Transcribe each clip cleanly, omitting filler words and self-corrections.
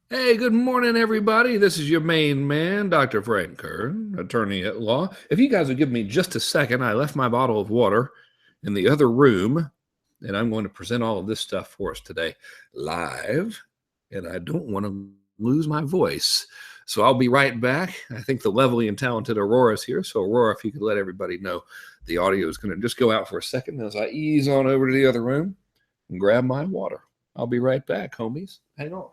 Hey, good morning, everybody. This is your main man, Dr. Frank Kern, attorney at law. If you guys would give me just a second, I left my bottle of water in the other room, and I'm going to present all of this stuff for us today live, and I don't want to lose my voice. So I'll be right back. I think the lovely and talented Aurora is here. So, Aurora, if you could let everybody know the audio is going to just go out for a second as I ease on over to the other room and grab my water. I'll be right back, homies. Hang on.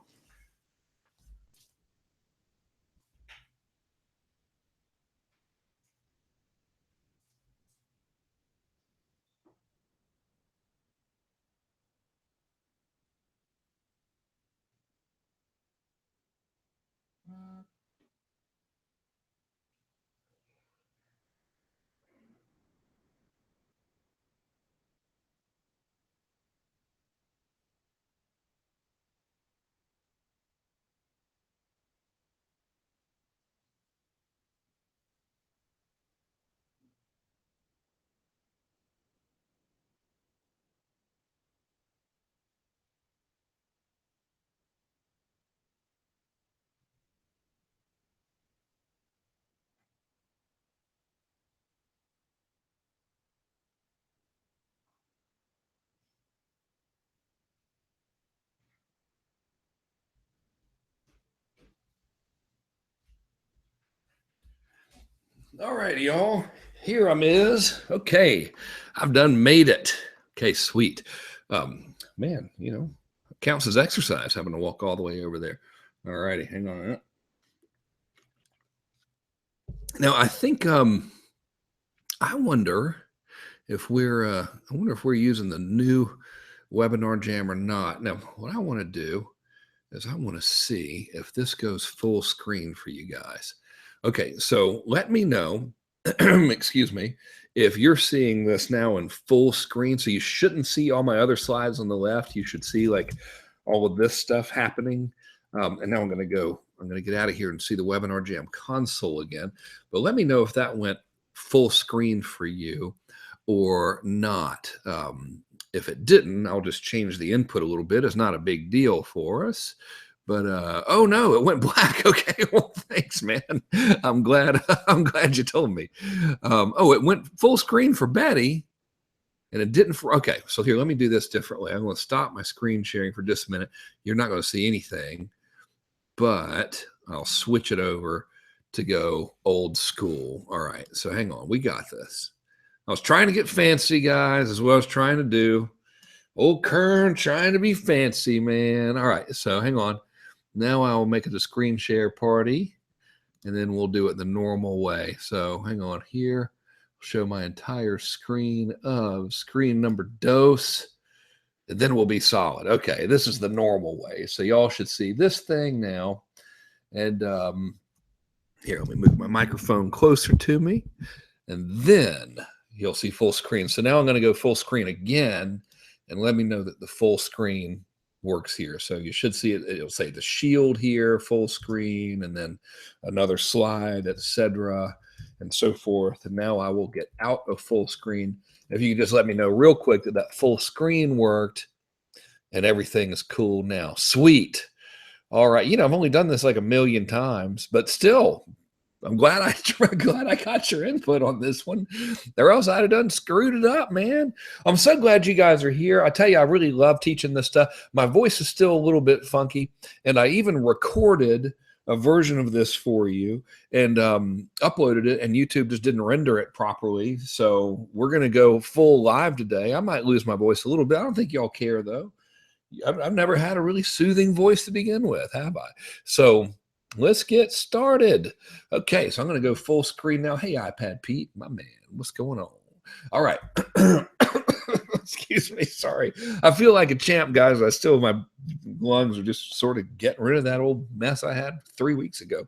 All right, y'all. Here I'm is. Okay. I've done made it. Okay, sweet. Man, counts as exercise having to walk all the way over there. All righty, hang on. Now I think I wonder if we're using the new webinar jam or not. Now, what I want to do is I want to see if this goes full screen for you guys. Okay, so let me know, excuse me, if you're seeing this now in full screen. So you shouldn't see all my other slides on the left. You should see like all of this stuff happening. And now I'm going to get out of here and see the Webinar Jam console again. But let me know if that went full screen for you or not. If it didn't, I'll just change the input a little bit. It's not a big deal for us. But oh no, it went black. Okay, well, thanks, man. I'm glad. I'm glad you told me. Oh, it went full screen for Betty, and it didn't for. Okay, so here, let me do this differently. I'm going to stop my screen sharing for just a minute. You're not going to see anything, but I'll switch it over to go old school. All right, so hang on. We got this. I was trying to get fancy, guys, as well as trying to do. Old Kern trying to be fancy, man. All right, so hang on. Now I'll make it a screen share party, and then we'll do it the normal way. So hang on here. Show my entire screen of screen number dose, and then we'll be solid. Okay, this is the normal way. So y'all should see this thing now. And here, let me move my microphone closer to me, and then you'll see full screen. So now I'm going to go full screen again, and let me know that the full screen works here. So you should see it. It'll say the shield here, full screen, and then another slide, etc., and so forth. And now I will get out of full screen. If you can just let me know real quick that that full screen worked and everything is cool now. Sweet. All right. I've only done this like a million times, but still, I'm glad I got your input on this one, or else I'd have done screwed it up, man. I'm so glad you guys are here. I tell you, I really love teaching this stuff. My voice is still a little bit funky, and I even recorded a version of this for you and uploaded it, and YouTube just didn't render it properly. So we're gonna go full live today. I might lose my voice a little bit. I don't think y'all care though. I've never had a really soothing voice to begin with, have I? So let's get started. Okay, so I'm going to go full screen now. Hey, iPad Pete, my man, what's going on? All right. Excuse me. Sorry. I feel like a champ, guys. My lungs are just sort of getting rid of that old mess I had 3 weeks ago.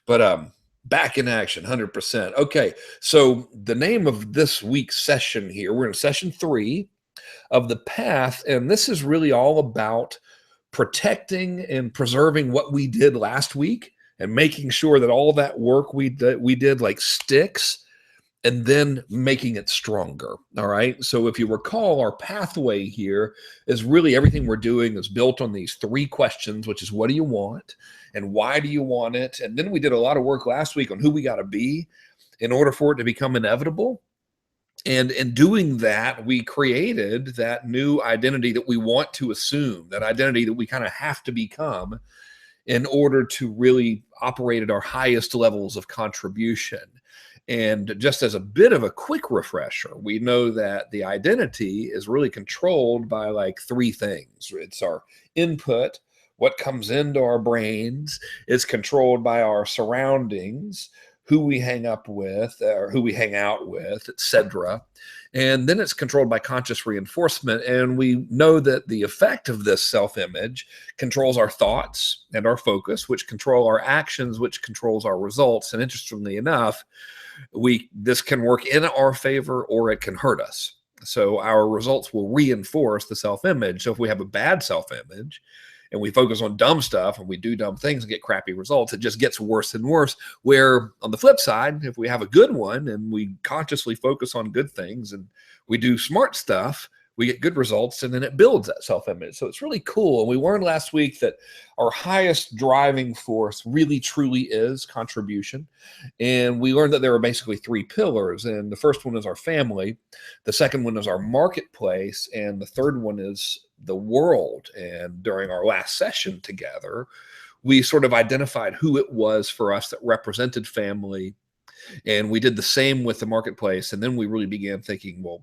But back in action, 100%. Okay, so the name of this week's session here, we're in session 3 of the path, and this is really all about protecting and preserving what we did last week and making sure that all that work we did like sticks and then making it stronger. All right. So if you recall, our pathway here is really everything we're doing is built on these three questions, which is what do you want and why do you want it? And then we did a lot of work last week on who we got to be in order for it to become inevitable. And in doing that, we created that new identity that we want to assume, that identity that we kind of have to become in order to really operate at our highest levels of contribution. And just as a bit of a quick refresher, we know that the identity is really controlled by like three things. It's our input, what comes into our brains, it's controlled by our surroundings, who we hang up with or who we hang out with, etc. And then it's controlled by conscious reinforcement. And we know that the effect of this self-image controls our thoughts and our focus, which control our actions, which controls our results. And interestingly enough, this can work in our favor or it can hurt us. So our results will reinforce the self-image. So if we have a bad self-image and we focus on dumb stuff and we do dumb things and get crappy results, it just gets worse and worse. Where on the flip side, if we have a good one and we consciously focus on good things and we do smart stuff, we get good results, and then it builds that self-image. So it's really cool. And we learned last week that our highest driving force really truly is contribution. And we learned that there are basically three pillars. And the first one is our family. The second one is our marketplace. And the third one is the world. And during our last session together, we sort of identified who it was for us that represented family. And we did the same with the marketplace. And then we really began thinking, well,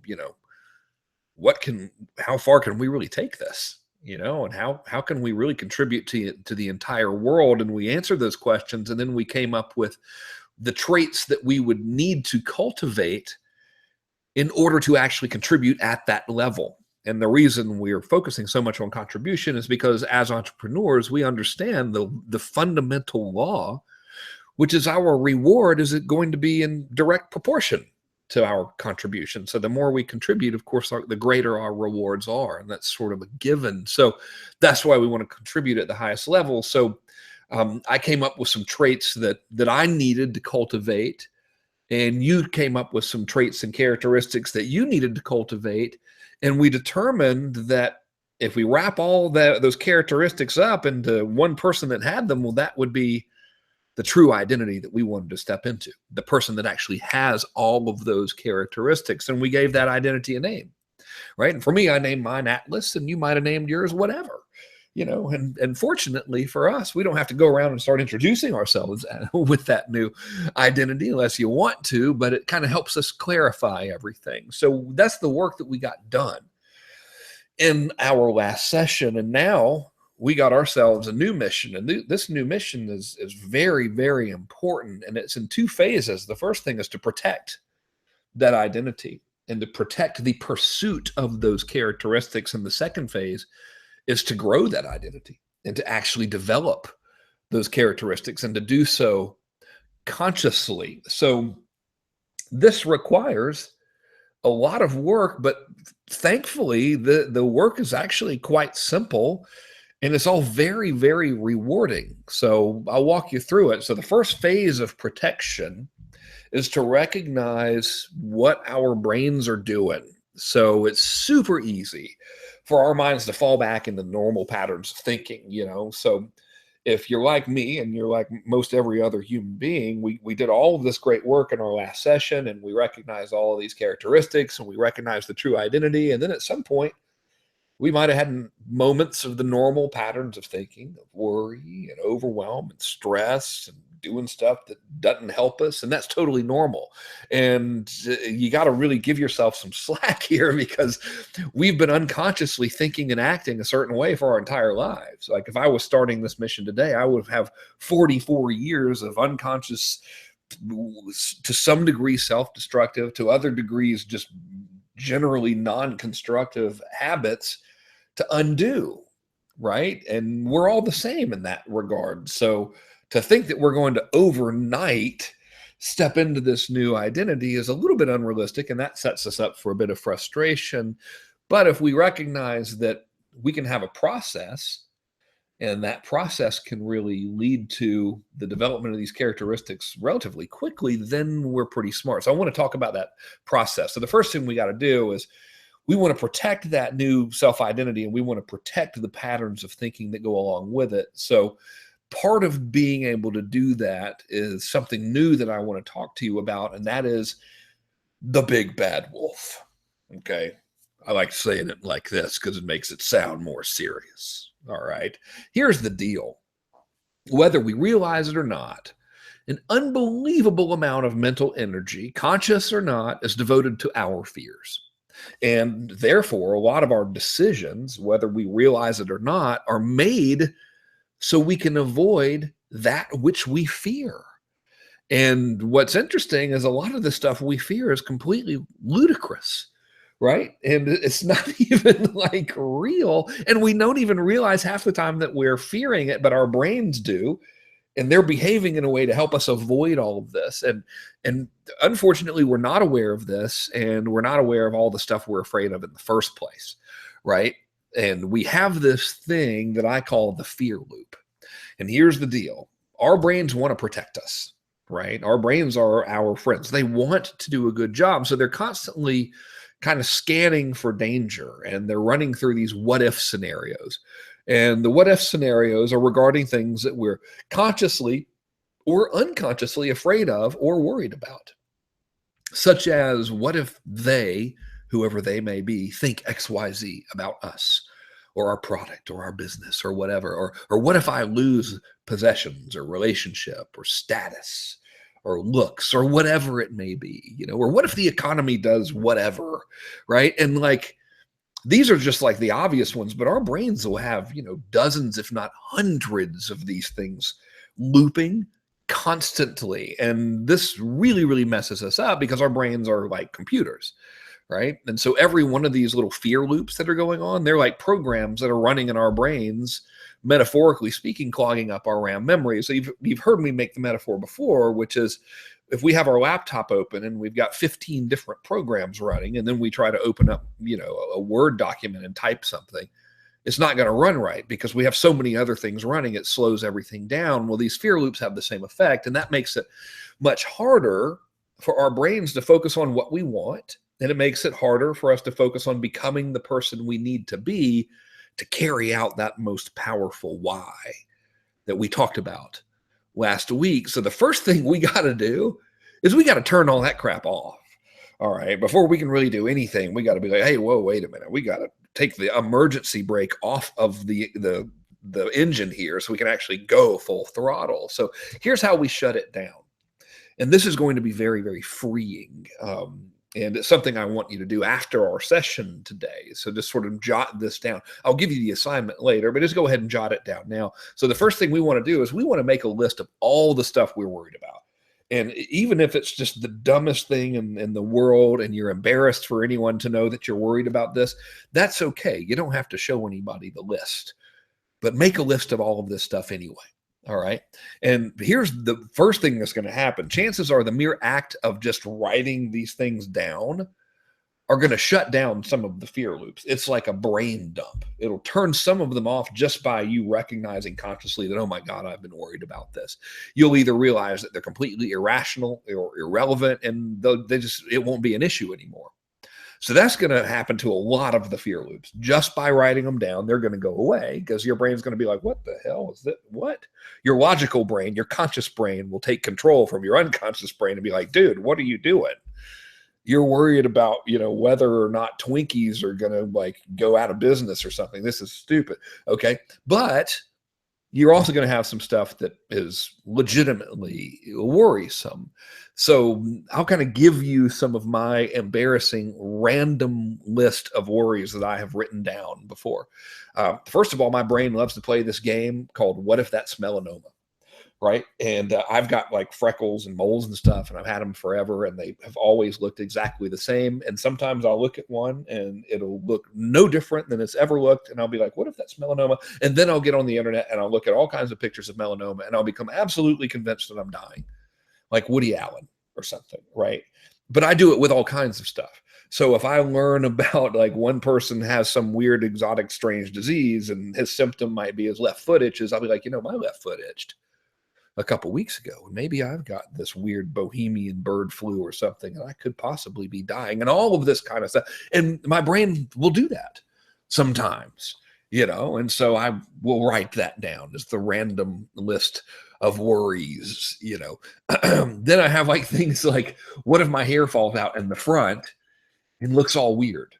how far can we really take this, and how can we really contribute to the entire world? And we answered those questions, and then we came up with the traits that we would need to cultivate in order to actually contribute at that level. And the reason we are focusing so much on contribution is because as entrepreneurs, we understand the fundamental law, which is our reward is going to be in direct proportion to our contribution. So the more we contribute, of course, the greater our rewards are. And that's sort of a given. So that's why we want to contribute at the highest level. So I came up with some traits that I needed to cultivate. And you came up with some traits and characteristics that you needed to cultivate. And we determined that if we wrap all those characteristics up into one person that had them, well, that would be the true identity that we wanted to step into, the person that actually has all of those characteristics. And we gave that identity a name, right? And for me, I named mine Atlas, and you might have named yours whatever, and fortunately for us, we don't have to go around and start introducing ourselves with that new identity unless you want to, but it kind of helps us clarify everything. So that's the work that we got done in our last session. And now we got ourselves a new mission, and this new mission is very, very important, and it's in two phases. The first thing is to protect that identity and to protect the pursuit of those characteristics, and the second phase is to grow that identity and to actually develop those characteristics and to do so consciously. So this requires a lot of work, but thankfully the work is actually quite simple. And it's all very, very rewarding. So I'll walk you through it. So the first phase of protection is to recognize what our brains are doing. So it's super easy for our minds to fall back into normal patterns of thinking, So if you're like me and you're like most every other human being, we did all of this great work in our last session, and we recognized all of these characteristics, and we recognized the true identity. And then at some point, we might have had moments of the normal patterns of thinking, of worry and overwhelm and stress and doing stuff that doesn't help us. And that's totally normal. And you got to really give yourself some slack here, because we've been unconsciously thinking and acting a certain way for our entire lives. Like if I was starting this mission today, I would have 44 years of unconscious, to some degree self-destructive, to other degrees just generally non-constructive habits to undo, right? And we're all the same in that regard. So to think that we're going to overnight step into this new identity is a little bit unrealistic, and that sets us up for a bit of frustration. But if we recognize that we can have a process And that process can really lead to the development of these characteristics relatively quickly, then we're pretty smart. So I want to talk about that process. So the first thing we got to do is we want to protect that new self-identity, and we want to protect the patterns of thinking that go along with it. So part of being able to do that is something new that I want to talk to you about, and that is the big bad wolf. Okay. I like saying it like this because it makes it sound more serious. All right. Here's the deal. Whether we realize it or not, an unbelievable amount of mental energy, conscious or not, is devoted to our fears. And therefore, a lot of our decisions, whether we realize it or not, are made so we can avoid that which we fear. And what's interesting is a lot of the stuff we fear is completely ludicrous, right? And it's not even like real. And we don't even realize half the time that we're fearing it, but our brains do. And they're behaving in a way to help us avoid all of this. And unfortunately, we're not aware of this, and we're not aware of all the stuff we're afraid of in the first place, right? And we have this thing that I call the fear loop. And here's the deal. Our brains want to protect us, right? Our brains are our friends. They want to do a good job. So they're constantly kind of scanning for danger, and they're running through these what if scenarios. And the what if scenarios are regarding things that we're consciously or unconsciously afraid of or worried about, such as what if they, whoever they may be, think XYZ about us or our product or our business or whatever, or what if I lose possessions or relationship or status or looks or whatever it may be, or what if the economy does whatever, right? And like, these are just like the obvious ones, but our brains will have, dozens, if not hundreds of these things looping constantly. And this really, really messes us up because our brains are like computers, right? And so every one of these little fear loops that are going on, they're like programs that are running in our brains, metaphorically speaking, clogging up our RAM memory. So you've heard me make the metaphor before, which is, if we have our laptop open and we've got 15 different programs running, and then we try to open up, a Word document and type something, it's not going to run right because we have so many other things running. It slows everything down. Well, these fear loops have the same effect, and that makes it much harder for our brains to focus on what we want. And it makes it harder for us to focus on becoming the person we need to be to carry out that most powerful why that we talked about last week. So the first thing we got to do is we got to turn all that crap off. All right. Before we can really do anything, we got to be like, hey, whoa, wait a minute. We got to take the emergency brake off of the engine here so we can actually go full throttle. So here's how we shut it down. And this is going to be very, very freeing. And it's something I want you to do after our session today. So just sort of jot this down. I'll give you the assignment later, but just go ahead and jot it down now. So the first thing we want to do is we want to make a list of all the stuff we're worried about. And even if it's just the dumbest thing in the world and you're embarrassed for anyone to know that you're worried about this, that's okay. You don't have to show anybody the list, but make a list of all of this stuff anyway. All right. And here's the first thing that's going to happen. Chances are the mere act of just writing these things down are going to shut down some of the fear loops. It's like a brain dump. It'll turn some of them off just by you recognizing consciously that, oh my God, I've been worried about this. You'll either realize that they're completely irrational or irrelevant, and it won't be an issue anymore. So that's going to happen to a lot of the fear loops. Just by writing them down, they're going to go away because your brain's going to be like, what the hell is that? What? Your logical brain, your conscious brain will take control from your unconscious brain and be like, dude, what are you doing? You're worried about, whether or not Twinkies are going to like go out of business or something. This is stupid. Okay. But you're also going to have some stuff that is legitimately worrisome. So I'll kind of give you some of my embarrassing random list of worries that I have written down before. First of all, my brain loves to play this game called What If That's Melanoma? Right. And I've got like freckles and moles and stuff, and I've had them forever, and they have always looked exactly the same. And sometimes I'll look at one and it'll look no different than it's ever looked. And I'll be like, what if that's melanoma? And then I'll get on the internet and I'll look at all kinds of pictures of melanoma, and I'll become absolutely convinced that I'm dying, like Woody Allen or something. Right. But I do it with all kinds of stuff. So if I learn about like one person has some weird exotic strange disease and his symptom might be his left foot itches, I'll be like, my left foot itched a couple weeks ago. And maybe I've got this weird bohemian bird flu or something, and I could possibly be dying, and all of this kind of stuff. And my brain will do that sometimes, and so I will write that down as the random list of worries. Then I have like things like, what if my hair falls out in the front and looks all weird,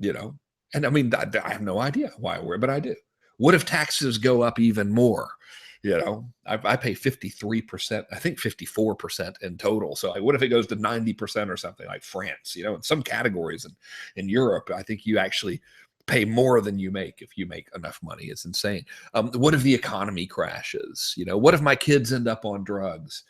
And I mean, I have no idea why I wear, but I do. What if taxes go up even more? I pay 53%, I think 54% in total. So like, what if it goes to 90% or something like France? In some categories in Europe, I think you actually pay more than you make if you make enough money. It's insane. What if the economy crashes? What if my kids end up on drugs?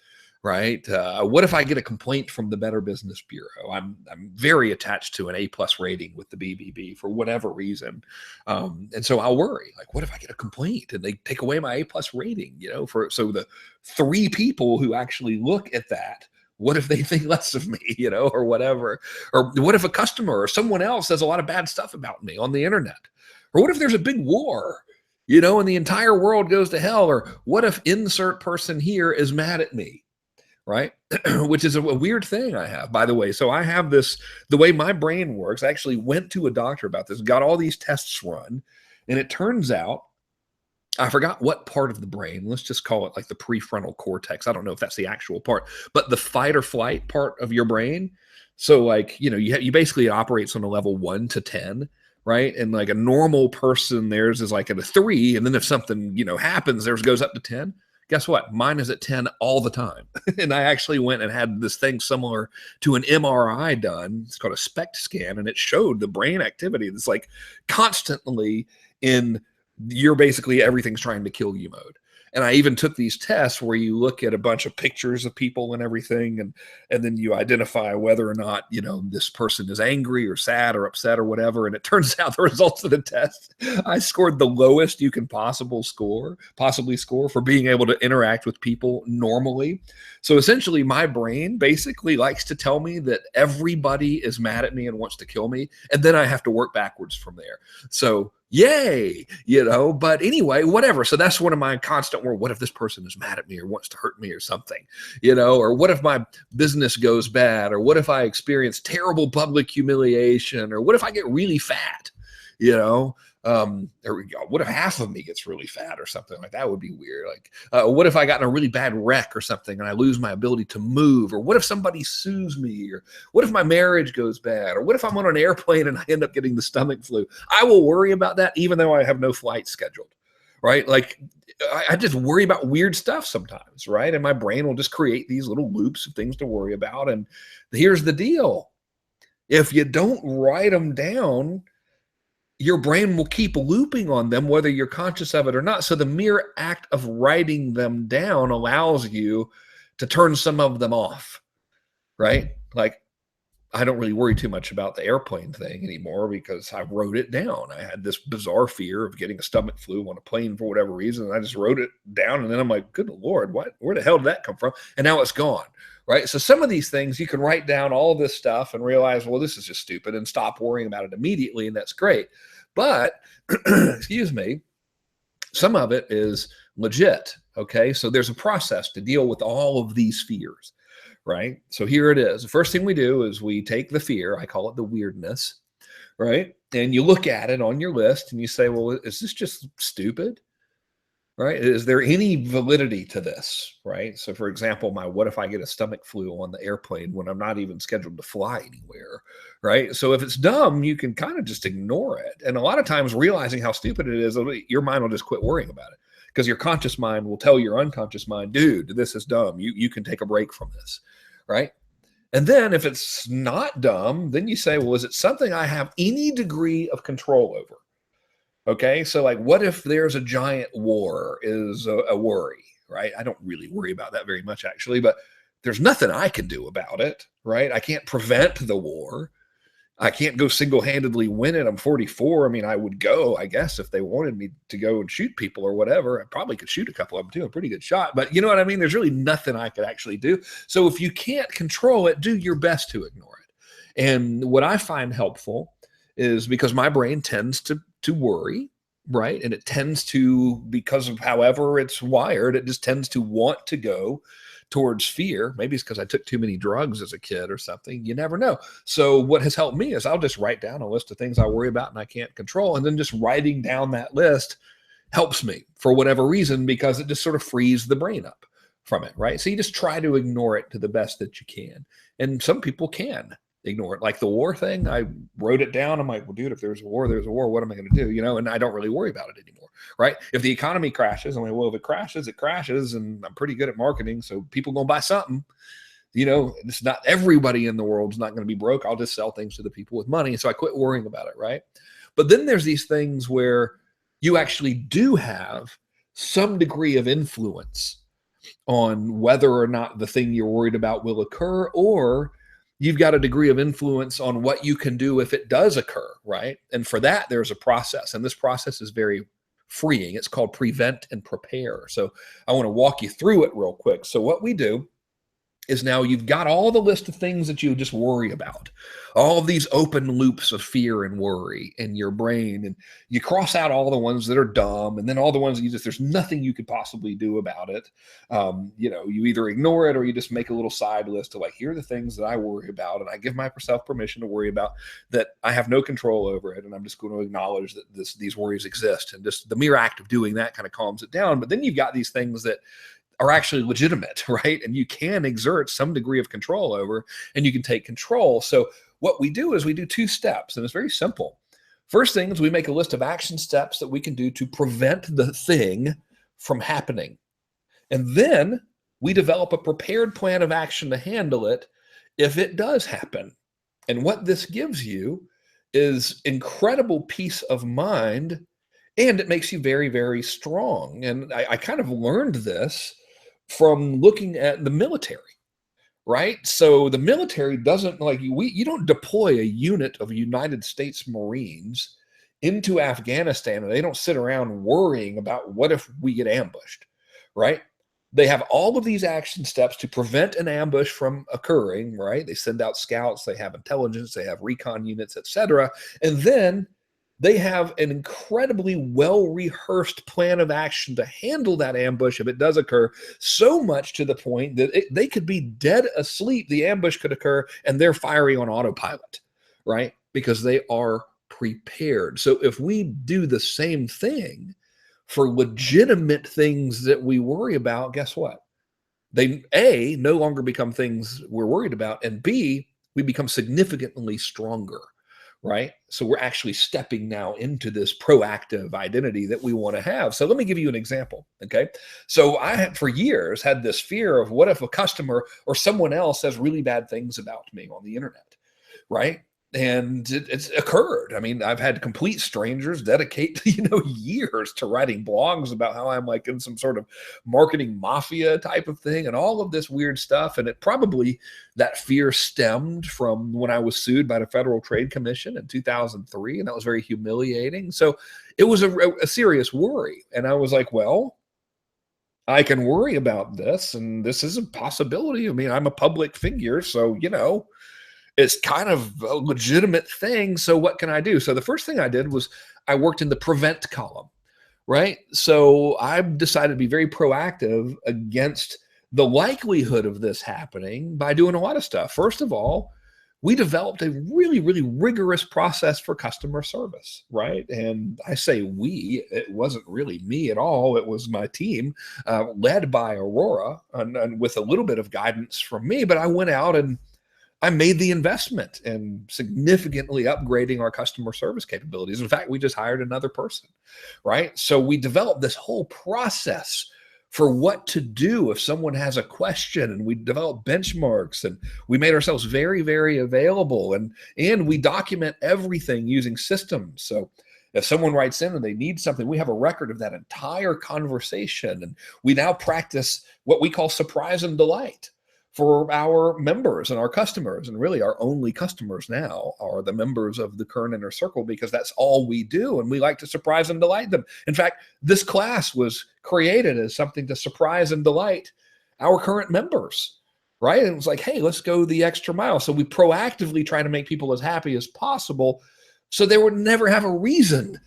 Right? What if I get a complaint from the Better Business Bureau? I'm very attached to an A+ rating with the BBB for whatever reason, and so I'll worry. Like, what if I get a complaint and they take away my A+ rating? So the 3 people who actually look at that, what if they think less of me? Or whatever? Or what if a customer or someone else says a lot of bad stuff about me on the internet? Or what if there's a big war? And the entire world goes to hell? Or what if insert person here is mad at me? Right? Which is a weird thing I have, by the way. So I have this, the way my brain works, I actually went to a doctor about this, got all these tests run, and it turns out, I forgot what part of the brain, let's just call it like the prefrontal cortex. I don't know if that's the actual part, but the fight or flight part of your brain. So like, you basically operates on a level 1 to 10, right? And like a normal person, theirs is like at a 3. And then if something, happens, theirs goes up to 10. Guess what? Mine is at 10 all the time. And I actually went and had this thing similar to an MRI done. It's called a SPECT scan. And it showed the brain activity that's like constantly in you're basically everything's trying to kill you mode. And I even took these tests where you look at a bunch of pictures of people and everything, and then you identify whether or not, this person is angry or sad or upset or whatever. And it turns out the results of the test, I scored the lowest you can possibly score for being able to interact with people normally. So essentially my brain basically likes to tell me that everybody is mad at me and wants to kill me. And then I have to work backwards from there. So yay, but anyway, whatever. So that's one of my constant worry. What if this person is mad at me or wants to hurt me or something, or what if my business goes bad, or what if I experience terrible public humiliation, or what if I get really fat, or what if half of me gets really fat or something like that would be weird. Like, what if I got in a really bad wreck or something and I lose my ability to move, or what if somebody sues me, or what if my marriage goes bad, or what if I'm on an airplane and I end up getting the stomach flu? I will worry about that even though I have no flight scheduled, right? Like I just worry about weird stuff sometimes, right? And my brain will just create these little loops of things to worry about. And here's the deal. If you don't write them down, your brain will keep looping on them, whether you're conscious of it or not. So the mere act of writing them down allows you to turn some of them off, right? Like, I don't really worry too much about the airplane thing anymore because I wrote it down. I had this bizarre fear of getting a stomach flu on a plane for whatever reason. And I just wrote it down. And then I'm like, good Lord, where the hell did that come from? And now it's gone, right? So some of these things you can write down all this stuff and realize, well, this is just stupid, and stop worrying about it immediately. And that's great. But, excuse me, some of it is legit, okay? So there's a process to deal with all of these fears, right? So here it is. The first thing we do is we take the fear, I call it the weirdness, right? And you look at it on your list and you say, well, is this just stupid? Right? Is there any validity to this? Right? So for example, what if I get a stomach flu on the airplane when I'm not even scheduled to fly anywhere? Right? So if it's dumb, you can kind of just ignore it. And a lot of times realizing how stupid it is, your mind will just quit worrying about it, because your conscious mind will tell your unconscious mind, dude, this is dumb. You can take a break from this. Right? And then if it's not dumb, then you say, well, is it something I have any degree of control over? Okay, so like, what if there's a giant war is a worry, right? I don't really worry about that very much, actually, but there's nothing I can do about it, right? I can't prevent the war. I can't go single-handedly win it. I'm 44. I mean, I would go, I guess, if they wanted me to go and shoot people or whatever. I probably could shoot a couple of them too. A pretty good shot, but you know what I mean? There's really nothing I could actually do. So if you can't control it, do your best to ignore it. And what I find helpful is because my brain tends to worry, right? And it tends to, because of however it's wired, it just tends to want to go towards fear. Maybe it's because I took too many drugs as a kid or something. You never know. So what has helped me is I'll just write down a list of things I worry about and I can't control. And then just writing down that list helps me for whatever reason, because it just sort of frees the brain up from it, right? So you just try to ignore it to the best that you can. And some people can ignore it. Like the war thing, I wrote it down. I'm like, well, dude, if there's a war, there's a war. What am I going to do? You know, and I don't really worry about it anymore, right? If the economy crashes, I'm like, well, if it crashes, and I'm pretty good at marketing, so people going to buy something. You know, it's not everybody in the world's not going to be broke. I'll just sell things to the people with money. So I quit worrying about it, right? But then there's these things where you actually do have some degree of influence on whether or not the thing you're worried about will occur, or you've got a degree of influence on what you can do if it does occur, right? And for that, there's a process, and this process is very freeing. It's called prevent and prepare. So I want to walk you through it real quick. So what we do is, now you've got all the list of things that you just worry about, all of these open loops of fear and worry in your brain, and you cross out all the ones that are dumb, and then all the ones that you just, there's nothing you could possibly do about it. You know, you either ignore it or you just make a little side list of like, here are the things that I worry about, and I give myself permission to worry about that I have no control over it, and I'm just going to acknowledge that these worries exist, and just the mere act of doing that kind of calms it down. But then you've got these things that are actually legitimate, right? And you can exert some degree of control over, and you can take control. So what we do is we do 2 steps, and it's very simple. First thing is we make a list of action steps that we can do to prevent the thing from happening. And then we develop a prepared plan of action to handle it if it does happen. And what this gives you is incredible peace of mind, and it makes you very, very strong. And I kind of learned this from looking at the military, right? So the military doesn't, like, you don't deploy a unit of United States Marines into Afghanistan and they don't sit around worrying about what if we get ambushed, right? They have all of these action steps to prevent an ambush from occurring, right? They send out scouts, they have intelligence, they have recon units, etc. And then they have an incredibly well-rehearsed plan of action to handle that ambush if it does occur, so much to the point that they could be dead asleep, the ambush could occur, and they're firing on autopilot, right? Because they are prepared. So if we do the same thing for legitimate things that we worry about, guess what? They, A, no longer become things we're worried about, and B, we become significantly stronger. Right? So we're actually stepping now into this proactive identity that we want to have. So let me give you an example. Okay. So I had for years had this fear of, what if a customer or someone else says really bad things about me on the internet? Right. And it's occurred. I mean, I've had complete strangers dedicate, years to writing blogs about how I'm like in some sort of marketing mafia type of thing and all of this weird stuff. And it probably, that fear stemmed from when I was sued by the Federal Trade Commission in 2003. And that was very humiliating. So it was a serious worry. And I was like, well, I can worry about this, and this is a possibility. I mean, I'm a public figure, so, it's kind of a legitimate thing. So what can I do? So the first thing I did was I worked in the prevent column, right? So I decided to be very proactive against the likelihood of this happening by doing a lot of stuff. First of all, we developed a really, really rigorous process for customer service, right? And I say we, it wasn't really me at all. It was my team led by Aurora and with a little bit of guidance from me. But I went out and I made the investment in significantly upgrading our customer service capabilities. In fact, we just hired another person, right? So we developed this whole process for what to do if someone has a question, and we developed benchmarks, and we made ourselves very, very available, and we document everything using systems. So if someone writes in and they need something, we have a record of that entire conversation, and we now practice what we call surprise and delight for our members and our customers. And really our only customers now are the members of the Kern Inner Circle, because that's all we do. And we like to surprise and delight them. In fact, this class was created as something to surprise and delight our current members. right? And it was like, hey, let's go the extra mile. So we proactively try to make people as happy as possible, so they would never have a reason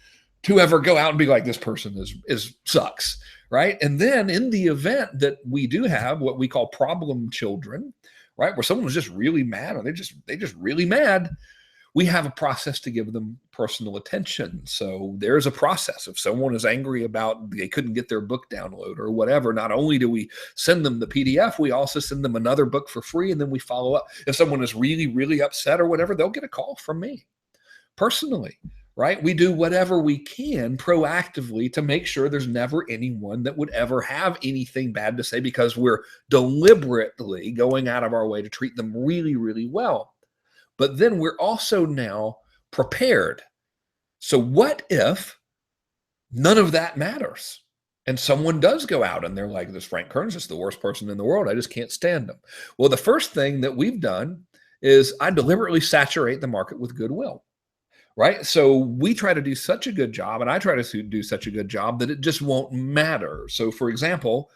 to ever go out and be like, this person is sucks, right? And then in the event that we do have what we call problem children, right, where someone's just really mad, or they just really mad, we have a process to give them personal attention. So there's a process. If someone is angry about they couldn't get their book download or whatever, not only do we send them the PDF, we also send them another book for free, and then we follow up. If someone is really, really upset or whatever, they'll get a call from me personally, right? We do whatever we can proactively to make sure there's never anyone that would ever have anything bad to say, because we're deliberately going out of our way to treat them really, really well. But then we're also now prepared. So what if none of that matters and someone does go out and they're like, this Frank Kearns is the worst person in the world, I just can't stand him? Well, the first thing that we've done is I deliberately saturate the market with goodwill, right? So we try to do such a good job, and I try to do such a good job, that it just won't matter. So for example,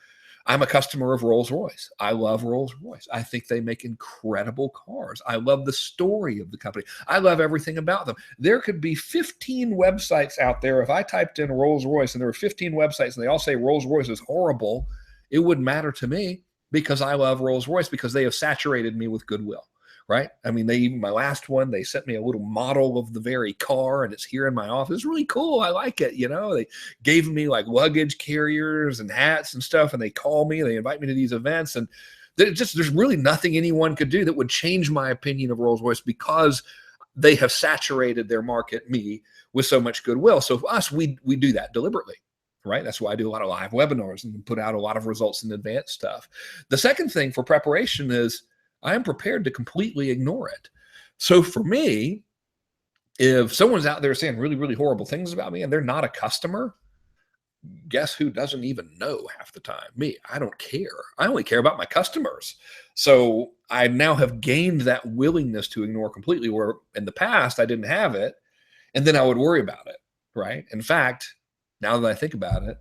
I'm a customer of Rolls-Royce. I love Rolls-Royce. I think they make incredible cars. I love the story of the company. I love everything about them. There could be 15 websites out there. If I typed in Rolls-Royce and there were 15 websites and they all say Rolls-Royce is horrible, it wouldn't matter to me, because I love Rolls-Royce, because they have saturated me with goodwill. Right? I mean, my last one, they sent me a little model of the very car, and it's here in my office. It's really cool. I like it. They gave me like luggage carriers and hats and stuff, and they call me, they invite me to these events. And there's really nothing anyone could do that would change my opinion of Rolls-Royce, because they have saturated their market, me, with so much goodwill. So for us, we do that deliberately. Right? That's why I do a lot of live webinars and put out a lot of results in advanced stuff. The second thing for preparation is I am prepared to completely ignore it. So for me, if someone's out there saying really, really horrible things about me and they're not a customer, guess who doesn't even know half the time? Me. I don't care. I only care about my customers. So I now have gained that willingness to ignore completely, where in the past I didn't have it, and then I would worry about it, right? In fact, now that I think about it,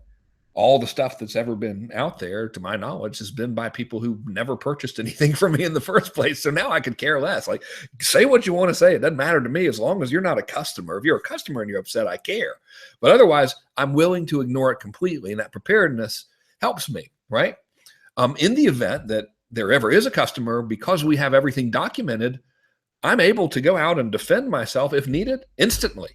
all the stuff that's ever been out there, to my knowledge, has been by people who never purchased anything from me in the first place. So now I could care less. Like, say what you want to say. It doesn't matter to me, as long as you're not a customer. If you're a customer and you're upset, I care. But otherwise, I'm willing to ignore it completely. And that preparedness helps me, right? In the event that there ever is a customer, because we have everything documented, I'm able to go out and defend myself if needed instantly.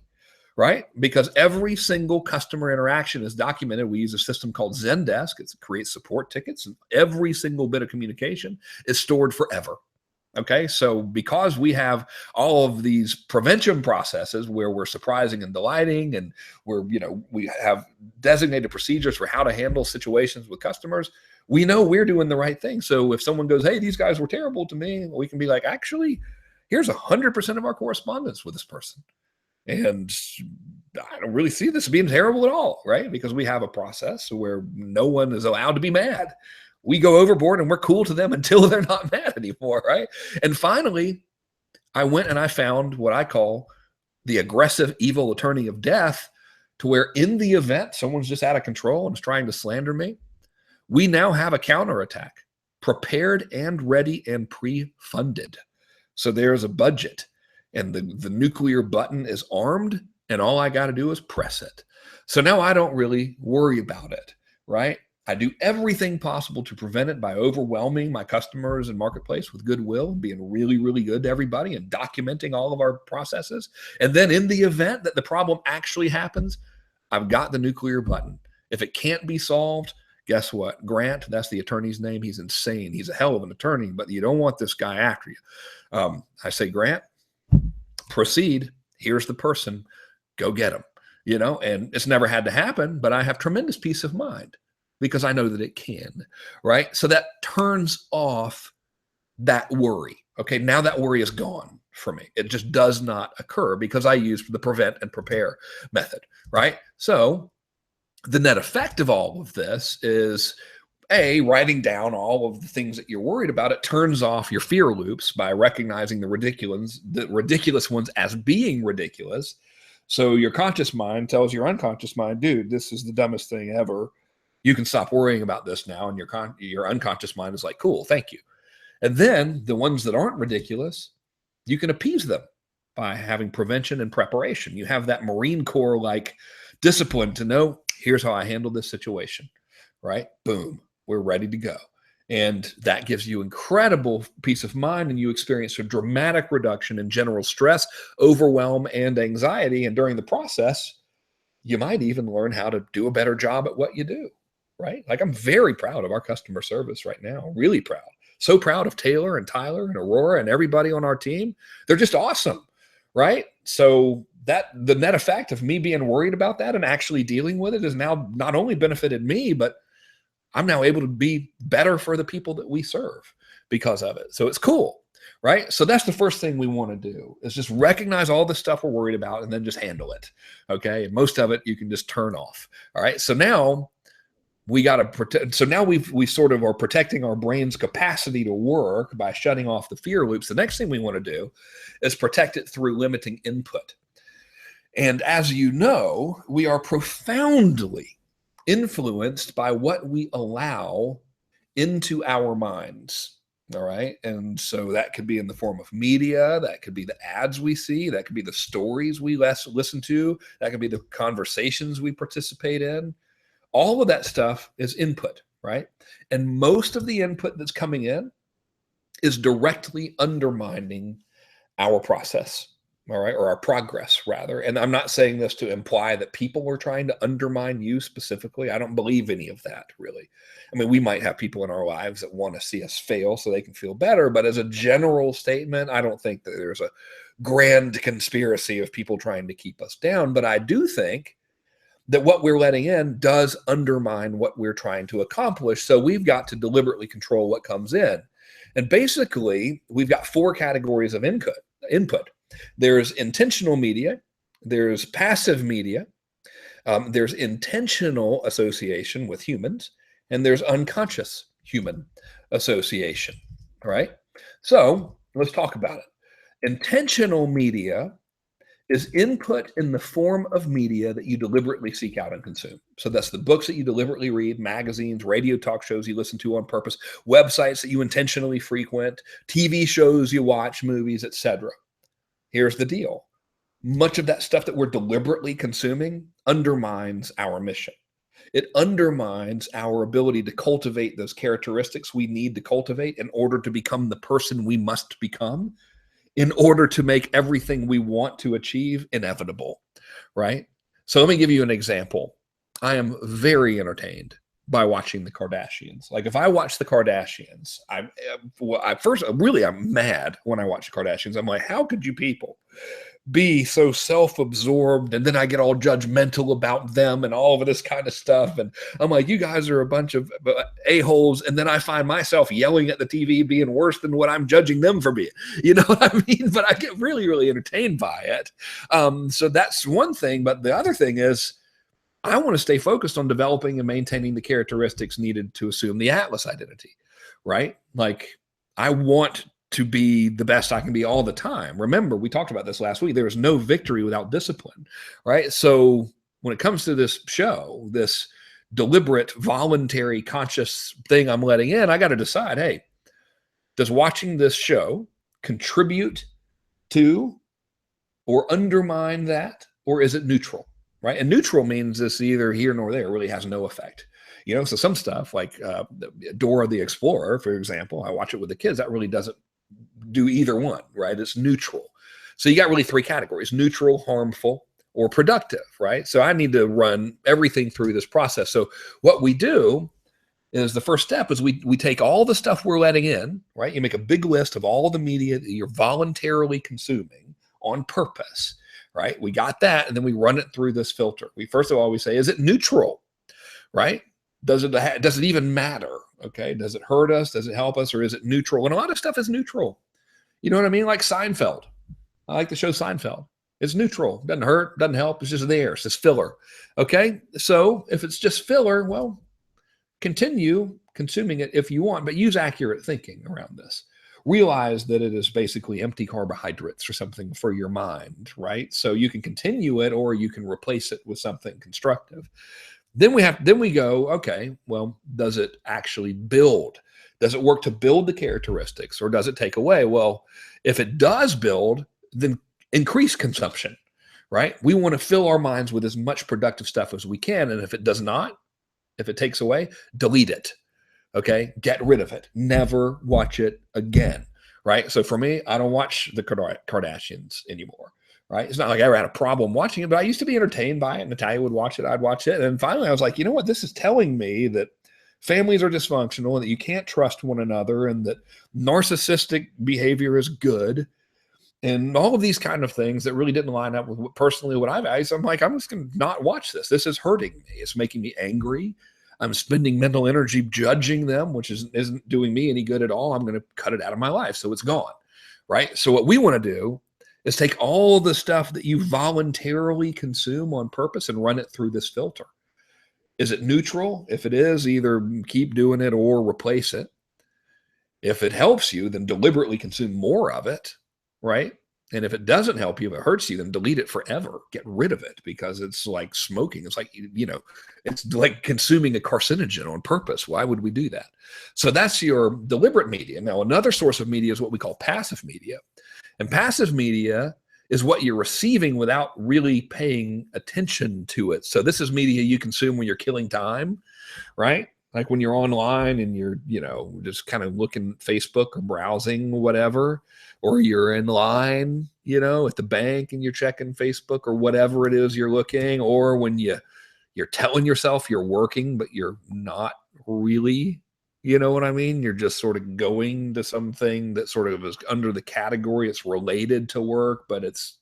Right? Because every single customer interaction is documented. We use a system called Zendesk. It creates support tickets, and every single bit of communication is stored forever. Okay. So because we have all of these prevention processes where we're surprising and delighting, and we have designated procedures for how to handle situations with customers, we know we're doing the right thing. So if someone goes, hey, these guys were terrible to me, we can be like, actually, here's 100% of our correspondence with this person. And I don't really see this being terrible at all, right? Because we have a process where no one is allowed to be mad. We go overboard and we're cool to them until they're not mad anymore, right? And finally, I went and I found what I call the aggressive, evil attorney of death, to where in the event someone's just out of control and is trying to slander me, we now have a counterattack, prepared and ready and pre-funded. So there's a budget, and the nuclear button is armed, and all I got to do is press it. So now I don't really worry about it, right? I do everything possible to prevent it by overwhelming my customers and marketplace with goodwill, being really, really good to everybody, and documenting all of our processes. And then in the event that the problem actually happens, I've got the nuclear button. If it can't be solved, guess what? Grant, that's the attorney's name. He's insane. He's a hell of an attorney, but you don't want this guy after you. I say, Grant, proceed. Here's the person. Go get him. And it's never had to happen, but I have tremendous peace of mind because I know that it can, right? So that turns off that worry. Okay, now that worry is gone for me. It just does not occur because I use the prevent and prepare method, right? So the net effect of all of this is, writing down all of the things that you're worried about. It turns off your fear loops by recognizing the ridiculous ones as being ridiculous. So your conscious mind tells your unconscious mind, dude, this is the dumbest thing ever. You can stop worrying about this now. And your unconscious mind is like, cool, thank you. And then the ones that aren't ridiculous, you can appease them by having prevention and preparation. You have that Marine Corps like discipline to know, here's how I handle this situation, right? Boom, we're ready to go. And that gives you incredible peace of mind, and you experience a dramatic reduction in general stress, overwhelm, and anxiety. And during the process, you might even learn how to do a better job at what you do, right? Like, I'm very proud of our customer service right now, really proud. So proud of Taylor and Tyler and Aurora and everybody on our team. They're just awesome, right? So that the net effect of me being worried about that and actually dealing with it has now not only benefited me, but I'm now able to be better for the people that we serve because of it. So it's cool, right? So that's the first thing we want to do, is just recognize all the stuff we're worried about and then just handle it. Okay. And most of it you can just turn off. All right. So now we got to protect. So now we sort of are protecting our brain's capacity to work by shutting off the fear loops. The next thing we want to do is protect it through limiting input. And as you know, we are profoundly influenced by what we allow into our minds. All right. And so that could be in the form of media. That could be the ads we see. That could be the stories we listen to. That could be the conversations we participate in. All of that stuff is input, right? And most of the input that's coming in is directly undermining our process. All right, or our progress, rather. And I'm not saying this to imply that people are trying to undermine you specifically. I don't believe any of that, really. I mean, we might have people in our lives that want to see us fail so they can feel better. But as a general statement, I don't think that there's a grand conspiracy of people trying to keep us down. But I do think that what we're letting in does undermine what we're trying to accomplish. So we've got to deliberately control what comes in. And basically, we've got 4 categories of input. There's intentional media, there's passive media, there's intentional association with humans, and there's unconscious human association. All right. So let's talk about it. Intentional media is input in the form of media that you deliberately seek out and consume. So that's the books that you deliberately read, magazines, radio talk shows you listen to on purpose, websites that you intentionally frequent, TV shows you watch, movies, etc. Here's the deal. Much of that stuff that we're deliberately consuming undermines our mission. It undermines our ability to cultivate those characteristics we need to cultivate in order to become the person we must become, in order to make everything we want to achieve inevitable, right? So let me give you an example. I am very entertained by watching the Kardashians. Like, if I watch the Kardashians, I'm mad when I watch the Kardashians. I'm like, how could you people be so self-absorbed? And then I get all judgmental about them and all of this kind of stuff. And I'm like, you guys are a bunch of a-holes. And then I find myself yelling at the TV, being worse than what I'm judging them for being. You know what I mean? But I get really, really entertained by it. So that's one thing. But the other thing is, I want to stay focused on developing and maintaining the characteristics needed to assume the Atlas identity, right? Like, I want to be the best I can be all the time. Remember, we talked about this last week. There is no victory without discipline, right? So when it comes to this show, this deliberate, voluntary, conscious thing I'm letting in, I got to decide, hey, does watching this show contribute to or undermine that, or is it neutral? Right. And neutral means it's either here nor there, really has no effect. You know, so some stuff like Dora the Explorer, for example, I watch it with the kids. That really doesn't do either one. Right. It's neutral. So you got really 3 categories: neutral, harmful, or productive. Right. So I need to run everything through this process. So what we do is, the first step is we take all the stuff we're letting in. Right. You make a big list of all the media that you're voluntarily consuming on purpose. Right? We got that. And then we run it through this filter. First of all, we say, is it neutral? Right? Does it even matter? Okay. Does it hurt us? Does it help us? Or is it neutral? And a lot of stuff is neutral. You know what I mean? Like Seinfeld. I like the show Seinfeld. It's neutral. Doesn't hurt, doesn't help. It's just there. It's just filler. Okay. So if it's just filler, well, continue consuming it if you want, but use accurate thinking around this. Realize that it is basically empty carbohydrates or something for your mind, right? So you can continue it, or you can replace it with something constructive. Then we go, okay, well, does it actually build? Does it work to build the characteristics or does it take away? Well, if it does build, then increase consumption, right? We want to fill our minds with as much productive stuff as we can. And if it does not, if it takes away, delete it. Okay. Get rid of it. Never watch it again. Right. So for me, I don't watch the Kardashians anymore. Right. It's not like I ever had a problem watching it, but I used to be entertained by it. Natalia would watch it. I'd watch it. And finally I was like, you know what? This is telling me that families are dysfunctional and that you can't trust one another and that narcissistic behavior is good and all of these kind of things that really didn't line up with personally what I value. So I'm like, I'm just going to not watch this. This is hurting me. It's making me angry. I'm spending mental energy judging them, which isn't doing me any good at all. I'm going to cut it out of my life. So it's gone. Right. So what we want to do is take all the stuff that you voluntarily consume on purpose and run it through this filter. Is it neutral? If it is, either keep doing it or replace it. If it helps you, then deliberately consume more of it. Right. And if it doesn't help you, if it hurts you, then delete it forever. Get rid of it because it's like smoking. It's like, it's like consuming a carcinogen on purpose. Why would we do that? So that's your deliberate media. Now, another source of media is what we call passive media. And passive media is what you're receiving without really paying attention to it. So this is media you consume when you're killing time, right? Like when you're online and you're, just kind of looking at Facebook or browsing whatever, or you're in line, at the bank and you're checking Facebook or whatever it is you're looking, or when you're telling yourself you're working, but you're not really, you know what I mean? You're just sort of going to something that sort of is under the category. It's related to work, but it's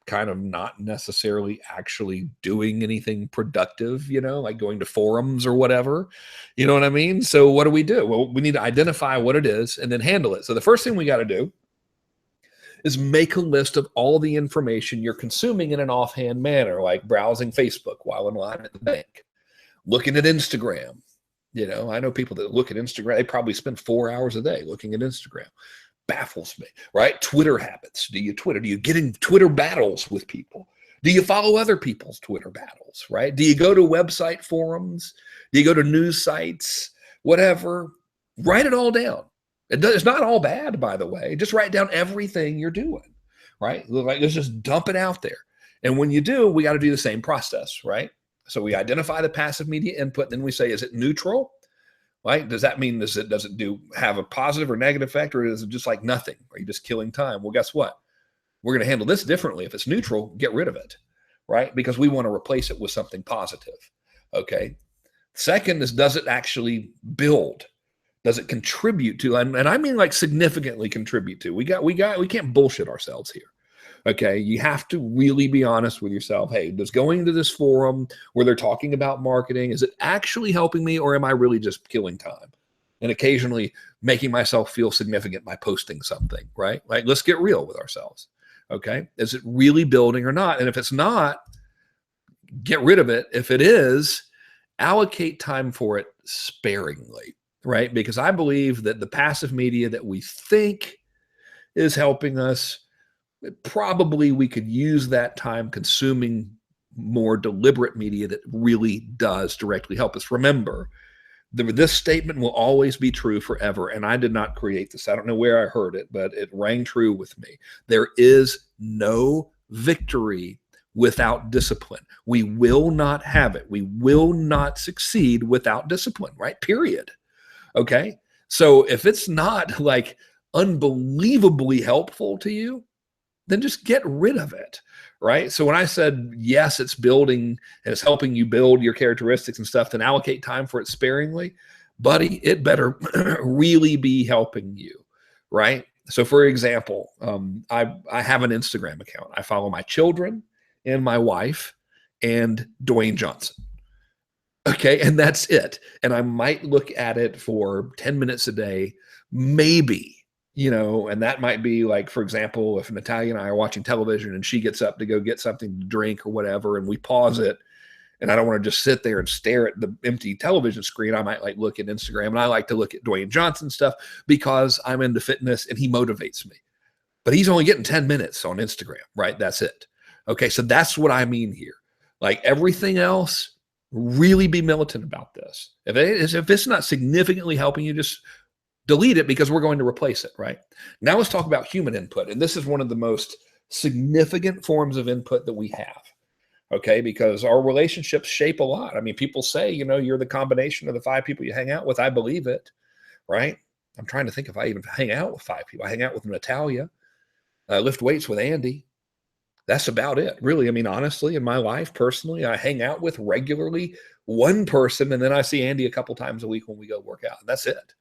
kind of not necessarily actually doing anything productive, like going to forums or whatever, you know what I mean? So what do? Well, we need to identify what it is and then handle it. So the first thing we got to do is make a list of all the information you're consuming in an offhand manner, like browsing Facebook while in line at the bank, looking at Instagram. I know people that look at Instagram, they probably spend 4 hours a day looking at Instagram. Baffles me, right? Twitter habits. Do you Twitter? Do you get in Twitter battles with people? Do you follow other people's Twitter battles, right? Do you go to website forums? Do you go to news sites? Whatever. Write it all down. It's not all bad, by the way. Just write down everything you're doing, right? Like, let's just dump it out there. And when you do, we got to do the same process, right? So we identify the passive media input. Then we say, is it neutral? Right? Does that mean does it have a positive or negative effect, or is it just like nothing? Are you just killing time? Well, guess what? We're going to handle this differently. If it's neutral, get rid of it, right? Because we want to replace it with something positive. Okay. Second is, does it actually build? Does it contribute to? And I mean like significantly contribute to. We can't bullshit ourselves here. Okay, you have to really be honest with yourself. Hey, does going to this forum where they're talking about marketing, is it actually helping me, or am I really just killing time? And occasionally making myself feel significant by posting something, right? Like, let's get real with ourselves. Okay, is it really building or not? And if it's not, get rid of it. If it is, allocate time for it sparingly, right? Because I believe that the passive media that we think is helping us, probably we could use that time consuming more deliberate media that really does directly help us. Remember, this statement will always be true forever. And I did not create this. I don't know where I heard it, but it rang true with me. There is no victory without discipline. We will not have it. We will not succeed without discipline, right? Period. Okay. So if it's not like unbelievably helpful to you, then just get rid of it, right? So when I said, yes, it's building and it's helping you build your characteristics and stuff, then allocate time for it sparingly, buddy, it better really be helping you, right? So for example, I have an Instagram account. I follow my children and my wife and Dwayne Johnson. Okay, and that's it. And I might look at it for 10 minutes a day, maybe. And that might be like, for example, if Natalia and I are watching television and she gets up to go get something to drink or whatever, and we pause it, and I don't want to just sit there and stare at the empty television screen, I might like look at Instagram, and I like to look at Dwayne Johnson stuff because I'm into fitness and he motivates me. But he's only getting 10 minutes on Instagram, right? That's it. Okay, so that's what I mean here. Like everything else, Really be militant about this. If it's not significantly helping you, just delete it, because we're going to replace it, right? Now let's talk about human input. And this is one of the most significant forms of input that we have, okay? Because our relationships shape a lot. I mean, people say, you're the combination of the 5 people you hang out with. I believe it, right? I'm trying to think if I even hang out with 5 people. I hang out with Natalia. I lift weights with Andy. That's about it, really. I mean, honestly, in my life, personally, I hang out with regularly one person, and then I see Andy a couple times a week when we go work out. And that's it.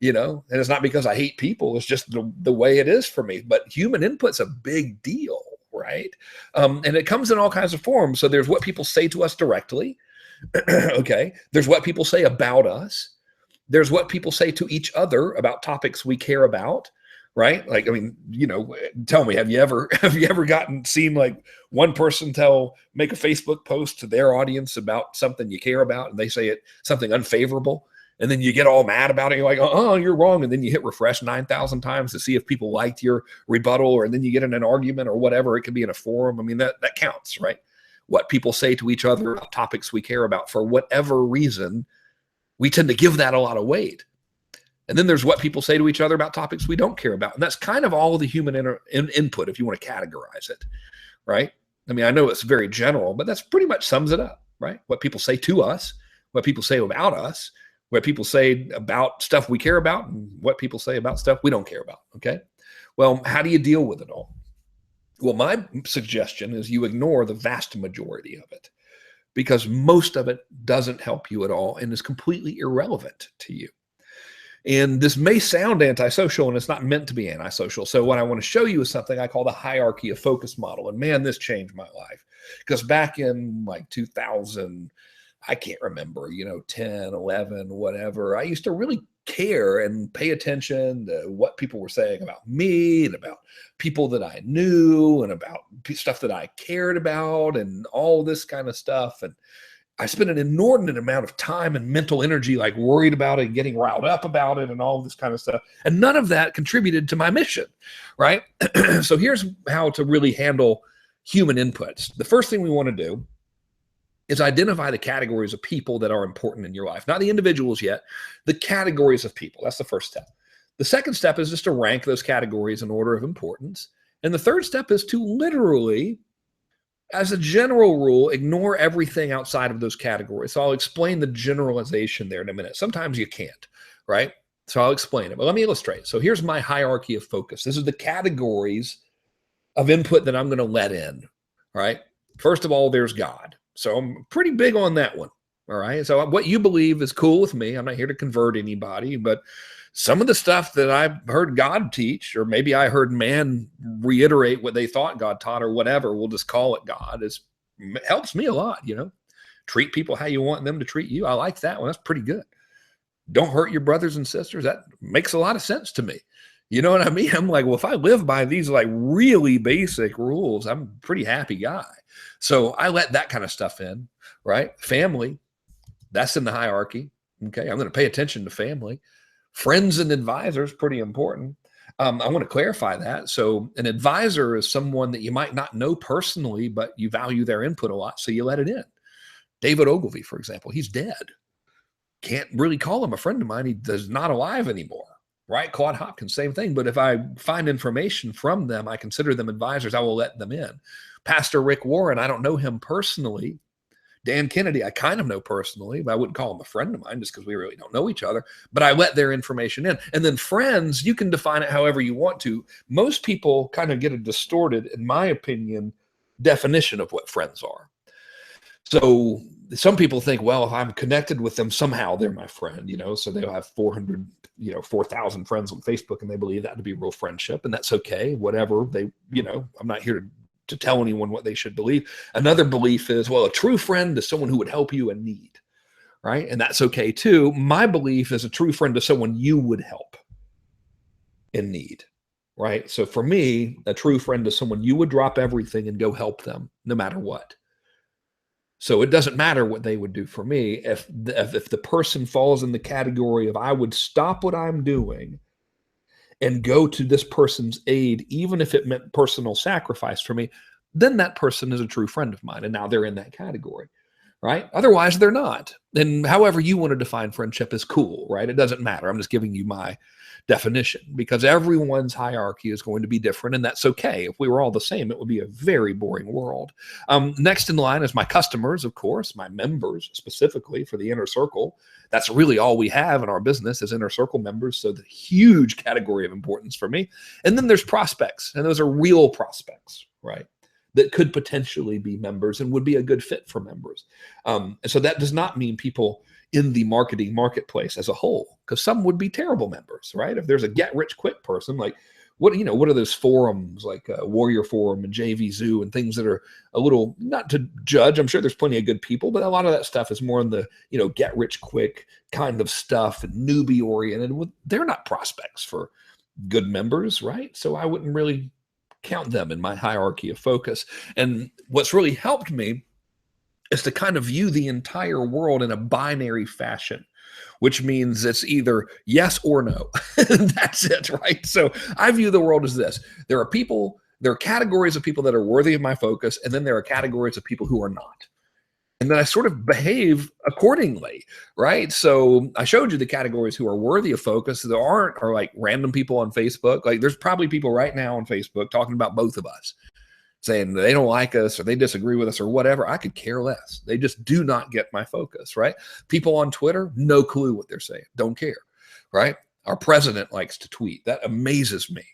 And it's not because I hate people. It's just the way it is for me. But human input's a big deal, right? And it comes in all kinds of forms. So there's what people say to us directly. Okay. There's what people say about us. There's what people say to each other about topics we care about, right? Like, I mean, tell me, have you ever seen like one person make a Facebook post to their audience about something you care about, and they say something unfavorable? And then you get all mad about it. You're like, oh, you're wrong. And then you hit refresh 9,000 times to see if people liked your rebuttal, or then you get in an argument or whatever. It could be in a forum. I mean, that counts, right? What people say to each other about topics we care about, for whatever reason, we tend to give that a lot of weight. And then there's what people say to each other about topics we don't care about. And that's kind of all the human input, if you want to categorize it, right? I mean, I know it's very general, but that's pretty much sums it up, right? What people say to us, what people say about us, what people say about stuff we care about, and what people say about stuff we don't care about, okay? Well, how do you deal with it all? Well, my suggestion is you ignore the vast majority of it, because most of it doesn't help you at all and is completely irrelevant to you. And this may sound antisocial, and it's not meant to be antisocial. So what I want to show you is something I call the hierarchy of focus model. And man, this changed my life, because back in like 2000, I can't remember, 10, 11, whatever, I used to really care and pay attention to what people were saying about me and about people that I knew and about stuff that I cared about and all this kind of stuff. And I spent an inordinate amount of time and mental energy, like worried about it, getting riled up about it and all this kind of stuff. And none of that contributed to my mission, right? So here's how to really handle human inputs. The first thing we want to do is identify the categories of people that are important in your life. Not the individuals yet, the categories of people. That's the first step. The second step is just to rank those categories in order of importance. And the third step is to literally, as a general rule, ignore everything outside of those categories. So I'll explain the generalization there in a minute. Sometimes you can't, right? So I'll explain it, but let me illustrate. So here's my hierarchy of focus. This is the categories of input that I'm going to let in, right? First of all, there's God. So I'm pretty big on that one. All right. So what you believe is cool with me. I'm not here to convert anybody, but some of the stuff that I've heard God teach, or maybe I heard man reiterate what they thought God taught, or whatever, we'll just call it God, helps me a lot. Treat people how you want them to treat you. I like that one. That's pretty good. Don't hurt your brothers and sisters. That makes a lot of sense to me. You know what I mean? I'm like, well, if I live by these like really basic rules, I'm a pretty happy guy. So I let that kind of stuff in, right? Family, that's in the hierarchy. Okay. I'm going to pay attention to family. Friends and advisors, pretty important. I want to clarify that. So an advisor is someone that you might not know personally, but you value their input a lot, so you let it in. David Ogilvy, for example, he's dead. Can't really call him a friend of mine. He's not alive anymore, right? Claude Hopkins, same thing. But if I find information from them, I consider them advisors, I will let them in. Pastor Rick Warren, I don't know him personally. Dan Kennedy, I kind of know personally, but I wouldn't call him a friend of mine just because we really don't know each other. But I let their information in. And then friends, you can define it however you want to. Most people kind of get a distorted, in my opinion, definition of what friends are. So some people think, well, if I'm connected with them, somehow they're my friend, so they'll have 4,000 friends on Facebook, and they believe that to be real friendship. And that's okay, whatever they, I'm not here to tell anyone what they should believe. Another belief is, well, a true friend is someone who would help you in need, right? And that's okay too. My belief is a true friend is someone you would help in need, right? So for me, a true friend is someone you would drop everything and go help them no matter what. So it doesn't matter what they would do for me. If the person falls in the category of I would stop what I'm doing and go to this person's aid, even if it meant personal sacrifice for me, then that person is a true friend of mine. And now they're in that category, right? Otherwise, they're not. And however you want to define friendship is cool, right? It doesn't matter. I'm just giving you my definition because everyone's hierarchy is going to be different, and that's okay. If we were all the same, it would be a very boring world. Next in line is my customers, of course, my members, specifically for the inner circle. That's really all we have in our business is inner circle members. So the huge category of importance for me. And then there's prospects, and those are real prospects, right? That could potentially be members and would be a good fit for members. And so that does not mean people in the marketing marketplace as a whole, because some would be terrible members, right? If there's a get rich quick person, like what are those forums like Warrior Forum and JV Zoo and things that are a little, not to judge, I'm sure there's plenty of good people, but a lot of that stuff is more in the, get rich quick kind of stuff and newbie oriented. They're not prospects for good members, right? So I wouldn't really count them in my hierarchy of focus. And what's really helped me is to kind of view the entire world in a binary fashion, which means it's either yes or no. That's it, right? So I view the world as this. There are categories of people that are worthy of my focus, and then there are categories of people who are not. And then I sort of behave accordingly, right? So I showed you the categories who are worthy of focus. There are like random people on Facebook. Like there's probably people right now on Facebook talking about both of us, saying they don't like us or they disagree with us or whatever. I could care less. They just do not get my focus, right? People on Twitter, no clue what they're saying. Don't care, right? Our president likes to tweet. That amazes me,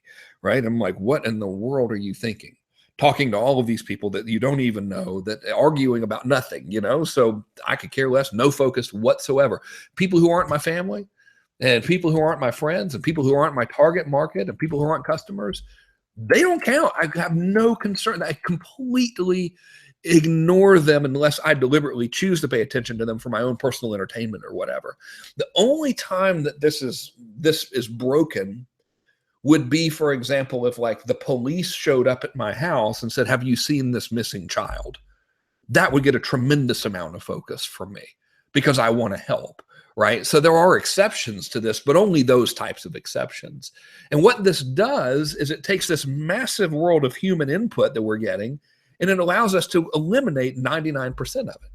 right? I'm like, what in the world are you thinking? Talking to all of these people that you don't even know, that arguing about nothing, so I could care less, no focus whatsoever. People who aren't my family and people who aren't my friends and people who aren't my target market and people who aren't customers, they don't count. I have no concern. I completely ignore them unless I deliberately choose to pay attention to them for my own personal entertainment or whatever. The only time that this is broken would be, for example, if like the police showed up at my house and said, have you seen this missing child? That would get a tremendous amount of focus from me because I want to help, right? So there are exceptions to this, but only those types of exceptions. And what this does is it takes this massive world of human input that we're getting, and it allows us to eliminate 99% of it.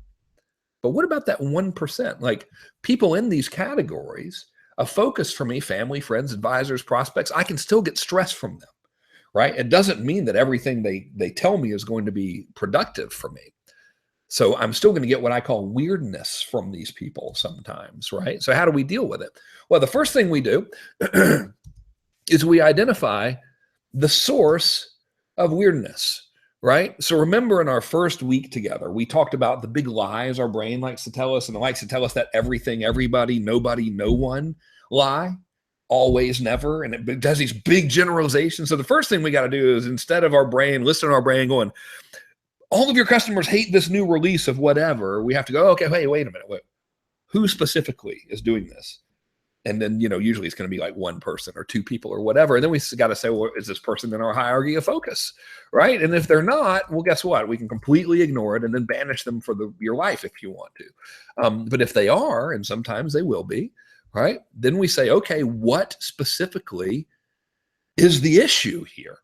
But what about that 1%? Like people in these categories, a focus for me, family, friends, advisors, prospects, I can still get stress from them, right? It doesn't mean that everything they tell me is going to be productive for me. So I'm still going to get what I call weirdness from these people sometimes, right? So how do we deal with it? Well, the first thing we do is we identify the source of weirdness, right? So remember in our first week together, we talked about the big lies our brain likes to tell us, and it likes to tell us that everything, everybody, nobody, no one lie, always, never, and it does these big generalizations. So the first thing we got to do is instead of our brain, listen to our brain going, all of your customers hate this new release of whatever, we have to go, okay, wait a minute. Who specifically is doing this? And then, usually it's going to be like one person or two people or whatever. And then we got to say, well, is this person in our hierarchy of focus, right? And if they're not, well, guess what? We can completely ignore it and then banish them for your life if you want to. But if they are, and sometimes they will be, right? Then we say, okay, what specifically is the issue here,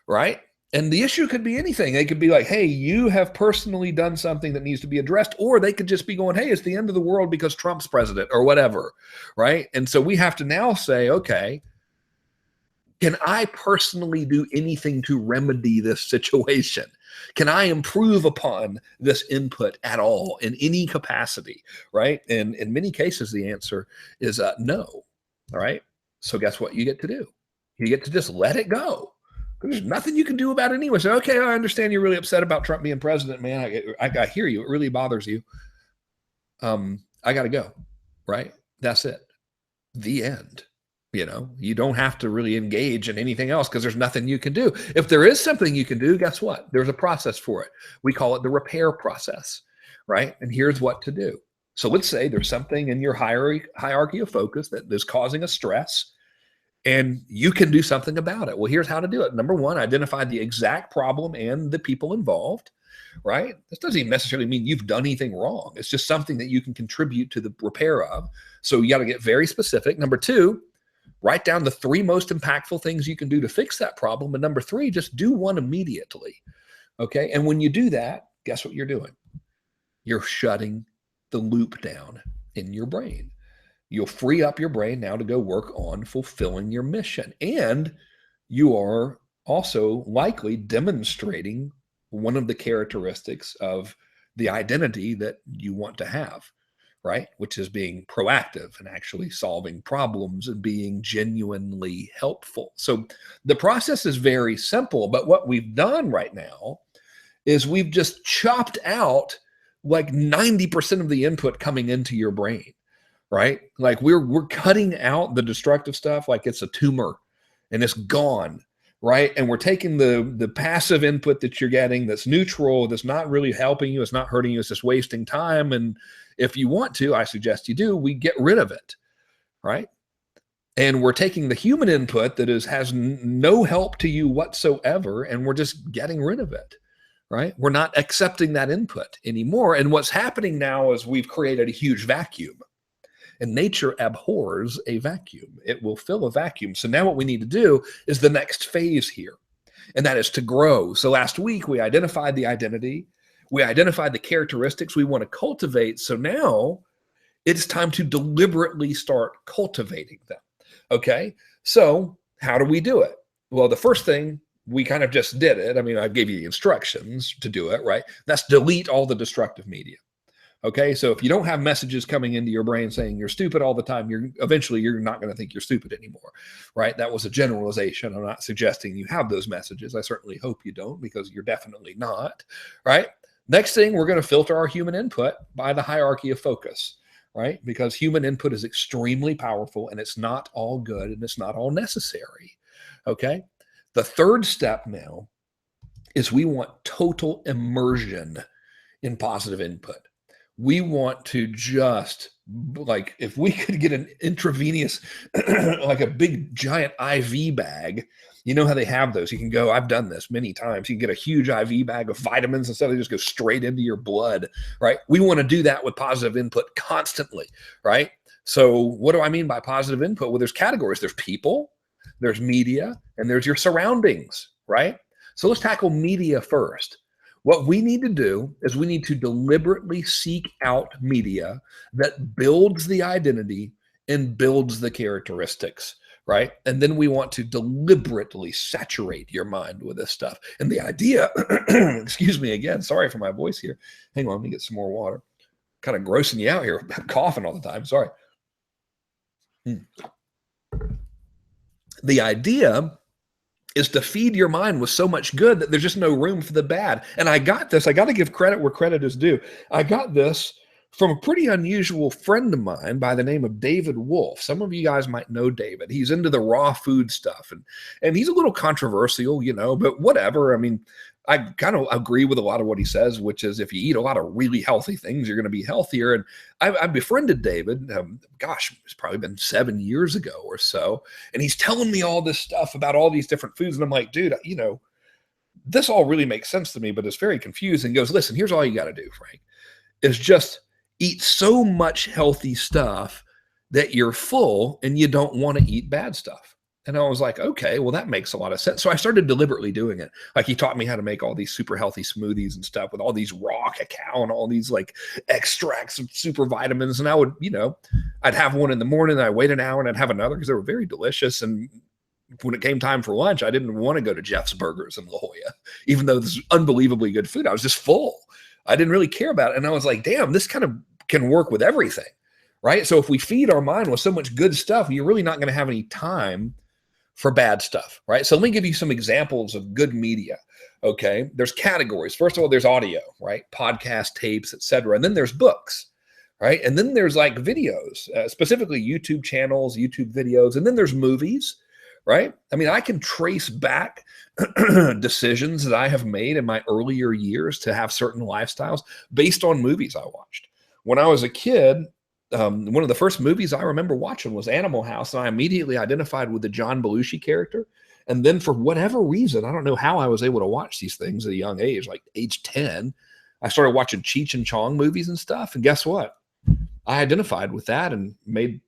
right? And the issue could be anything. They could be like, hey, you have personally done something that needs to be addressed. Or they could just be going, hey, it's the end of the world because Trump's president or whatever, right? And so we have to now say, okay, can I personally do anything to remedy this situation? Can I improve upon this input at all in any capacity, right? And in many cases, the answer is no, all right? So guess what you get to do? You get to just let it go. There's nothing you can do about it anyway. So, okay, I understand you're really upset about Trump being president, man. I hear you. It really bothers you. I got to go, right? That's it. The end. You don't have to really engage in anything else because there's nothing you can do. If there is something you can do, guess what? There's a process for it. We call it the repair process, right? And here's what to do. So let's say there's something in your hierarchy of focus that is causing a stress, and you can do something about it. Well, here's how to do it. Number one, identify the exact problem and the people involved, right? This doesn't even necessarily mean you've done anything wrong. It's just something that you can contribute to the repair of. So you got to get very specific. Number two, write down the 3 most impactful things you can do to fix that problem. And number 3, just do one immediately. Okay. And when you do that, guess what you're doing? You're shutting the loop down in your brain. You'll free up your brain now to go work on fulfilling your mission. And you are also likely demonstrating one of the characteristics of the identity that you want to have, right? Which is being proactive and actually solving problems and being genuinely helpful. So the process is very simple, but what we've done right now is we've just chopped out like 90% of the input coming into your brain, right? Like we're cutting out the destructive stuff like it's a tumor and it's gone, right? And we're taking the passive input that you're getting that's neutral, that's not really helping you, it's not hurting you, it's just wasting time. And if you want to, I suggest you do, we get rid of it, right? And we're taking the human input that has no help to you whatsoever, and we're just getting rid of it, right? We're not accepting that input anymore. And what's happening now is we've created a huge vacuum. And nature abhors a vacuum. It will fill a vacuum. So now what we need to do is the next phase here, and that is to grow. So last week we identified the identity. We identified the characteristics we want to cultivate. So now it's time to deliberately start cultivating them. Okay. So how do we do it? Well, the first thing, we kind of just did it. I mean, I gave you the instructions to do it, right? That's delete all the destructive media. Okay, so if you don't have messages coming into your brain saying you're stupid all the time, you're not going to think you're stupid anymore, right? That was a generalization. I'm not suggesting you have those messages. I certainly hope you don't, because you're definitely not, right? Next thing, we're going to filter our human input by the hierarchy of focus, right? Because human input is extremely powerful, and it's not all good, and it's not all necessary, okay? The third step now is we want total immersion in positive input. We want to just, like, if we could get an intravenous, like a big giant IV bag, you know how they have those? You can go, I've done this many times. You can get a huge IV bag of vitamins and stuff. They just go straight into your blood, right? We want to do that with positive input constantly, right? So what do I mean by positive input? Well, there's categories. There's people, there's media, and there's your surroundings, right? So let's tackle media first. What we need to do is we need to deliberately seek out media that builds the identity and builds the characteristics, right? And then we want to deliberately saturate your mind with this stuff. And the idea, excuse me again, sorry for my voice here. Hang on, let me get some more water. Kind of grossing you out here, I'm coughing all the time, sorry. The idea is to feed your mind with so much good that there's just no room for the bad. And I got this, I got to give credit where credit is due. I got this from a pretty unusual friend of mine by the name of David Wolf. Some of you guys might know David. He's into the raw food stuff, and he's a little controversial, you know, but whatever. I mean, I kind of agree with a lot of what he says, which is if you eat a lot of really healthy things, you're going to be healthier. And I befriended David, it's probably been 7 years ago or so. And he's telling me all this stuff about all these different foods. And I'm like, dude, you know, this all really makes sense to me, but it's very confusing. He goes, listen, here's all you got to do, Frank, is just eat so much healthy stuff that you're full and you don't want to eat bad stuff. And I was like, okay, well, that makes a lot of sense. So I started deliberately doing it. Like, he taught me how to make all these super healthy smoothies and stuff with all these raw cacao and all these like extracts of super vitamins. And I would, you know, I'd have one in the morning, and I'd wait an hour and I'd have another because they were very delicious. And when it came time for lunch, I didn't want to go to Jeff's Burgers in La Jolla, even though this is unbelievably good food. I was just full. I didn't really care about it. And I was like, damn, this kind of can work with everything, right? So if we feed our mind with so much good stuff, you're really not going to have any time for bad stuff, right? So let me give you some examples of good media. Okay, there's categories. First of all, there's audio, right? Podcast, tapes, etc. And then there's books, right? And then there's like videos, specifically YouTube channels, YouTube videos. And then there's movies, right? I mean, I can trace back decisions that I have made in my earlier years to have certain lifestyles based on movies I watched. When I was a kid, one of the first movies I remember watching was Animal House, and I immediately identified with the John Belushi character. And then for whatever reason, I don't know how I was able to watch these things at a young age, like age 10, I started watching Cheech and Chong movies and stuff. And guess what? I identified with that and made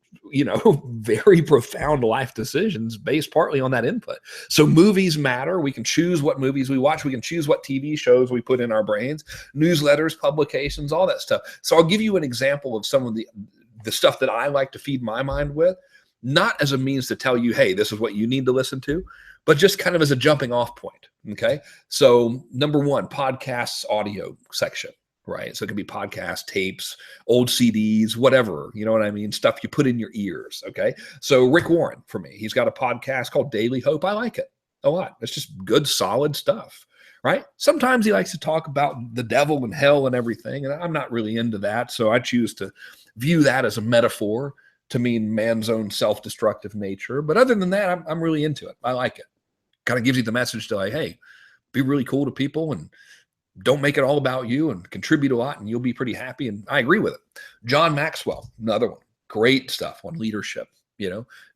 very profound life decisions based partly on that input. So movies matter. We can choose what movies we watch. We can choose what TV shows we put in our brains, newsletters, publications, all that stuff. So I'll give you an example of some of the stuff that I like to feed my mind with, not as a means to tell you, hey, this is what you need to listen to, but just kind of as a jumping off point. Okay. So number one, podcasts, audio section. Right. So it could be podcasts, tapes, old CDs, whatever, you know what I mean? Stuff you put in your ears. Okay. So Rick Warren, for me, he's got a podcast called Daily Hope. I like it a lot. It's just good, solid stuff. Right. Sometimes he likes to talk about the devil and hell and everything. And I'm not really into that. So I choose to view that as a metaphor to mean man's own self-destructive nature. But other than that, I'm really into it. I like it. Kind of gives you the message to like, hey, be really cool to people and don't make it all about you and contribute a lot and you'll be pretty happy. And I agree with it. John Maxwell, another one, great stuff on leadership.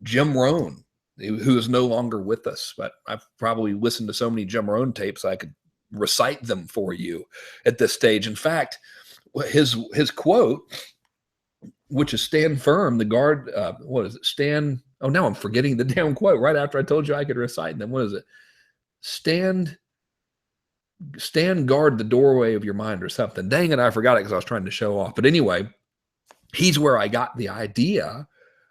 Jim Rohn, who is no longer with us, but I've probably listened to so many Jim Rohn tapes I could recite them for you at this stage. In fact, his quote, which is stand firm, the guard, what is it? Stand. Oh, now I'm forgetting the damn quote right after I told you I could recite them. What is it? Stand guard the doorway of your mind or something. Dang it, I forgot it because I was trying to show off. But anyway, he's where I got the idea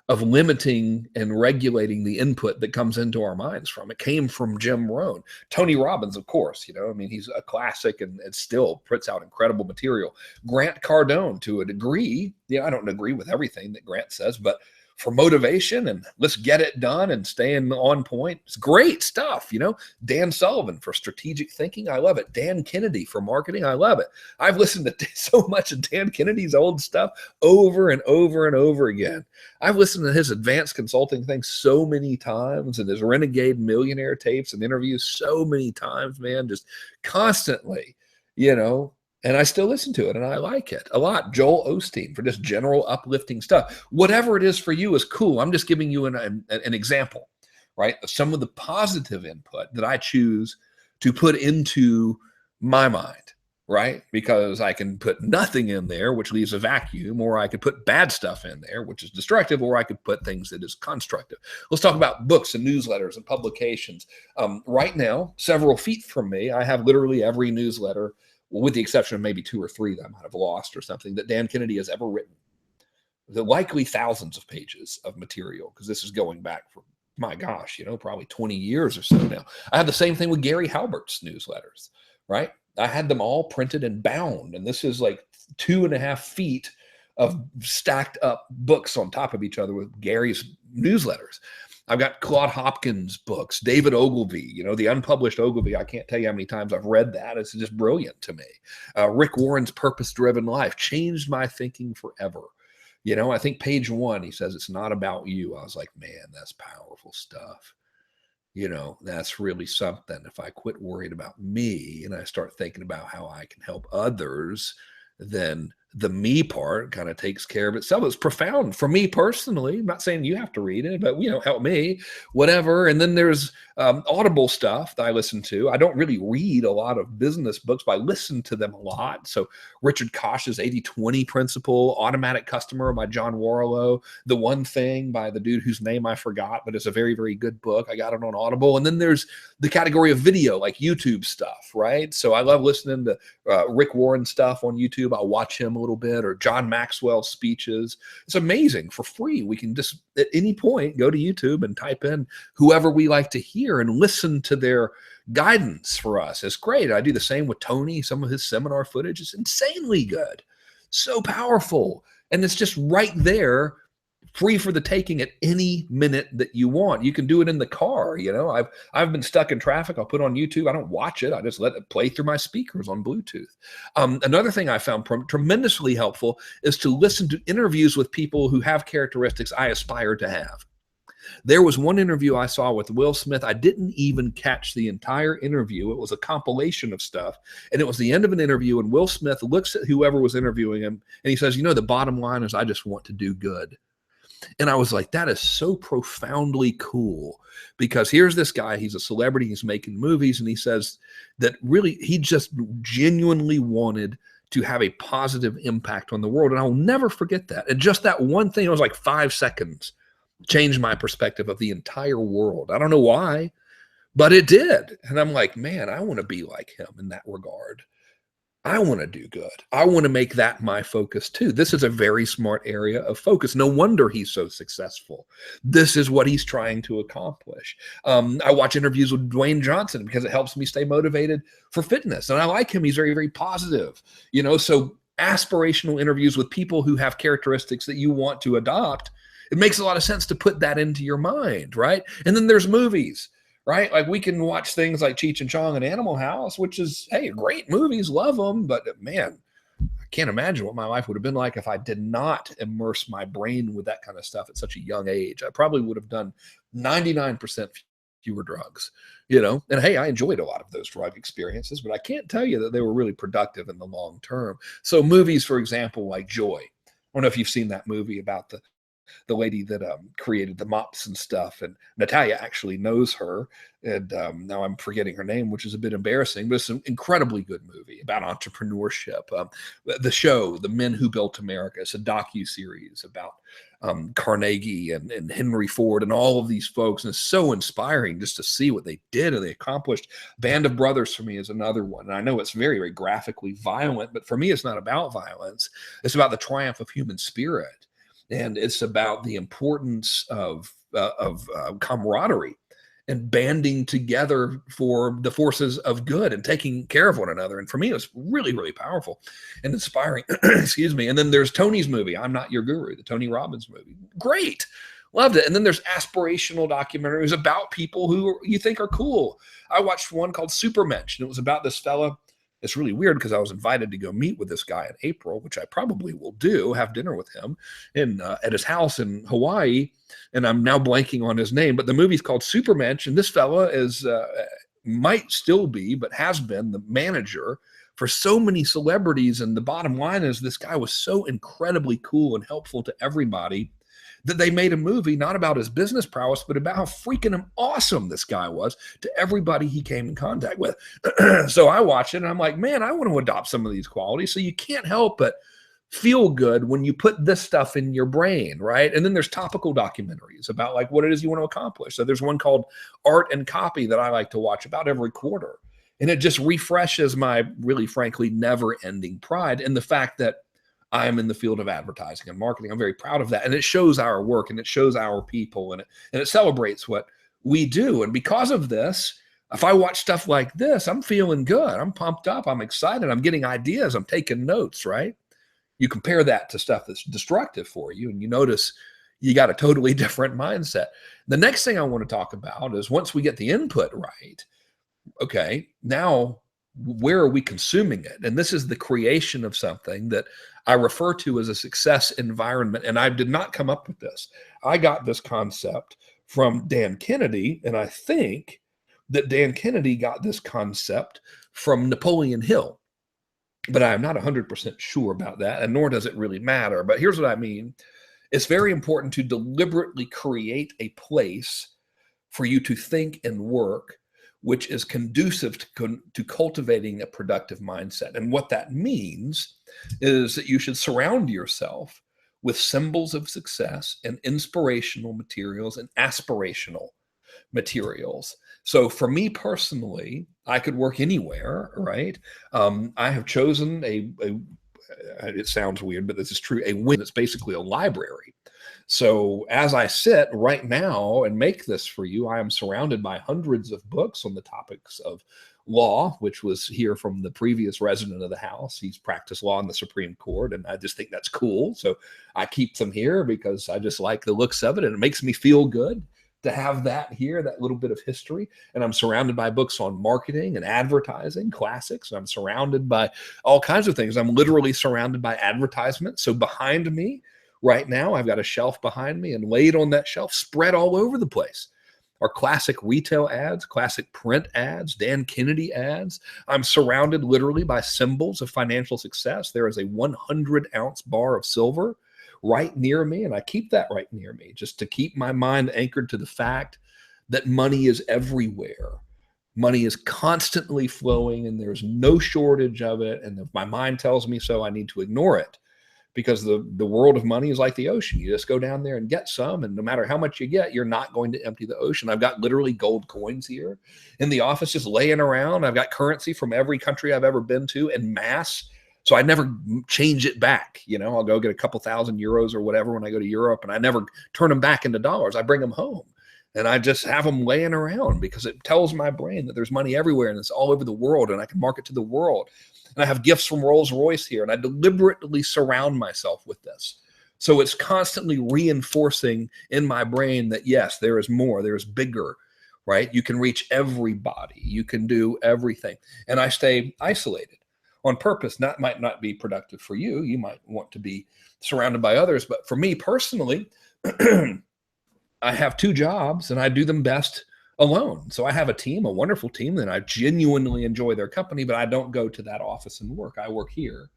of limiting and regulating the input that comes into our minds from. It came from Jim Rohn. Tony Robbins, of course, he's a classic and still puts out incredible material. Grant Cardone, to a degree, I don't agree with everything that Grant says, but for motivation and let's get it done and staying on point. It's great stuff. Dan Sullivan for strategic thinking. I love it. Dan Kennedy for marketing. I love it. I've listened to so much of Dan Kennedy's old stuff over and over and over again. I've listened to his advanced consulting thing so many times and his renegade millionaire tapes and interviews so many times, man, just constantly, and I still listen to it and I like it a lot. Joel Osteen for just general uplifting stuff. Whatever it is for you is cool. I'm just giving you an example, right? Of some of the positive input that I choose to put into my mind, right? Because I can put nothing in there, which leaves a vacuum, or I could put bad stuff in there, which is destructive, or I could put things that is constructive. Let's talk about books and newsletters and publications. Right now, several feet from me, I have literally every newsletter, with the exception of maybe 2 or 3 that I might have lost or something, that Dan Kennedy has ever written. Likely thousands of pages of material, because this is going back for, my gosh, probably 20 years or so now. I had the same thing with Gary Halbert's newsletters, right? I had them all printed and bound, and this is like 2.5 feet of stacked up books on top of each other with Gary's newsletters. I've got Claude Hopkins books, David Ogilvy, the unpublished Ogilvy. I can't tell you how many times I've read that. It's just brilliant to me. Rick Warren's Purpose-Driven Life changed my thinking forever. I think page 1, he says, it's not about you. I was like, man, that's powerful stuff. That's really something. If I quit worried about me and I start thinking about how I can help others, then the me part kind of takes care of itself. It's profound for me personally. I'm not saying you have to read it, but help me, whatever. And then there's Audible stuff that I listen to. I don't really read a lot of business books, but I listen to them a lot. So Richard Koch's 80-20 principle, Automatic Customer by John Warlow, The One Thing by the dude whose name I forgot, but it's a very, very good book. I got it on Audible. And then there's the category of video, like YouTube stuff, right? So I love listening to Rick Warren stuff on YouTube. I'll watch him a little bit, or John Maxwell's speeches. It's amazing for free. We can just at any point go to YouTube and type in whoever we like to hear and listen to their guidance for us. It's great. I do the same with Tony. Some of his seminar footage is insanely good, so powerful, and it's just right there, free for the taking at any minute that you want. You can do it in the car. I've been stuck in traffic. I'll put on YouTube. I don't watch it. I just let it play through my speakers on Bluetooth. Another thing I found tremendously helpful is to listen to interviews with people who have characteristics I aspire to have. There was one interview I saw with Will Smith. I didn't even catch the entire interview. It was a compilation of stuff. And it was the end of an interview. And Will Smith looks at whoever was interviewing him and he says, the bottom line is I just want to do good. And I was like, that is so profoundly cool, because here's this guy, he's a celebrity, he's making movies, and he says that really he just genuinely wanted to have a positive impact on the world. And I'll never forget that. And just that one thing, it was like 5 seconds, changed my perspective of the entire world. I don't know why, but it did. And I'm like, man, I want to be like him in that regard. I want to do good. I want to make that my focus too. This is a very smart area of focus. No wonder he's so successful. This is what he's trying to accomplish. I watch interviews with Dwayne Johnson because it helps me stay motivated for fitness. And I like him. He's very, very positive. So aspirational interviews with people who have characteristics that you want to adopt, it makes a lot of sense to put that into your mind, right? And then there's movies. Right? Like we can watch things like Cheech and Chong and Animal House, which is, hey, great movies, love them. But man, I can't imagine what my life would have been like if I did not immerse my brain with that kind of stuff at such a young age. I probably would have done 99% fewer drugs, And hey, I enjoyed a lot of those drug experiences, but I can't tell you that they were really productive in the long term. So movies, for example, like Joy. I don't know if you've seen that movie about the lady that created the mops and stuff. And Natalia actually knows her. And now I'm forgetting her name, which is a bit embarrassing, but it's an incredibly good movie about entrepreneurship. The show, The Men Who Built America, it's a docu-series about Carnegie and Henry Ford and all of these folks. And it's so inspiring just to see what they did and they accomplished. Band of Brothers for me is another one. And I know it's very, very graphically violent, but for me, it's not about violence. It's about the triumph of human spirit. And it's about the importance of camaraderie and banding together for the forces of good and taking care of one another. And for me, it was really, really powerful and inspiring. Excuse me. And then there's Tony's movie, I'm Not Your Guru, the Tony Robbins movie. Great. Loved it. And then there's aspirational documentaries about people who you think are cool. I watched one called Supermensch, and it was about this fella. It's really weird because I was invited to go meet with this guy in April, which I probably will do, have dinner with him at his house in Hawaii. And I'm now blanking on his name, but the movie's called Supermensch. And this fella might still be, but has been the manager for so many celebrities. And the bottom line is this guy was so incredibly cool and helpful to everybody that they made a movie not about his business prowess, but about how freaking awesome this guy was to everybody he came in contact with. So I watched it and I'm like, man, I want to adopt some of these qualities. So you can't help but feel good when you put this stuff in your brain, right? And then there's topical documentaries about like what it is you want to accomplish. So there's one called Art and Copy that I like to watch about every quarter. And it just refreshes my really, frankly, never-ending pride in the fact that I am in the field of advertising and marketing. I'm very proud of that. And it shows our work and it shows our people and it celebrates what we do. And because of this, if I watch stuff like this, I'm feeling good. I'm pumped up. I'm excited. I'm getting ideas. I'm taking notes, right? You compare that to stuff that's destructive for you and you notice you got a totally different mindset. The next thing I want to talk about is once we get the input right, okay, now where are we consuming it? And this is the creation of something that I refer to as a success environment. And I did not come up with this. I got this concept from Dan Kennedy. And I think that Dan Kennedy got this concept from Napoleon Hill. But I'm not 100% sure about that. And nor does it really matter. But here's what I mean. It's very important to deliberately create a place for you to think and work which is conducive to cultivating a productive mindset. And what that means is that you should surround yourself with symbols of success and inspirational materials and aspirational materials. So for me personally, I could work anywhere, right? I have chosen it sounds weird, but this is true, a wing that's basically a library. So as I sit right now and make this for you, I am surrounded by hundreds of books on the topics of law, which was here from the previous resident of the house. He's practiced law in the Supreme Court, and I just think that's cool. So I keep them here because I just like the looks of it, and it makes me feel good to have that here, that little bit of history. And I'm surrounded by books on marketing and advertising, classics. I'm surrounded by all kinds of things. I'm literally surrounded by advertisements. So behind me right now, I've got a shelf behind me, and laid on that shelf, spread all over the place, are classic retail ads, classic print ads, Dan Kennedy ads. I'm surrounded literally by symbols of financial success. There is a 100-ounce bar of silver right near me, and I keep that right near me just to keep my mind anchored to the fact that money is everywhere. Money is constantly flowing and there's no shortage of it. And if my mind tells me so, I need to ignore it, because the world of money is like the ocean. You just go down there and get some, and no matter how much you get, you're not going to empty the ocean. I've got literally gold coins here in the office just laying around. I've got currency from every country I've ever been to in mass. So I never change it back. I'll go get a couple thousand euros or whatever when I go to Europe, and I never turn them back into dollars. I bring them home and I just have them laying around, because it tells my brain that there's money everywhere and it's all over the world and I can market to the world. And I have gifts from Rolls-Royce here, and I deliberately surround myself with this. So it's constantly reinforcing in my brain that, yes, there is more, there is bigger, right? You can reach everybody. You can do everything. And I stay isolated on purpose. That might not be productive for you. You might want to be surrounded by others. But for me personally, I have 2 jobs and I do them best alone. So I have a team, a wonderful team, and I genuinely enjoy their company, but I don't go to that office and work. I work here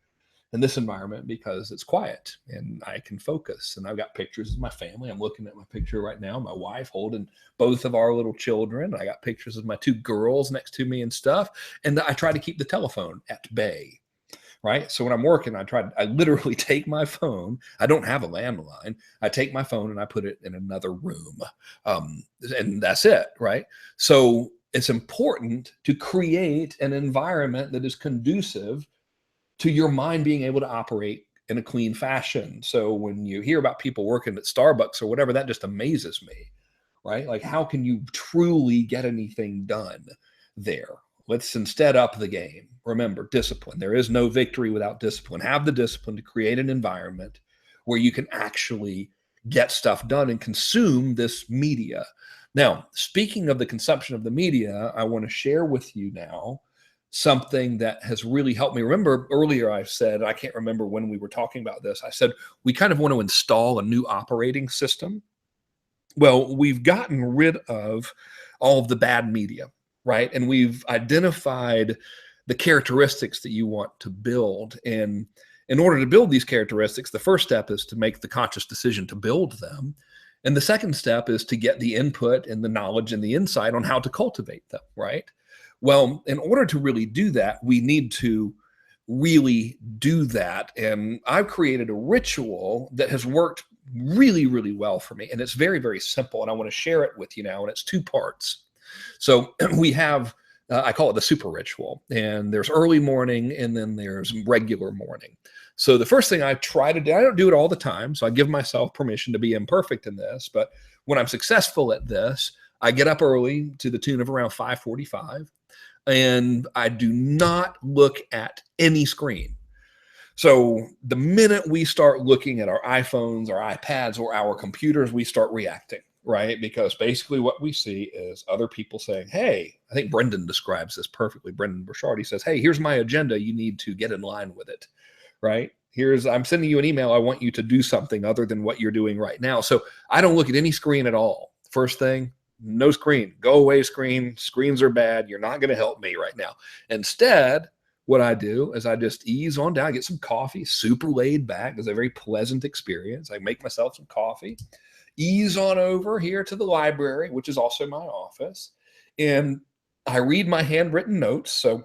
in this environment because it's quiet and I can focus. And I've got pictures of my family. I'm looking at my picture right now, my wife holding both of our little children. I got pictures of my 2 girls next to me and stuff. And I try to keep the telephone at bay. Right. So when I'm working, I literally take my phone. I don't have a landline. I take my phone and I put it in another room. And that's it. Right. So it's important to create an environment that is conducive to your mind being able to operate in a clean fashion. So when you hear about people working at Starbucks or whatever, that just amazes me. Right. Like, how can you truly get anything done there? Let's instead up the game. Remember, discipline. There is no victory without discipline. Have the discipline to create an environment where you can actually get stuff done and consume this media. Now, speaking of the consumption of the media, I want to share with you now something that has really helped me. Remember earlier I said, I can't remember when we were talking about this, I said we kind of want to install a new operating system. Well, we've gotten rid of all of the bad media. Right. And we've identified the characteristics that you want to build. And in order to build these characteristics, the first step is to make the conscious decision to build them. And the second step is to get the input and the knowledge and the insight on how to cultivate them. Right. Well, in order to really do that, we need to really do that. And I've created a ritual that has worked really, really well for me. And it's very, very simple. And I want to share it with you now. And it's 2 parts. So we have, I call it the super ritual, and there's early morning and then there's regular morning. So the first thing I try to do, I don't do it all the time, so I give myself permission to be imperfect in this, but when I'm successful at this, I get up early to the tune of around 5:45, and I do not look at any screen. So the minute we start looking at our iPhones, our iPads, or our computers, we start reacting. Right? Because basically what we see is other people saying, hey, I think Brendan describes this perfectly. Brendan Burchard, he says, hey, here's my agenda. You need to get in line with it. Right? I'm sending you an email. I want you to do something other than what you're doing right now. So I don't look at any screen at all. First thing, no screen. Go away, screen. Screens are bad. You're not going to help me right now. Instead, what I do is I just ease on down, get some coffee, super laid back. It's a very pleasant experience. I make myself some coffee. Ease on over here to the library, which is also my office, and I read my handwritten notes. So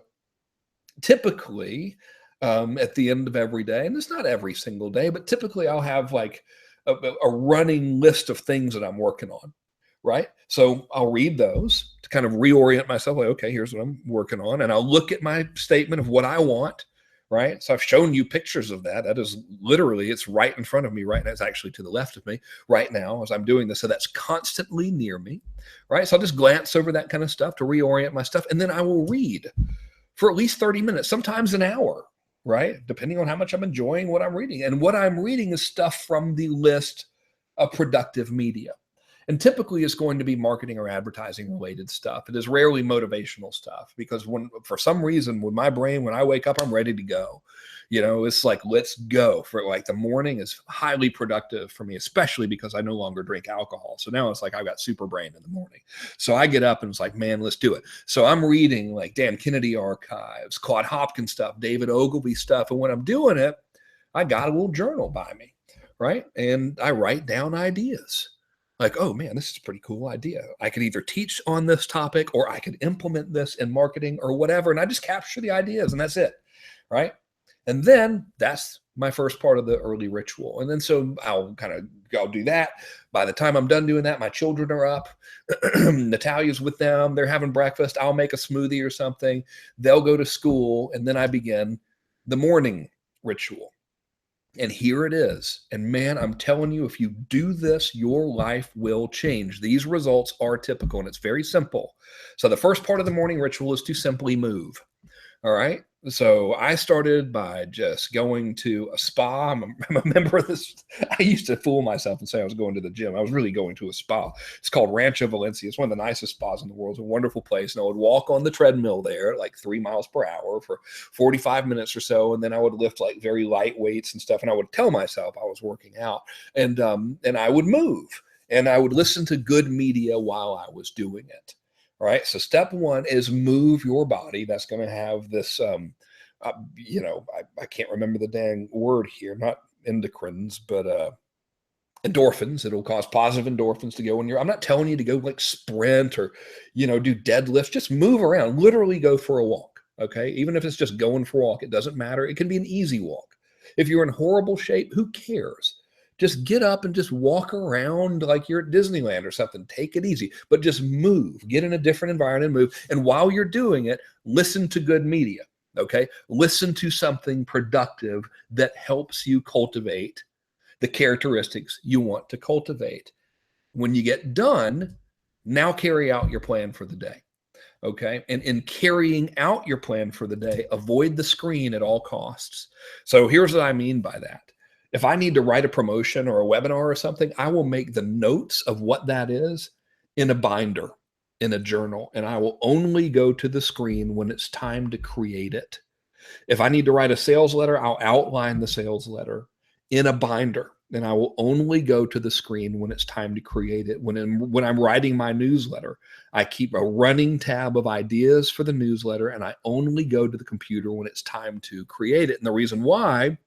typically at the end of every day, and it's not every single day, but typically I'll have like a running list of things that I'm working on, right? So I'll read those to kind of reorient myself, like, okay, here's what I'm working on, and I'll look at my statement of what I want. Right. So I've shown you pictures of that. That is literally, it's right in front of me right now. It's actually to the left of me right now as I'm doing this. So that's constantly near me. Right. So I'll just glance over that kind of stuff to reorient my stuff. And then I will read for at least 30 minutes, sometimes an hour. Right. Depending on how much I'm enjoying what I'm reading. And what I'm reading is stuff from the list of productive media. And typically it's going to be marketing or advertising related stuff. It is rarely motivational stuff, because for some reason, with my brain, when I wake up, I'm ready to go. It's like, let's go. For like the morning is highly productive for me, especially because I no longer drink alcohol. So now it's like I've got super brain in the morning. So I get up and it's like, man, let's do it. So I'm reading like Dan Kennedy archives, Claude Hopkins stuff, David Ogilvy stuff. And when I'm doing it, I got a little journal by me, right? And I write down ideas. like, oh man, this is a pretty cool idea. I could either teach on this topic or I could implement this in marketing or whatever. And I just capture the ideas and that's it. Right. And then that's my first part of the early ritual. And then so I'll do that. By the time I'm done doing that, my children are up. Natalia's with them. They're having breakfast. I'll make a smoothie or something. They'll go to school. And then I begin the morning ritual. And here it is. And man, I'm telling you, if you do this, your life will change. These results are typical and it's very simple. So the first part of the morning ritual is to simply move. All right. So I started by just going to a spa. I'm a member of this. I used to fool myself and say I was going to the gym. I was really going to a spa. It's called Rancho Valencia. It's one of the nicest spas in the world. It's a wonderful place. And I would walk on the treadmill there like 3 miles per hour for 45 minutes or so. And then I would lift like very light weights and stuff. And I would tell myself I was working out and I would move and I would listen to good media while I was doing it. All right. So step one is move your body. That's going to have this, I can't remember the dang word here, not endocrines, but endorphins. It'll cause positive endorphins to go in your, I'm not telling you to go like sprint or, do deadlifts. Just move around, literally go for a walk. Okay. Even if it's just going for a walk, it doesn't matter. It can be an easy walk. If you're in horrible shape, who cares? Just get up and just walk around like you're at Disneyland or something. Take it easy, but just move, get in a different environment and move. And while you're doing it, listen to good media. Okay. Listen to something productive that helps you cultivate the characteristics you want to cultivate. When you get done, now carry out your plan for the day. Okay. And in carrying out your plan for the day, avoid the screen at all costs. So here's what I mean by that. If I need to write a promotion or a webinar or something, I will make the notes of what that is in a binder, in a journal, and I will only go to the screen when it's time to create it. If I need to write a sales letter, I'll outline the sales letter in a binder, and I will only go to the screen when it's time to create it. When I'm writing my newsletter, I keep a running tab of ideas for the newsletter, and I only go to the computer when it's time to create it. And the reason why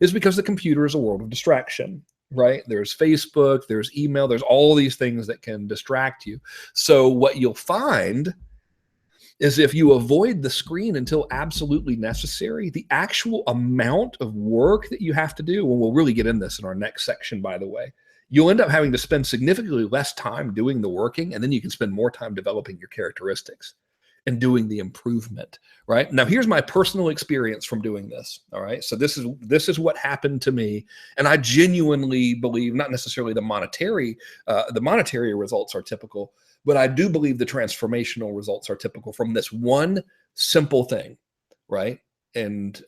is because the computer is a world of distraction, right? There's Facebook, there's email, there's all these things that can distract you. So what you'll find is if you avoid the screen until absolutely necessary, the actual amount of work that you have to do, well, we'll really get in this in our next section, by the way, you'll end up having to spend significantly less time doing the working, and then you can spend more time developing your characteristics and doing the improvement, right? Now, here's my personal experience from doing this, all right? So this is what happened to me, and I genuinely believe, not necessarily the monetary results are typical, but I do believe the transformational results are typical from this one simple thing, right? And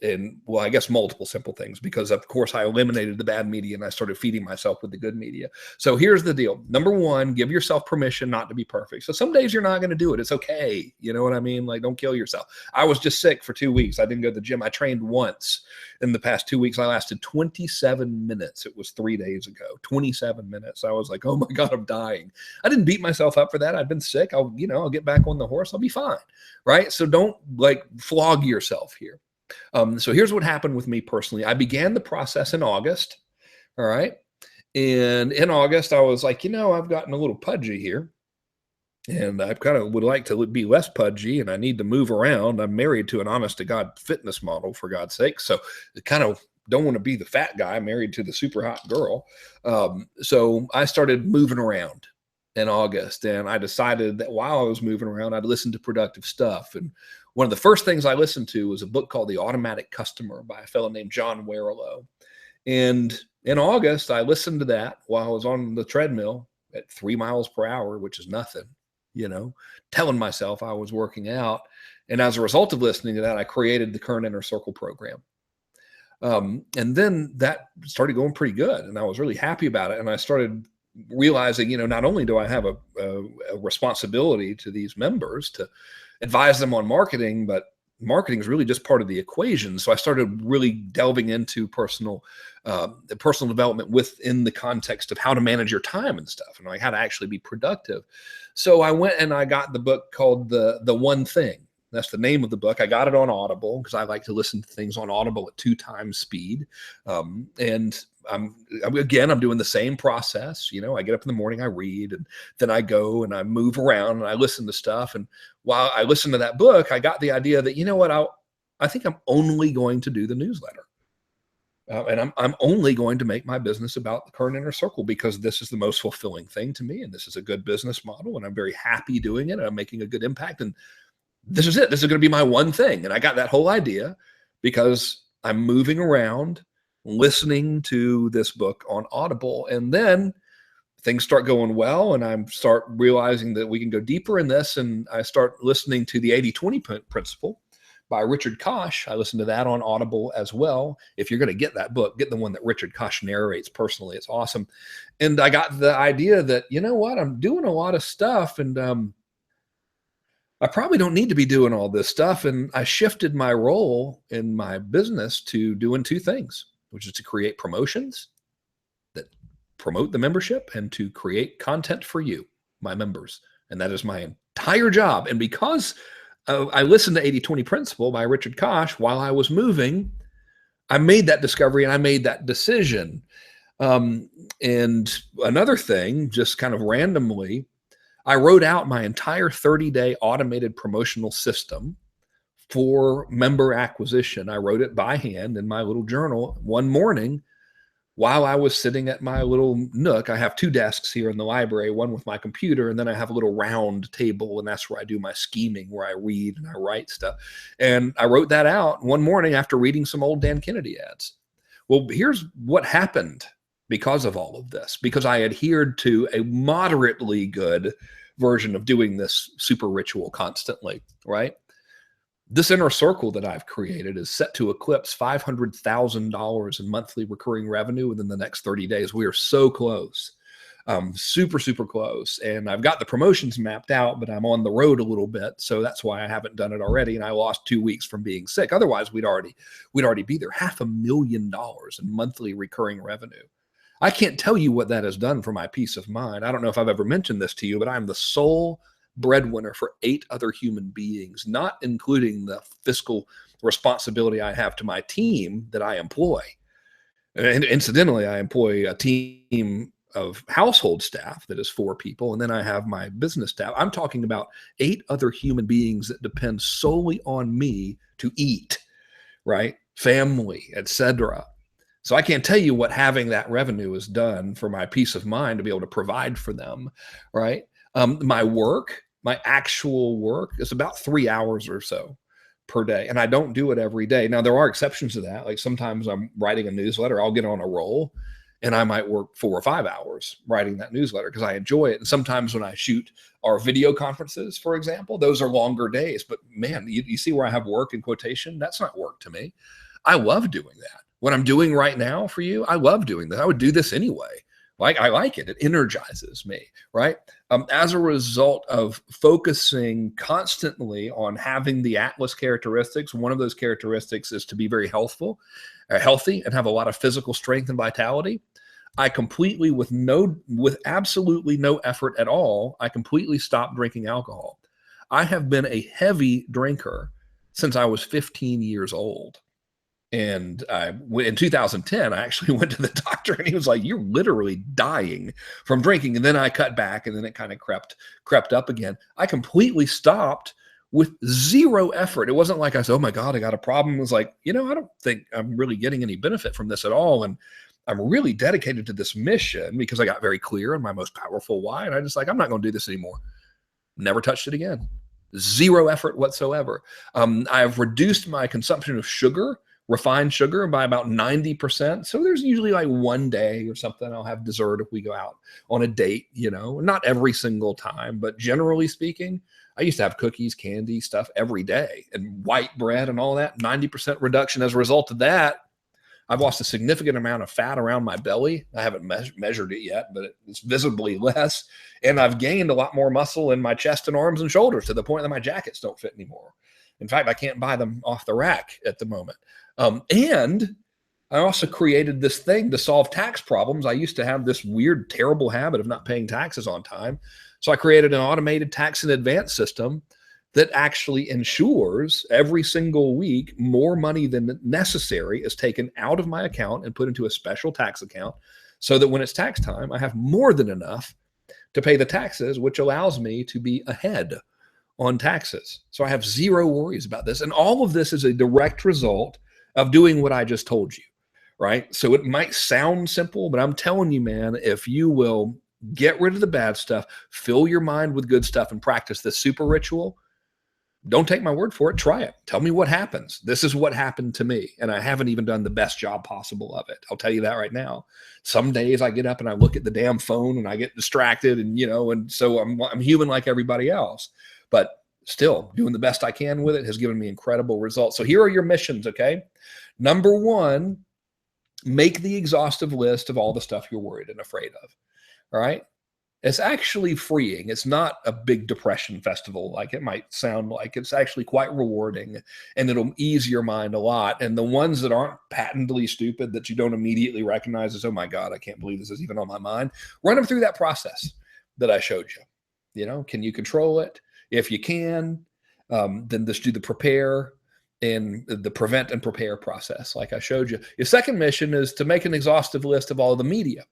well, I guess multiple simple things, because of course I eliminated the bad media and I started feeding myself with the good media. So here's the deal. Number one, give yourself permission not to be perfect. So some days you're not going to do it. It's okay. You know what I mean? Like, don't kill yourself. I was just sick for 2 weeks. I didn't go to the gym. I trained once in the past 2 weeks. I lasted 27 minutes. It was 3 days ago, 27 minutes. I was like, oh my God, I'm dying. I didn't beat myself up for that. I've been sick. I'll get back on the horse. I'll be fine. Right. So don't like flog yourself here. So here's what happened with me personally. I began the process in August. All right. And in August, I was like, I've gotten a little pudgy here and I kind of would like to be less pudgy and I need to move around. I'm married to an honest to God fitness model, for God's sake. So I kind of don't want to be the fat guy married to the super hot girl. So I started moving around in August, and I decided that while I was moving around, I'd listen to productive stuff. And one of the first things I listened to was a book called The Automatic Customer by a fellow named John Warrillow. And in August, I listened to that while I was on the treadmill at 3 miles per hour, which is nothing, telling myself I was working out. And as a result of listening to that, I created the Current Inner Circle program. And then that started going pretty good. And I was really happy about it. And I started realizing, not only do I have a responsibility to these members to advise them on marketing, but marketing is really just part of the equation. So I started really delving into personal development within the context of how to manage your time and stuff, and like how to actually be productive. So I went and I got the book called The One Thing. That's the name of the book. I got it on Audible because I like to listen to things on Audible at 2 times speed. And I'm doing the same process. You know, I get up in the morning, I read, and then I go and I move around and I listen to stuff. And while I listen to that book, I got the idea that, you know what, I think I'm only going to do the newsletter. And I'm only going to make my business about the current inner circle because this is the most fulfilling thing to me. And this is a good business model. And I'm very happy doing it. And I'm making a good impact. And this is it. This is going to be my one thing. And I got that whole idea because I'm moving around, listening to this book on Audible. And then things start going well. And I start realizing that we can go deeper in this. And I start listening to the 80-20 principle by Richard Koch. I listened to that on Audible as well. If you're going to get that book, get the one that Richard Koch narrates personally. It's awesome. And I got the idea that, you know what, I'm doing a lot of stuff and I probably don't need to be doing all this stuff. And I shifted my role in my business to doing two things, which is to create promotions that promote the membership and to create content for you, my members. And that is my entire job. And because I listened to 80-20 principle by Richard Koch while I was moving, I made that discovery and I made that decision. And another thing, just kind of randomly, I wrote out my entire 30-day automated promotional system for member acquisition. I wrote it by hand in my little journal one morning while I was sitting at my little nook. I have two desks here in the library, one with my computer, and then I have a little round table, and that's where I do my scheming, where I read and I write stuff. And I wrote that out one morning after reading some old Dan Kennedy ads. Well, here's what happened because of all of this, because I adhered to a moderately good version of doing this super ritual constantly, right? This inner circle that I've created is set to eclipse $500,000 in monthly recurring revenue within the next 30 days. We are so close, super, super close. And I've got the promotions mapped out, but I'm on the road a little bit. So that's why I haven't done it already. And I lost 2 weeks from being sick. Otherwise, we'd already be there. $500,000 in monthly recurring revenue. I can't tell you what that has done for my peace of mind. I don't know if I've ever mentioned this to you, but I'm the sole breadwinner for 8 other human beings, not including the fiscal responsibility I have to my team that I employ. And incidentally, I employ a team of household staff that is 4 people, and then I have my business staff. I'm talking about 8 other human beings that depend solely on me to eat, right? Family, etc. So I can't tell you what having that revenue has done for my peace of mind to be able to provide for them, right? My actual work is about 3 hours or so per day. And I don't do it every day. Now, there are exceptions to that. Like sometimes I'm writing a newsletter, I'll get on a roll and I might work 4 or 5 hours writing that newsletter because I enjoy it. And sometimes when I shoot our video conferences, for example, those are longer days. But man, you see where I have work in quotation? That's not work to me. I love doing that. What I'm doing right now for you, I love doing that. I would do this anyway. Like I like it. It energizes me, right? As a result of focusing constantly on having the Atlas characteristics, one of those characteristics is to be very healthy and have a lot of physical strength and vitality. I completely, with absolutely no effort at all, I completely stopped drinking alcohol. I have been a heavy drinker since I was 15 years old. And in 2010, I actually went to the doctor and he was like, "You're literally dying from drinking." And then I cut back and then it kind of crept up again. I completely stopped with zero effort. It wasn't like I said, "Oh my God, I got a problem." It was like, I don't think I'm really getting any benefit from this at all. And I'm really dedicated to this mission because I got very clear on my most powerful why. And I just I'm not going to do this anymore. Never touched it again. Zero effort whatsoever. I've reduced my consumption of sugar, refined sugar, by about 90%. So there's usually like one day or something I'll have dessert if we go out on a date, not every single time, but generally speaking, I used to have cookies, candy, stuff every day and white bread and all that. 90% reduction. As a result of that, I've lost a significant amount of fat around my belly. I haven't measured it yet, but it's visibly less. And I've gained a lot more muscle in my chest and arms and shoulders to the point that my jackets don't fit anymore. In fact, I can't buy them off the rack at the moment. And I also created this thing to solve tax problems. I used to have this weird, terrible habit of not paying taxes on time. So I created an automated tax in advance system that actually ensures every single week more money than necessary is taken out of my account and put into a special tax account so that when it's tax time, I have more than enough to pay the taxes, which allows me to be ahead on taxes. So I have zero worries about this. And all of this is a direct result of doing what I just told you, right? So it might sound simple, but I'm telling you, man, if you will get rid of the bad stuff, fill your mind with good stuff, and practice this super ritual, don't take my word for it. Try it. Tell me what happens. This is what happened to me. And I haven't even done the best job possible of it. I'll tell you that right now. Some days I get up and I look at the damn phone and I get distracted, and, and so I'm human like everybody else, but still doing the best I can with it has given me incredible results. So here are your missions. Okay. Number one, make the exhaustive list of all the stuff you're worried and afraid of. All right. It's actually freeing. It's not a big depression festival like it might sound like. It's actually quite rewarding, and it'll ease your mind a lot. And the ones that aren't patently stupid that you don't immediately recognize as, oh my God, I can't believe this is even on my mind, run them through that process that I showed you. Can you control it? If you can, then just do the prepare and the prevent and prepare process like I showed you. Your second mission is to make an exhaustive list of all of the media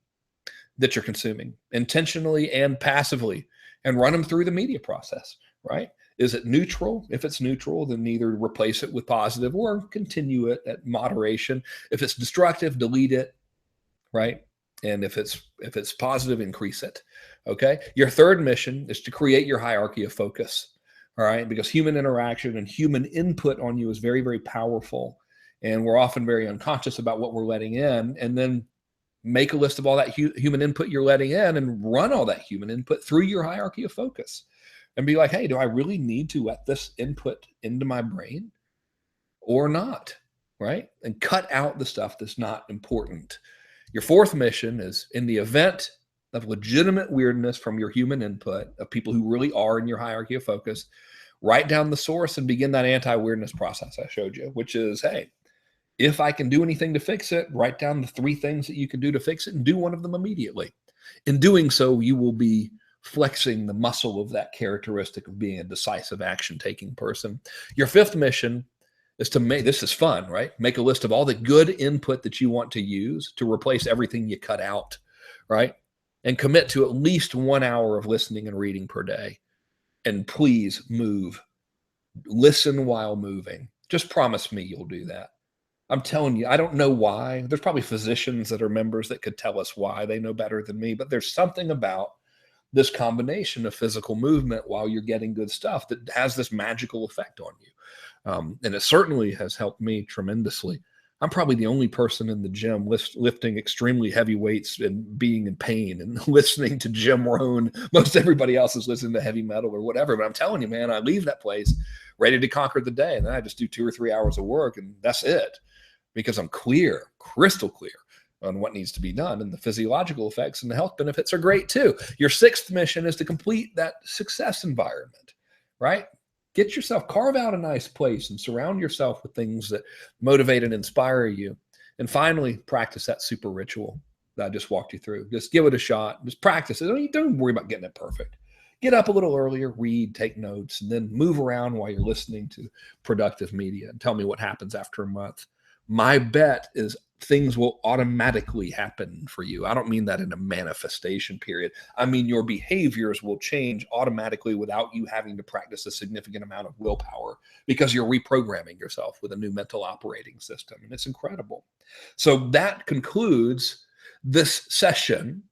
that you're consuming intentionally and passively, and run them through the media process, right? Is it neutral? If it's neutral, then either replace it with positive or continue it at moderation. If it's destructive, delete it, right? And if it's positive, increase it. Okay. Your third mission is to create your hierarchy of focus. All right. Because human interaction and human input on you is very, very powerful. And we're often very unconscious about what we're letting in. And then make a list of all that human input you're letting in and run all that human input through your hierarchy of focus and be like, hey, do I really need to let this input into my brain or not? Right. And cut out the stuff that's not important. Your fourth mission is, in the event of legitimate weirdness from your human input of people who really are in your hierarchy of focus, write down the source and begin that anti-weirdness process I showed you, which is, hey, if I can do anything to fix it, write down the 3 things that you can do to fix it and do one of them immediately. In doing so, you will be flexing the muscle of that characteristic of being a decisive action-taking person. Your fifth mission is to make, this is fun, right? Make a list of all the good input that you want to use to replace everything you cut out, right? And commit to at least 1 hour of listening and reading per day. And please move. Listen while moving. Just promise me you'll do that. I'm telling you, I don't know why. There's probably physicians that are members that could tell us why. They know better than me, but there's something about this combination of physical movement while you're getting good stuff that has this magical effect on you. And it certainly has helped me tremendously. I'm probably the only person in the gym lifting extremely heavy weights and being in pain and listening to Jim Rohn. Most everybody else is listening to heavy metal or whatever. But I'm telling you, man, I leave that place ready to conquer the day. And then I just do 2 or 3 hours of work, and that's it. Because I'm clear, crystal clear on what needs to be done. And the physiological effects and the health benefits are great too. Your sixth mission is to complete that success environment, right? Get yourself, carve out a nice place and surround yourself with things that motivate and inspire you. And finally, practice that super ritual that I just walked you through. Just give it a shot. Just practice it. Don't worry about getting it perfect. Get up a little earlier, read, take notes, and then move around while you're listening to productive media and tell me what happens after a month. My bet is things will automatically happen for you. I don't mean that in a manifestation period. I mean your behaviors will change automatically without you having to practice a significant amount of willpower, because you're reprogramming yourself with a new mental operating system. And it's incredible. So that concludes this session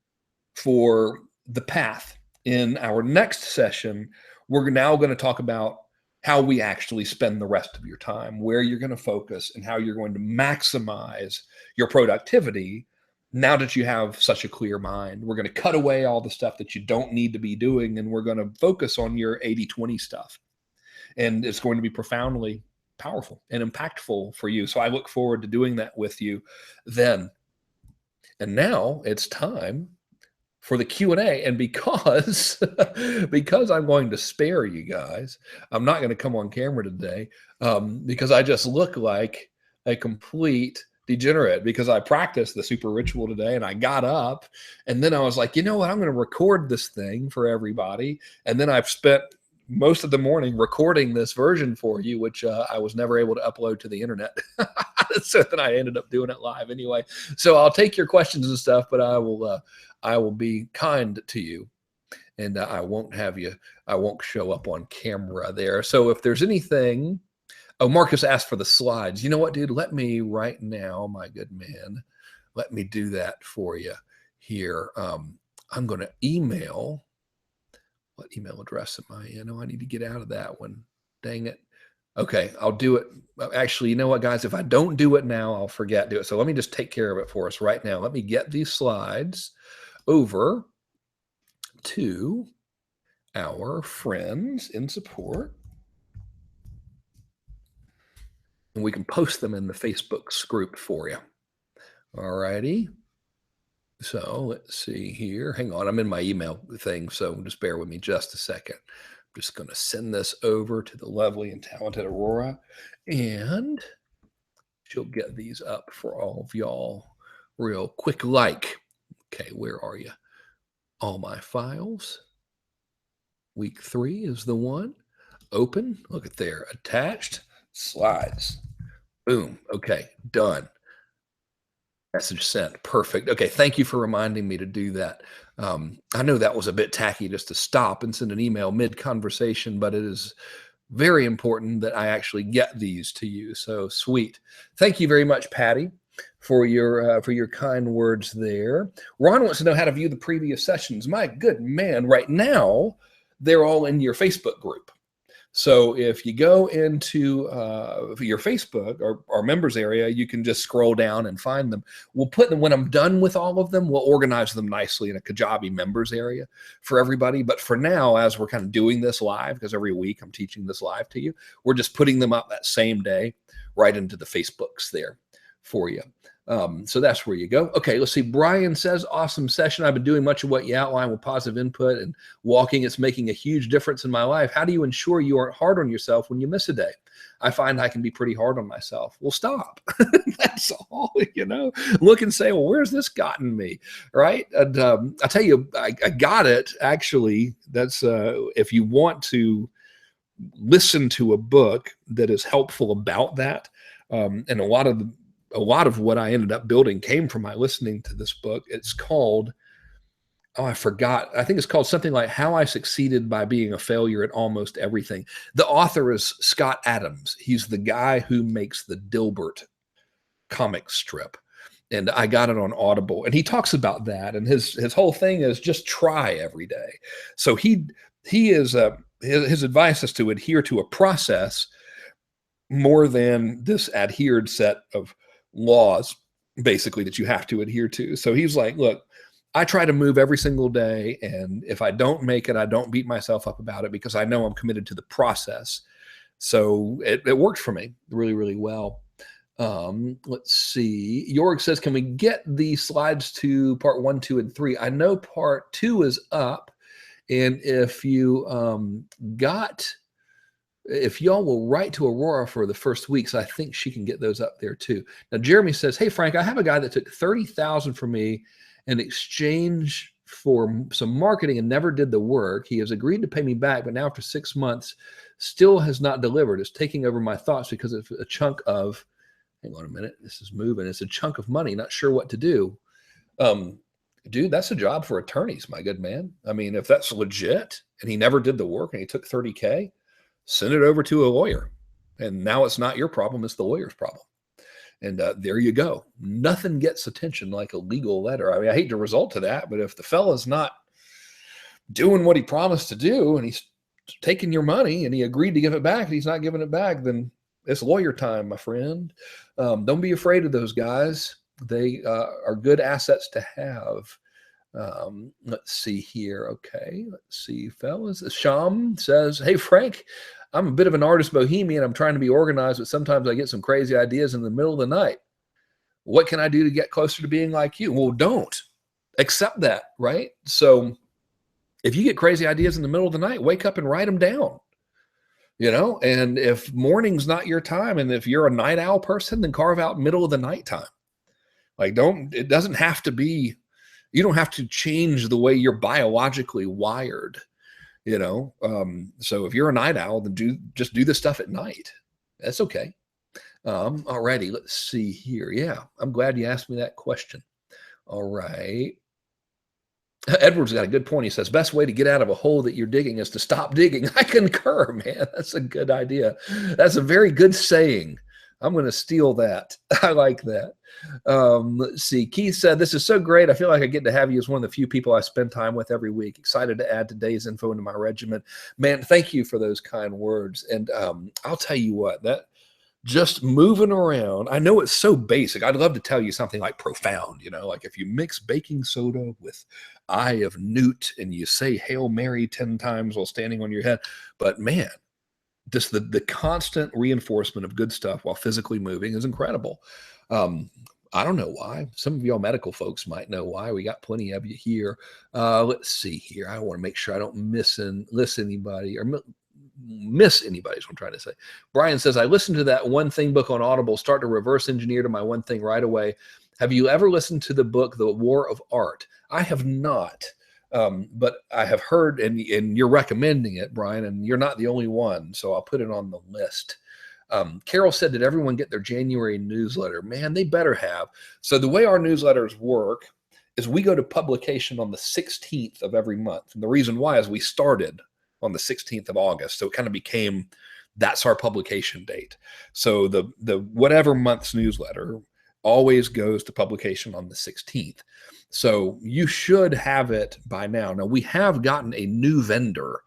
for the path. In our next session, we're now going to talk about how we actually spend the rest of your time, where you're going to focus, and how you're going to maximize your productivity now that you have such a clear mind. We're going to cut away all the stuff that you don't need to be doing, and we're going to focus on your 80-20 stuff. And it's going to be profoundly powerful and impactful for you. So I look forward to doing that with you then. And now it's time for the Q&A. And because I'm going to spare you guys, I'm not going to come on camera today because I just look like a complete degenerate, because I practiced the super ritual today and I got up and then I was like, you know what, I'm going to record this thing for everybody. And then I've spent most of the morning recording this version for you, which I was never able to upload to the internet. So then I ended up doing it live anyway. So I'll take your questions and stuff, but I will be kind to you, and I won't show up on camera there. So if there's anything, oh, Marcus asked for the slides. You know what, dude? Let me right now, my good man, let me do that for you here. I'm going to email. What email address am I in? Oh, I need to get out of that one. Dang it. Okay, I'll do it. Actually, you know what, guys? If I don't do it now, I'll forget to do it. So let me just take care of it for us right now. Let me get these slides over to our friends in support, and we can post them in the Facebook group for you. All righty. So let's see here. Hang on. I'm in my email thing, so just bear with me just a second. I'm just going to send this over to the lovely and talented Aurora, and she'll get these up for all of y'all real quick like. Okay, where are you? All my files. Week 3 is the one. Open. Look at there. Attached. Slides. Boom. Okay, done. Message sent. Perfect. Okay, thank you for reminding me to do that. I know that was a bit tacky just to stop and send an email mid-conversation, but it is very important that I actually get these to you. So sweet. Thank you very much, Patty, for your kind words there. Ron wants to know how to view the previous sessions. My good man, right now they're all in your Facebook group. So if you go into your Facebook or members area, you can just scroll down and find them. We'll put them, when I'm done with all of them, we'll organize them nicely in a Kajabi members area for everybody. But for now, as we're kind of doing this live, because every week I'm teaching this live to you, we're just putting them up that same day right into the Facebooks there for you. So that's where you go. Okay, let's see. Brian says, awesome session. I've been doing much of what you outlined with positive input and walking. It's making a huge difference in my life. How do you ensure you aren't hard on yourself when you miss a day? I find I can be pretty hard on myself. Well, stop. That's all, look and say, well, where's this gotten me? Right. And I tell you, I got it. Actually, that's if you want to listen to a book that is helpful about that. And a lot of what I ended up building came from my listening to this book. It's called, oh, I forgot. I think it's called something like How I Succeeded by Being a Failure at Almost Everything. The author is Scott Adams. He's the guy who makes the Dilbert comic strip. And I got it on Audible. And he talks about that. And his whole thing is just try every day. So he is his advice is to adhere to a process more than this adhered set of laws, basically, that you have to adhere to. So he's like, look, I try to move every single day. And if I don't make it, I don't beat myself up about it because I know I'm committed to the process. So it worked for me really, really well. Let's see. Jorg says, can we get the slides to part 1, 2, and 3? I know part 2 is up. And if you if y'all will write to Aurora for the first weeks, I think she can get those up there too. Now, Jeremy says, hey, Frank, I have a guy that took $30,000 from me in exchange for some marketing and never did the work. He has agreed to pay me back, but now after 6 months, still has not delivered. It's taking over my thoughts because it's a chunk of, hang on a minute, this is moving. It's a chunk of money, not sure what to do. Dude, that's a job for attorneys, my good man. I mean, if that's legit and he never did the work and he took $30K, send it over to a lawyer. And now it's not your problem, it's the lawyer's problem. And there you go. Nothing gets attention like a legal letter. I mean, I hate to result to that, but if the fella's not doing what he promised to do and he's taking your money and he agreed to give it back and he's not giving it back, then it's lawyer time, my friend. Don't be afraid of those guys. They are good assets to have. Let's see here. Okay, let's see, fellas. Sham says, hey, Frank, I'm a bit of an artist bohemian. I'm trying to be organized, but sometimes I get some crazy ideas in the middle of the night. What can I do to get closer to being like you? Well, don't accept that, right? So if you get crazy ideas in the middle of the night, wake up and write them down. And if morning's not your time, and if you're a night owl person, then carve out middle of the night time. Like, it doesn't have to be, you don't have to change the way you're biologically wired. So if you're a night owl, then just do the stuff at night. That's okay. Alrighty, let's see here. Yeah, I'm glad you asked me that question. All right. Edward's got a good point. He says, best way to get out of a hole that you're digging is to stop digging. I concur, man. That's a good idea. That's a very good saying. I'm going to steal that. I like that. Let's see. Keith said, this is so great. I feel like I get to have you as one of the few people I spend time with every week. Excited to add today's info into my regimen. Man, thank you for those kind words. And I'll tell you what, that just moving around. I know it's so basic. I'd love to tell you something like profound, like if you mix baking soda with eye of newt and you say Hail Mary 10 times while standing on your head. But man, just the constant reinforcement of good stuff while physically moving is incredible. I don't know why. Some of y'all medical folks might know why. We got plenty of you here. Let's see here. I want to make sure I don't miss anybody or miss anybody is what I'm trying to say. Brian says, I listened to that One Thing book on Audible, start to reverse engineer to my one thing right away. Have you ever listened to the book, The War of Art? I have not, but I have heard, and you're recommending it, Brian, and you're not the only one, so I'll put it on the list. Carol said, did everyone get their January newsletter? Man, they better have. So the way our newsletters work is we go to publication on the 16th of every month. And the reason why is we started on the 16th of August. So it kind of became, that's our publication date. So the whatever month's newsletter always goes to publication on the 16th. So you should have it by now. Now we have gotten a new vendor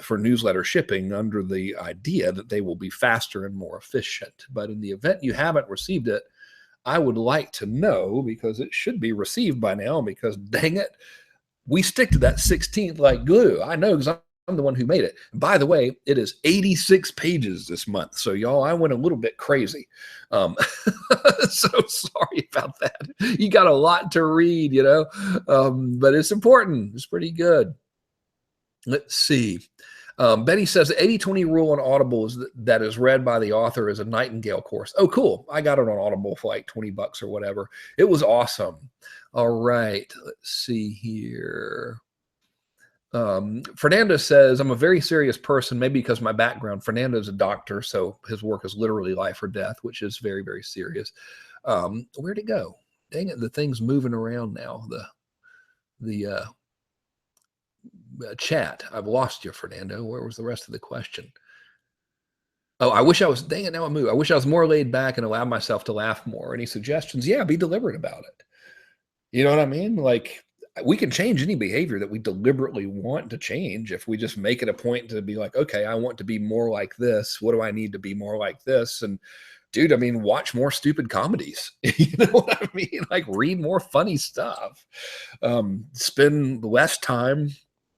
for newsletter shipping under the idea that they will be faster and more efficient. But in the event you haven't received it, I would like to know, because it should be received by now, because dang it, we stick to that 16th like glue. I know, because I'm the one who made it. And by the way, it is 86 pages this month. So y'all, I went a little bit crazy. So sorry about that. You got a lot to read, but it's important. It's pretty good. Let's see. Betty says the 80-20 rule on Audible is that is read by the author as a Nightingale course. Oh, cool. I got it on Audible for like $20 or whatever. It was awesome. All right. Let's see here. Fernando says, I'm a very serious person, maybe because my background. Fernando's a doctor, so his work is literally life or death, which is very, very serious. Where'd it go? Dang it, the thing's moving around now. The chat. I've lost you, Fernando. Where was the rest of the question? Oh, I wish I was, dang it, now I moved. I wish I was more laid back and allowed myself to laugh more. Any suggestions? Yeah, be deliberate about it. You know what I mean? Like, we can change any behavior that we deliberately want to change if we just make it a point to be like, okay, I want to be more like this. What do I need to be more like this? And dude, I mean, watch more stupid comedies. You know what I mean? Like, read more funny stuff. Spend less time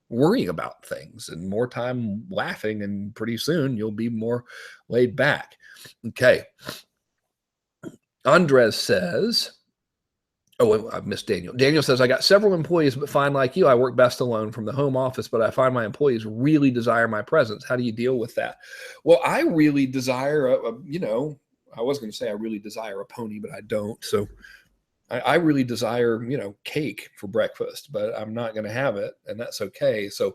worrying about things and more time laughing, and pretty soon you'll be more laid back. Okay. Andres says, oh, I've missed Daniel. Daniel says, I got several employees, but find like you, I work best alone from the home office, but I find my employees really desire my presence. How do you deal with that? Well, I really desire, I was going to say I really desire a pony, but I don't. So I really desire, cake for breakfast, but I'm not going to have it, and that's okay. So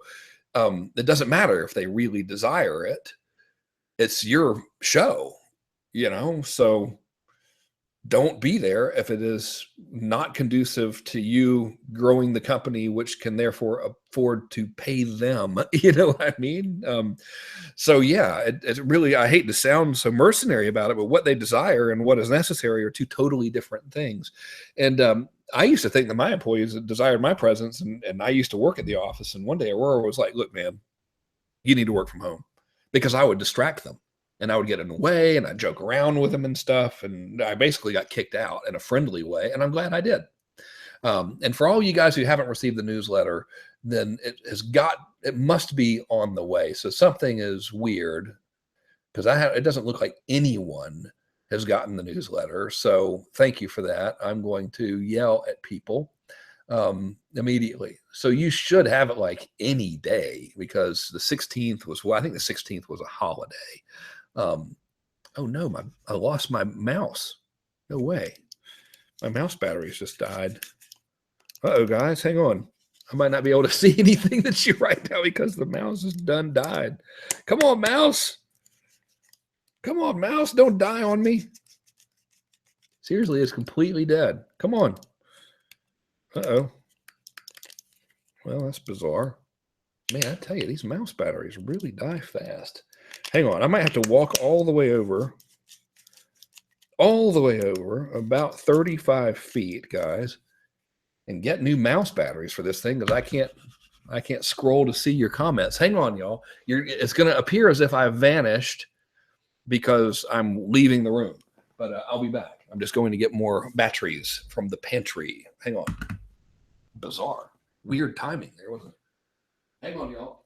it doesn't matter if they really desire it. It's your show, so don't be there if it is not conducive to you growing the company, which can therefore afford to pay them. You know what I mean? So yeah, it really, I hate to sound so mercenary about it, but what they desire and what is necessary are two totally different things. And I used to think that my employees desired my presence, and I used to work at the office. And one day Aurora was like, look, man, you need to work from home, because I would distract them. And I would get in the way, and I'd joke around with them and stuff. And I basically got kicked out in a friendly way. And I'm glad I did. And for all you guys who haven't received the newsletter, then it must be on the way. So something is weird, because it doesn't look like anyone has gotten the newsletter. So thank you for that. I'm going to yell at people immediately. So you should have it like any day, because the 16th was, well, I think the 16th was a holiday. Oh no, I lost my mouse. No way. My mouse batteries just died. Uh-oh, guys, hang on. I might not be able to see anything that you write now because the mouse is done died. Come on, mouse. Come on, mouse. Don't die on me. Seriously, it's completely dead. Come on. Uh-oh. Well, that's bizarre. Man, I tell you, these mouse batteries really die fast. Hang on. I might have to walk all the way over about 35 feet, guys, and get new mouse batteries for this thing because I can't scroll to see your comments. Hang on, y'all. It's going to appear as if I vanished because I'm leaving the room, but I'll be back. I'm just going to get more batteries from the pantry. Hang on. Bizarre. Weird timing there, wasn't it? Hang on, y'all.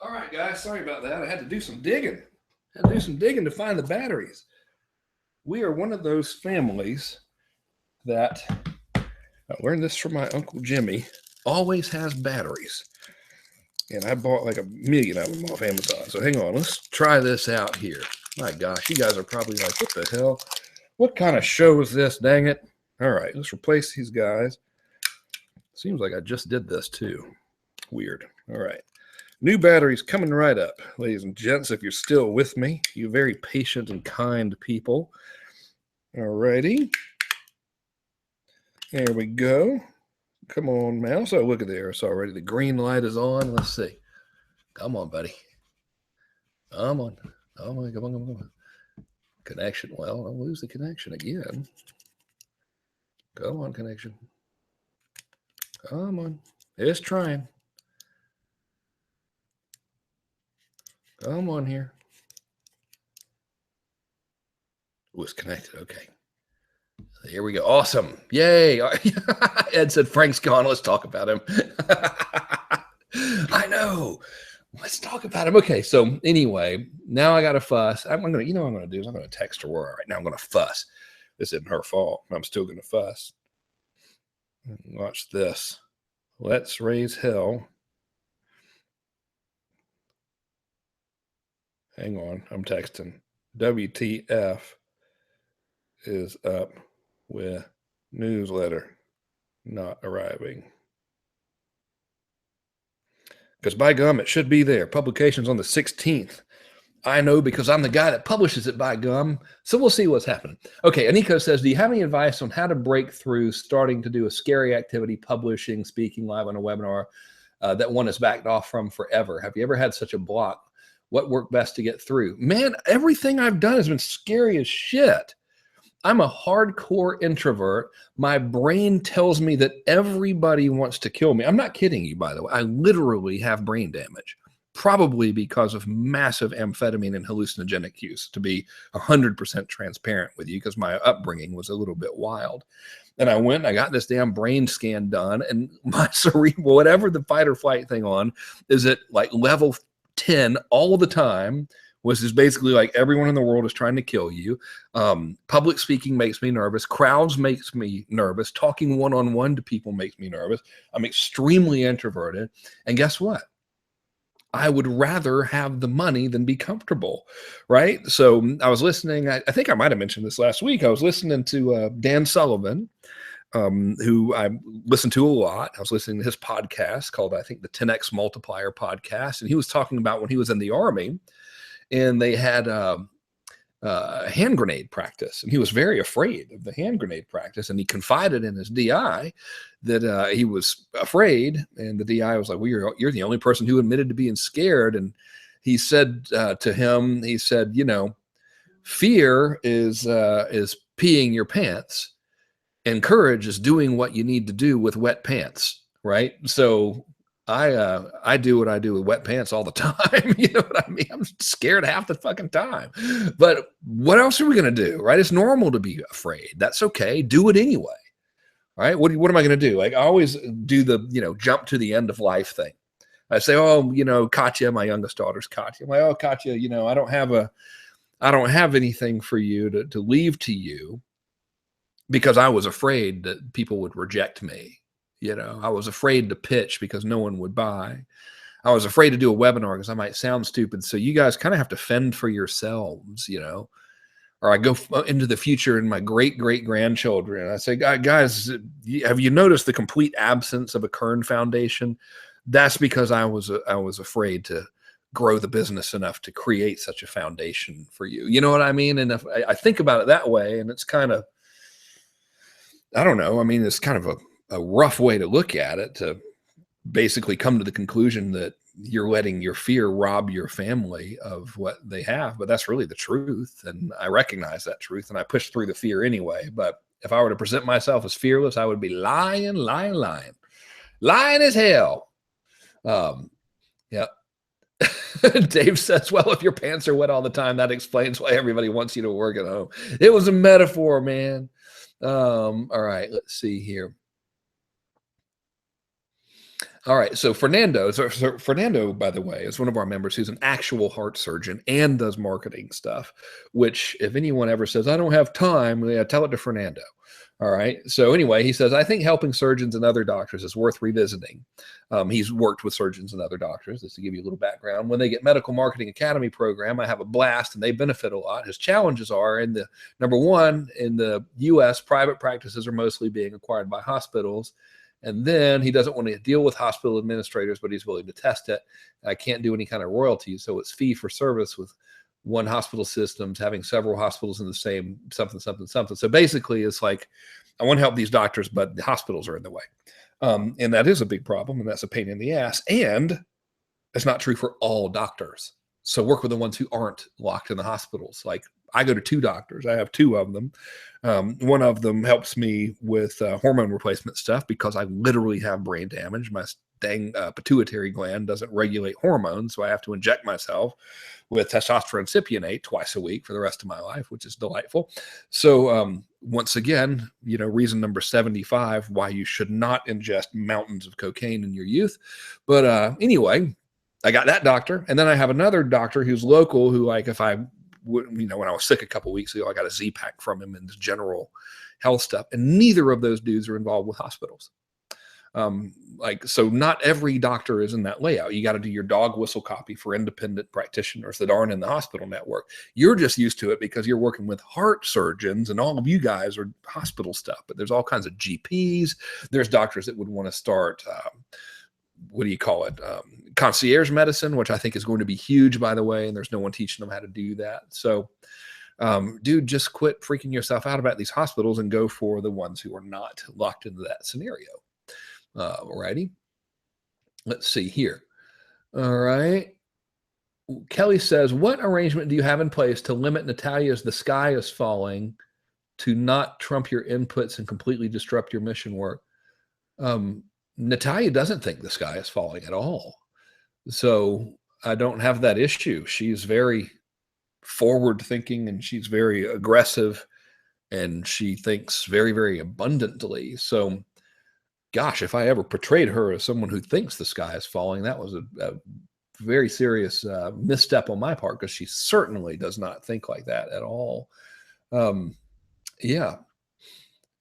All right, guys. Sorry about that. I had to do some digging. To find the batteries. We are one of those families that I learned this from my Uncle Jimmy. Always has batteries. And I bought like 1,000,000 of them off Amazon. So hang on. Let's try this out here. My gosh, you guys are probably like, what the hell? What kind of show is this? Dang it. All right, let's replace these guys. Seems like I just did this too. Weird. All right. New batteries coming right up, ladies and gents, if you're still with me, you very patient and kind people. All righty. There we go. Come on, mouse. Oh, look at there. It's already the green light is on. Let's see. Come on, buddy. Come on. Oh, my God. Come on. Connection. Well, I'll lose the connection again. Come on, connection. Come on. It's trying. Come on here. Oh, it's connected. Okay. Here we go. Awesome. Yay. Ed said Frank's gone. Let's talk about him. I know. Let's talk about him. Okay. So anyway, now I got to fuss. I'm going to, you know what I'm going to do is I'm going to text her. All right. Now I'm going to fuss. This isn't her fault. I'm still going to fuss. Watch this. Let's raise hell. Hang on. I'm texting. WTF is up with newsletter not arriving. Because by gum, it should be there. Publications on the 16th. I know because I'm the guy that publishes it, by gum. So we'll see what's happening. Okay, Aniko says, do you have any advice on how to break through starting to do a scary activity, publishing, speaking live on a webinar that one is backed off from forever? Have you ever had such a block? What worked best to get through? Man, everything I've done has been scary as shit. I'm a hardcore introvert. My brain tells me that everybody wants to kill me. I'm not kidding you, by the way. I literally have brain damage, probably because of massive amphetamine and hallucinogenic use, to be 100% transparent with you, because my upbringing was a little bit wild. And I went and I got this damn brain scan done, and my cerebral, whatever the fight or flight thing on, is at like level 10 all the time, which is basically like everyone in the world is trying to kill you. Public speaking makes me nervous. Crowds makes me nervous. Talking one-on-one to people makes me nervous. I'm extremely introverted. And guess what? I would rather have the money than be comfortable, right? So I was listening. I think I might have mentioned this last week. I was listening to Dan Sullivan, who I listen to a lot. I was listening to his podcast called, I think, the 10X Multiplier podcast. And he was talking about when he was in the Army and they had hand grenade practice. And he was very afraid of the hand grenade practice. And he confided in his DI that he was afraid. And the DI was like, well, you're the only person who admitted to being scared. And he said to him, he said, fear is peeing your pants, and courage is doing what you need to do with wet pants. Right. So I do what I do with wet pants all the time. You know what I mean? I'm scared half the fucking time. But what else are we going to do? Right? It's normal to be afraid. That's okay. Do it anyway. Right? What am I going to do? Like I always do the, jump to the end of life thing. I say, oh, Katya, my youngest daughter's Katya. I'm like, oh, Katya, I don't have anything for you to leave to you because I was afraid that people would reject me. I was afraid to pitch because no one would buy. I was afraid to do a webinar because I might sound stupid. So you guys kind of have to fend for yourselves, or I go into the future and my great grandchildren. I say, guys, have you noticed the complete absence of a Kern Foundation? That's because I was afraid to grow the business enough to create such a foundation for you. You know what I mean? And if I think about it that way, and it's kind of, I don't know. I mean, it's kind of a rough way to look at it, to basically come to the conclusion that you're letting your fear rob your family of what they have. But that's really the truth. And I recognize that truth and I push through the fear anyway. But if I were to present myself as fearless, I would be lying as hell. Yeah. Dave says, well, if your pants are wet all the time, that explains why everybody wants you to work at home. It was a metaphor, man. All right, let's see here. All right, so Fernando, by the way, is one of our members who's an actual heart surgeon and does marketing stuff, which if anyone ever says, I don't have time, tell it to Fernando. All right. So anyway, he says, I think helping surgeons and other doctors is worth revisiting. He's worked with surgeons and other doctors. Just to give you a little background, when they get Medical Marketing Academy program, I have a blast and they benefit a lot. His challenges are number one, in the US, private practices are mostly being acquired by hospitals. And then he doesn't want to deal with hospital administrators, but he's willing to test it. I can't do any kind of royalties. So it's fee for service with one hospital systems having several hospitals in the same something. So basically it's like, I want to help these doctors, but the hospitals are in the way. And that is a big problem. And that's a pain in the ass. And it's not true for all doctors. So work with the ones who aren't locked in the hospitals. Like I go to 2 doctors. I have 2 of them. One of them helps me with hormone replacement stuff because I literally have brain damage. My dang pituitary gland doesn't regulate hormones. So I have to inject myself with testosterone cypionate twice a week for the rest of my life, which is delightful. So once again, reason number 75, why you should not ingest mountains of cocaine in your youth. But anyway, I got that doctor. And then I have another doctor who's local who, like, if I when I was sick a couple of weeks ago, I got a Z-Pack from him and general health stuff. And neither of those dudes are involved with hospitals. So not every doctor is in that layout. You got to do your dog whistle copy for independent practitioners that aren't in the hospital network. You're just used to it because you're working with heart surgeons and all of you guys are hospital stuff, but there's all kinds of GPs. There's doctors that would want to start, concierge medicine, which I think is going to be huge, by the way. And there's no one teaching them how to do that. So, dude, just quit freaking yourself out about these hospitals and go for the ones who are not locked into that scenario. Alrighty. Let's see here. All right. Kelly says, what arrangement do you have in place to limit Natalia's "the sky is falling" to not trump your inputs and completely disrupt your mission work? Natalia doesn't think the sky is falling at all. So I don't have that issue. She's very forward thinking and she's very aggressive and she thinks very, very abundantly. So gosh, if I ever portrayed her as someone who thinks the sky is falling, that was a very serious misstep on my part, because she certainly does not think like that at all. Yeah.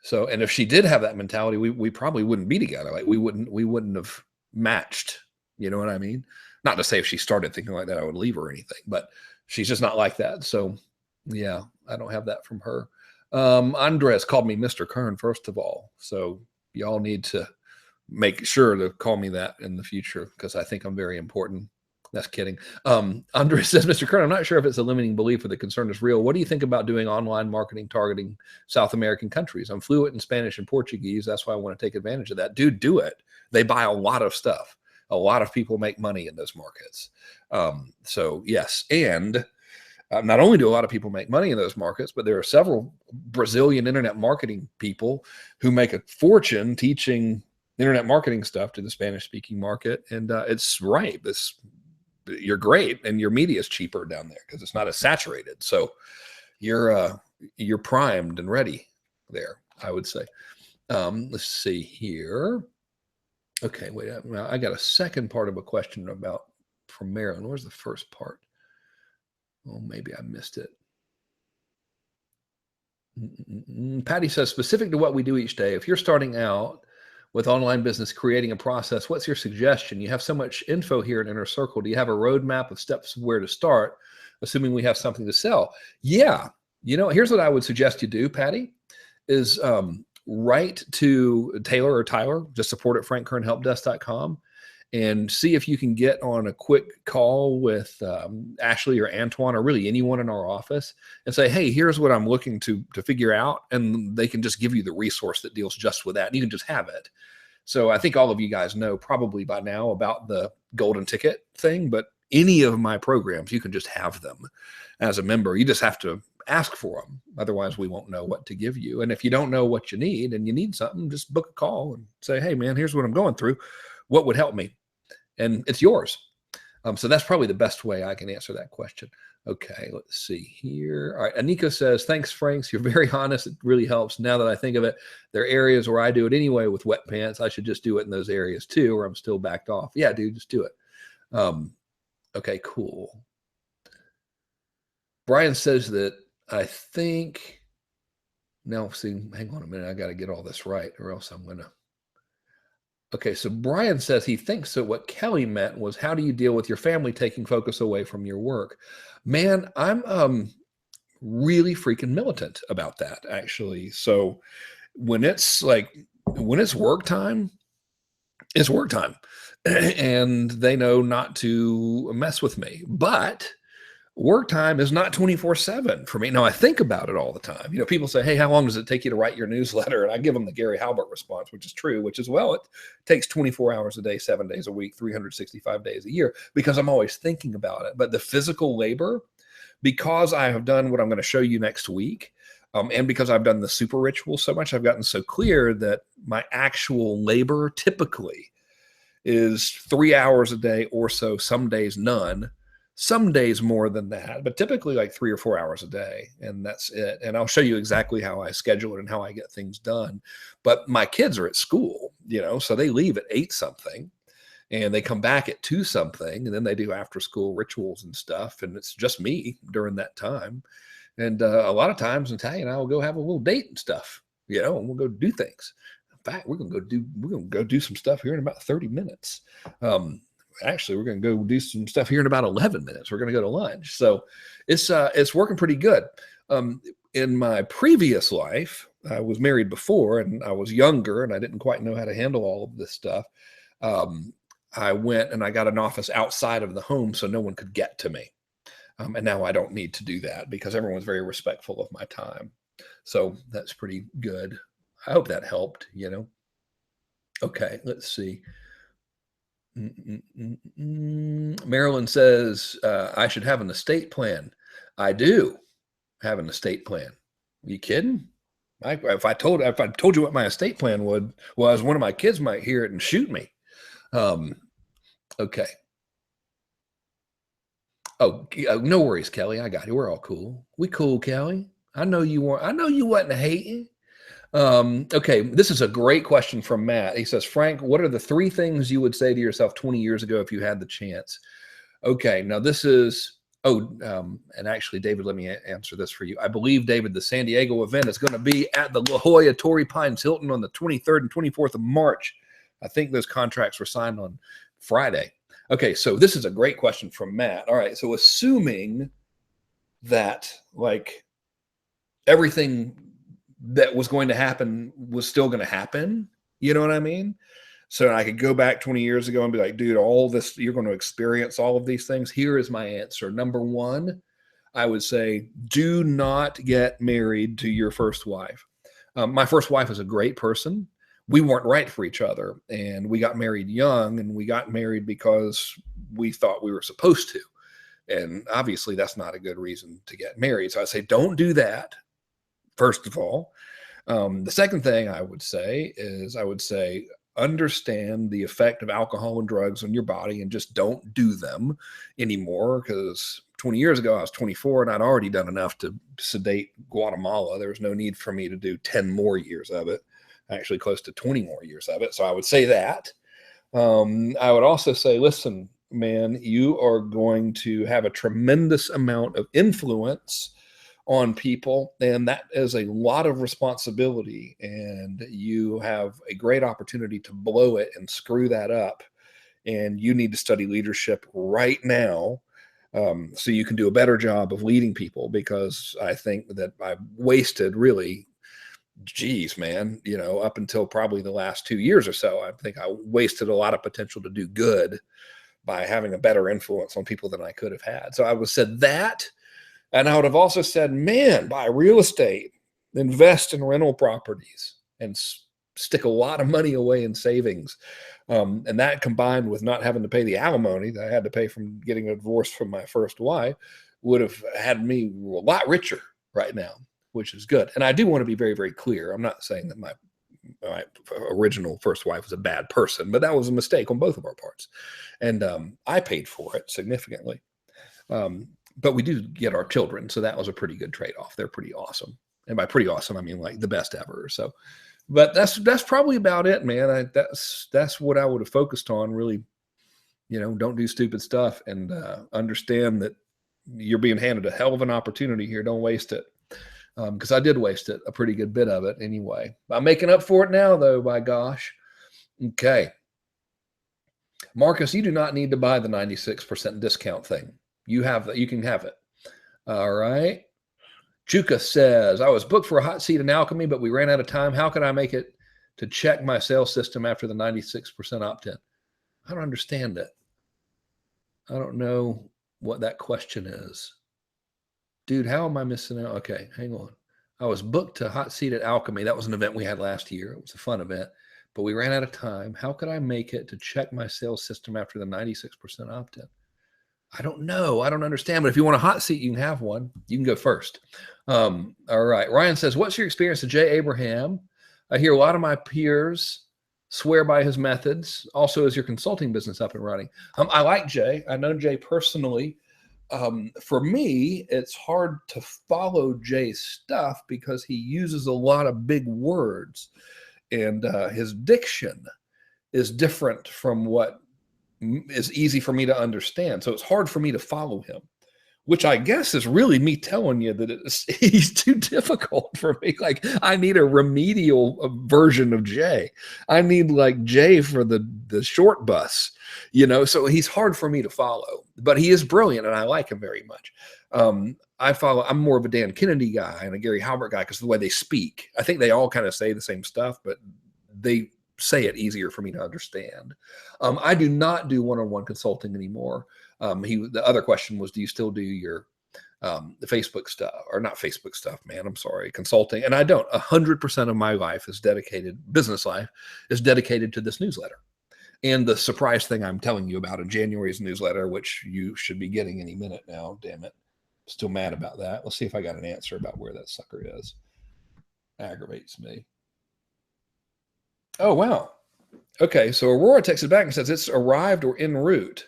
So, and if she did have that mentality, we probably wouldn't be together. Like, we wouldn't have matched. You know what I mean? Not to say if she started thinking like that, I would leave her or anything, but she's just not like that. So, yeah, I don't have that from her. Andres called me Mr. Kern, first of all. So y'all need to make sure to call me that in the future, because I think I'm very important. That's kidding. Andres says, Mr. Kern, I'm not sure if it's a limiting belief or the concern is real. What do you think about doing online marketing targeting South American countries? I'm fluent in Spanish and Portuguese. That's why I want to take advantage of that. Dude, do it. They buy a lot of stuff. A lot of people make money in those markets. So yes. And not only do a lot of people make money in those markets, but there are several Brazilian internet marketing people who make a fortune teaching internet marketing stuff to the Spanish speaking market. And it's ripe. You're great. And your media is cheaper down there because it's not as saturated. So you're primed and ready there, I would say. Let's see here. Okay, wait, I got a second part of a question from Maryland. Where's the first part? Oh, maybe I missed it. Patty says, specific to what we do each day, if you're starting out with online business, creating a process, what's your suggestion? You have so much info here in Inner Circle. Do you have a roadmap of steps of where to start, assuming we have something to sell? Yeah. Here's what I would suggest you do, Patty, is write to Taylor or Tyler, just support at frankkernhelpdesk.com, and see if you can get on a quick call with Ashley or Antoine, or really anyone in our office, and say, hey, here's what I'm looking to figure out. And they can just give you the resource that deals just with that. And you can just have it. So I think all of you guys know probably by now about the golden ticket thing, but any of my programs, you can just have them as a member. You just have to ask for them. Otherwise, we won't know what to give you. And if you don't know what you need and you need something, just book a call and say, hey, man, here's what I'm going through. What would help me? And it's yours. So that's probably the best way I can answer that question. Okay, let's see here. All right, Anika says, thanks, Franks. You're very honest. It really helps. Now that I think of it, there are areas where I do it anyway with wet pants. I should just do it in those areas too, or I'm still backed off. Yeah, dude, just do it. Okay, cool. Brian says that I think, now see, hang on a minute. I got to get all this right or else I'm going to. Okay, so Brian says he thinks that what Kelly meant was, how do you deal with your family taking focus away from your work? Man, I'm really freaking militant about that, actually. So when it's work time, it's work time. And they know not to mess with me. But work time is not 24/7 for me. Now, I think about it all the time. People say, hey, how long does it take you to write your newsletter? And I give them the Gary Halbert response, which is true, which is, well, it takes 24 hours a day, 7 days a week, 365 days a year, because I'm always thinking about it. But the physical labor, because I have done what I'm going to show you next week, and because I've done the super ritual so much, I've gotten so clear that my actual labor typically is 3 hours a day or so, some days none. Some days more than that, but typically like 3 or 4 hours a day. And that's it. And I'll show you exactly how I schedule it and how I get things done. But my kids are at school, so they leave at 8 something and they come back at 2 something. And then they do after school rituals and stuff. And it's just me during that time. And a lot of times Natalia and I will go have a little date and stuff, and we'll go do things. In fact, we're going to go do some stuff here in about 30 minutes. Actually, we're going to go do some stuff here in about 11 minutes. We're going to go to lunch. So it's working pretty good. In my previous life, I was married before and I was younger and I didn't quite know how to handle all of this stuff. I went and I got an office outside of the home so no one could get to me. And now I don't need to do that because everyone's very respectful of my time. So that's pretty good. I hope that helped, Okay, let's see. Marilyn says, I should have an estate plan. I do have an estate plan. Are you kidding? If I told you what my estate plan was, one of my kids might hear it and shoot me. Okay. Oh, no worries, Kelly. I got you. We're all cool. We cool, Kelly. I know you wasn't hating. Okay, this is a great question from Matt. He says, Frank, what are the 3 things you would say to yourself 20 years ago if you had the chance? Okay, now this is, and actually, David, let me answer this for you. I believe, David, the San Diego event is going to be at the La Jolla Torrey Pines Hilton on the 23rd and 24th of March. I think those contracts were signed on Friday. Okay, so this is a great question from Matt. All right, so assuming that like everything that was going to happen was still going to happen, you know what I mean? So I could go back 20 years ago and be like, dude, all this, you're going to experience all of these things. Here is my answer. Number one, I would say, do not get married to your first wife. My first wife is a great person. We weren't right for each other, and we got married young, and we got married because we thought we were supposed to. And obviously that's not a good reason to get married. So I say, don't do that. First of all, the second thing I would say is understand the effect of alcohol and drugs on your body and just don't do them anymore. Because 20 years ago, I was 24 and I'd already done enough to sedate Guatemala. There was no need for me to do 10 more years of it, actually close to 20 more years of it. So I would say that. I would also say, listen, man, you are going to have a tremendous amount of influence on people, and that is a lot of responsibility, and you have a great opportunity to blow it and screw that up, and you need to study leadership right now, so you can do a better job of leading people, because I think that I've wasted really, geez, man, up until probably the last 2 years or so, I think I wasted a lot of potential to do good by having a better influence on people than I could have had. So I would have said that. And I would have also said, man, buy real estate, invest in rental properties, and stick a lot of money away in savings. And that, combined with not having to pay the alimony that I had to pay from getting a divorce from my first wife, would have had me a lot richer right now, which is good. And I do want to be very, very clear. I'm not saying that my original first wife was a bad person, but that was a mistake on both of our parts. And I paid for it significantly. But we do get our children, so that was a pretty good trade-off. They're pretty awesome. And by pretty awesome, I mean like the best ever. So, but that's probably about it, man. That's what I would have focused on, really. Don't do stupid stuff, and understand that you're being handed a hell of an opportunity here. Don't waste it. Because I did waste it, a pretty good bit of it anyway. I'm making up for it now, though, by gosh. Okay. Marcus, you do not need to buy the 96% discount thing. You can have it. All right. Chuka says, I was booked for a hot seat in Alchemy, but we ran out of time. How can I make it to check my sales system after the 96% opt-in? I don't understand it. I don't know what that question is. Dude, how am I missing out? Okay, hang on. I was booked to hot seat at Alchemy. That was an event we had last year. It was a fun event, but we ran out of time. How could I make it to check my sales system after the 96% opt-in? I don't know. I don't understand. But if you want a hot seat, you can have one. You can go first. All right. Ryan says, what's your experience with Jay Abraham? I hear a lot of my peers swear by his methods. Also, is your consulting business up and running? I like Jay. I know Jay personally. For me, it's hard to follow Jay's stuff because he uses a lot of big words, and his diction is different from what is easy for me to understand. So it's hard for me to follow him, which I guess is really me telling you that he's too difficult for me. Like, I need a remedial version of Jay. I need like Jay for the short bus, so he's hard for me to follow, but he is brilliant and I like him very much. I'm more of a Dan Kennedy guy and a Gary Halbert guy because of the way they speak. I think they all kind of say the same stuff, but they say it easier for me to understand. I do not do one-on-one consulting anymore. The other question was, do you still do your the Facebook stuff, or not Facebook stuff, man? I'm sorry, consulting. And I don't. 100% of my life is dedicated, business life is dedicated to this newsletter. And the surprise thing I'm telling you about in January's newsletter, which you should be getting any minute now, damn it. Still mad about that. Let's see if I got an answer about where that sucker is. Aggravates me. Oh, wow. Okay, so Aurora texted back and says it's arrived or en route.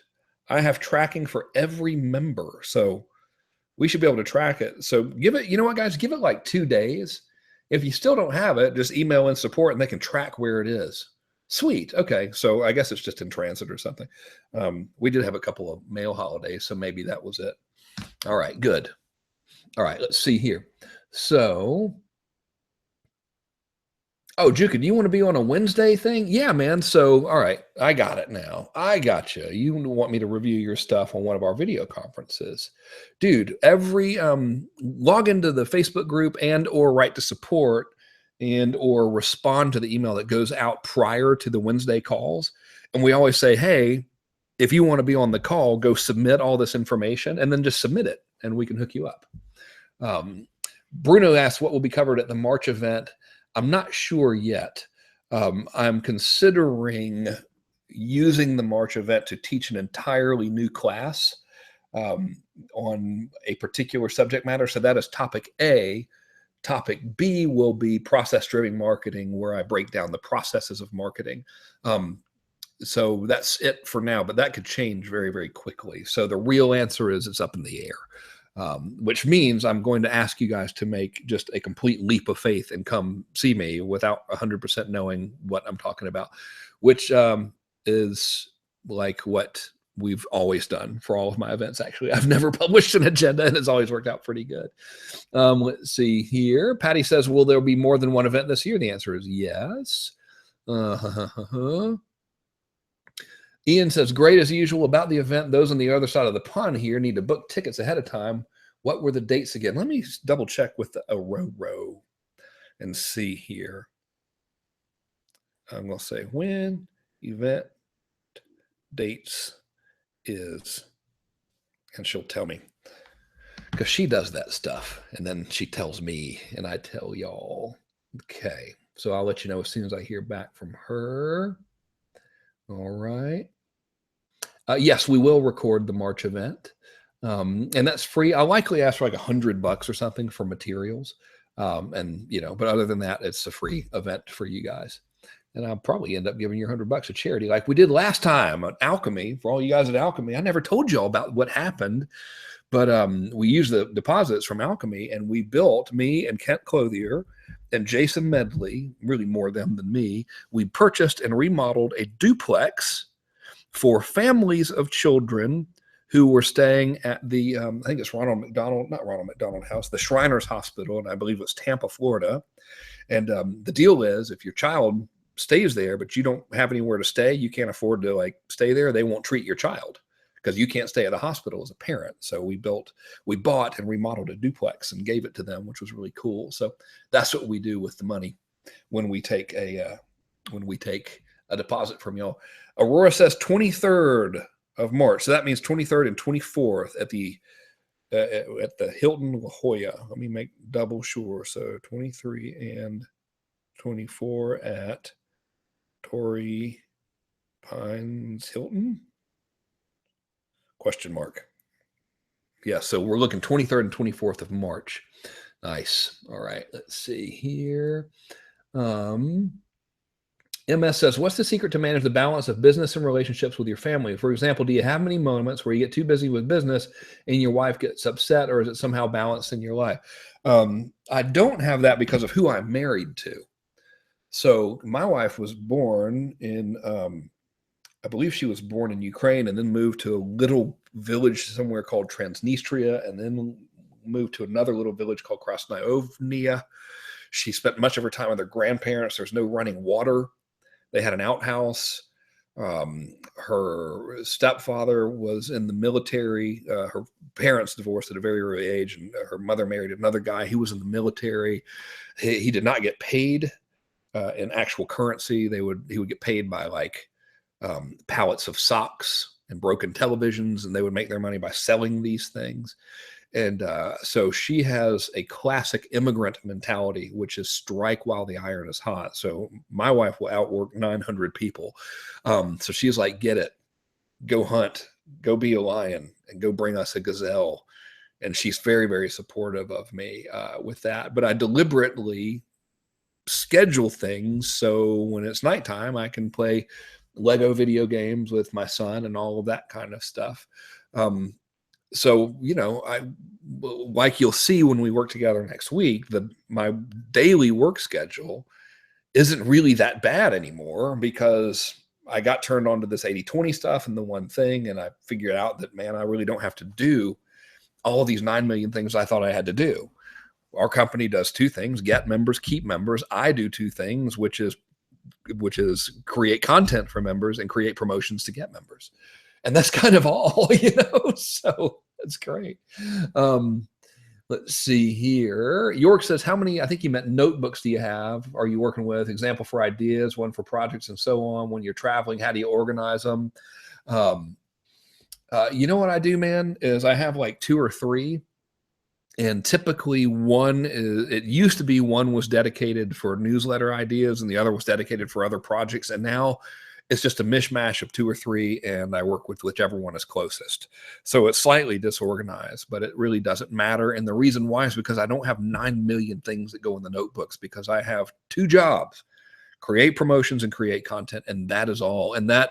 I have tracking for every member, so we should be able to track it. So give it, you know what, guys, give it like 2 days. If you still don't have it, just email in support and they can track where it is. Sweet. Okay. So I guess it's just in transit or something. We did have a couple of mail holidays, so maybe that was it. All right. Good. All right. Let's see here. So, oh, Juka, do you want to be on a Wednesday thing? Yeah, man. So, all right. I got it now. I got you. You want me to review your stuff on one of our video conferences. Dude, every log into the Facebook group and or write to support and or respond to the email that goes out prior to the Wednesday calls. And we always say, hey, if you want to be on the call, go submit all this information and then just submit it and we can hook you up. Bruno asked what will be covered at the March event. I'm not sure yet. I'm considering using the March event to teach an entirely new class on a particular subject matter. So that is topic A. Topic B will be process-driven marketing, where I break down the processes of marketing. So that's it for now, but that could change very, very quickly. So the real answer is it's up in the air, which means I'm going to ask you guys to make just a complete leap of faith and come see me without 100% knowing what I'm talking about, which is like what we've always done for all of my events. Actually, I've never published an agenda and it's always worked out pretty good. Let's see here. Patty says, will there be more than one event this year? The answer is yes. Ian says, great as usual about the event. Those on the other side of the pond here need to book tickets ahead of time. What were the dates again? Let me double check with the Aurora and see here. I'm going to say when event dates is, and she'll tell me because she does that stuff. And then she tells me and I tell y'all. Okay. So I'll let you know as soon as I hear back from her. All right. Yes, we will record the March event. And that's free. I'll likely ask for like $100 or something for materials. And but other than that, it's a free event for you guys. And I'll probably end up giving you $100 of charity like we did last time at Alchemy. For all you guys at Alchemy, I never told you all about what happened, but we used the deposits from Alchemy and we built, me and Kent Clothier and Jason Medley, really more them than me, we purchased and remodeled a duplex for families of children who were staying at the, I think it's not Ronald McDonald House, the Shriners Hospital, and I believe it's Tampa, Florida. And the deal is if your child stays there, but you don't have anywhere to stay, you can't afford to like stay there, they won't treat your child because you can't stay at a hospital as a parent. So we bought and remodeled a duplex and gave it to them, which was really cool. So that's what we do with the money when we take a deposit from y'all. Aurora says 23rd of March. So that means 23rd and 24th at the Hilton La Jolla. Let me make double sure. So 23 and 24 at Torrey Pines Hilton? Question mark. Yeah, so we're looking 23rd and 24th of March. Nice. All right, let's see here. MS says, what's the secret to manage the balance of business and relationships with your family? For example, do you have many moments where you get too busy with business and your wife gets upset, or is it somehow balanced in your life? I don't have that because of who I'm married to. So my wife was born in, I believe she was born in Ukraine and then moved to a little village somewhere called Transnistria and then moved to another little village called Krasnoyovnia. She spent much of her time with her grandparents. There's no running water. They had an outhouse. Her stepfather was in the military. Her parents divorced at a very early age, and her mother married another guy. He was in the military. He did not get paid in actual currency. He would get paid by like pallets of socks and broken televisions, and they would make their money by selling these things. And so she has a classic immigrant mentality, which is strike while the iron is hot. So my wife will outwork 900 people. So she's like, get it, go hunt, go be a lion, and go bring us a gazelle. And she's very, very supportive of me with that. But I deliberately schedule things so when it's nighttime, I can play Lego video games with my son and all of that kind of stuff. So, I like you'll see when we work together next week, my daily work schedule isn't really that bad anymore because I got turned on to this 80/20 stuff and the one thing. And I figured out that, man, I really don't have to do all these 9 million things I thought I had to do. Our company does two things: get members, keep members. I do two things, which is create content for members and create promotions to get members. And that's kind of all, so that's great. Let's see here. York says, how many, I think you meant notebooks do you have? Are you working with? Example for ideas, one for projects and so on. When you're traveling, how do you organize them? You know what I do, man, is I have like 2 or 3. And typically one is, it used to be one was dedicated for newsletter ideas and the other was dedicated for other projects. And now it's just a mishmash of 2 or 3, and I work with whichever one is closest. So it's slightly disorganized, but it really doesn't matter. And the reason why is because I don't have 9 million things that go in the notebooks, because I have 2 jobs: create promotions and create content. And that is all. And that,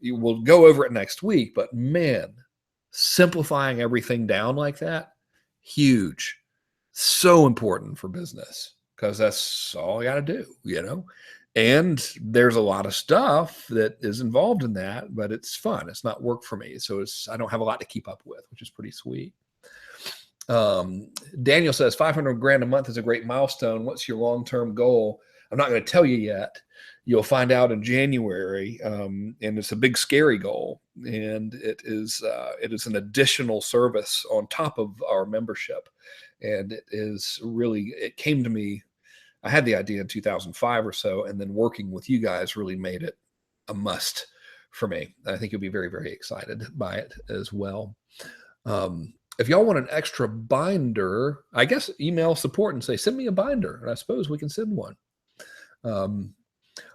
you will go over it next week, but man, simplifying everything down like that, huge, so important for business, because that's all I got to do, And there's a lot of stuff that is involved in that, but it's fun. It's not work for me. So I don't have a lot to keep up with, which is pretty sweet. Daniel says 500 grand a month is a great milestone. What's your long-term goal? I'm not going to tell you yet. You'll find out in January. And it's a big, scary goal. And it is an additional service on top of our membership. And it came to me. I had the idea in 2005 or so, and then working with you guys really made it a must for me. I think you'll be very, very excited by it as well. If y'all want an extra binder, I guess email support and say, send me a binder. And I suppose we can send one. All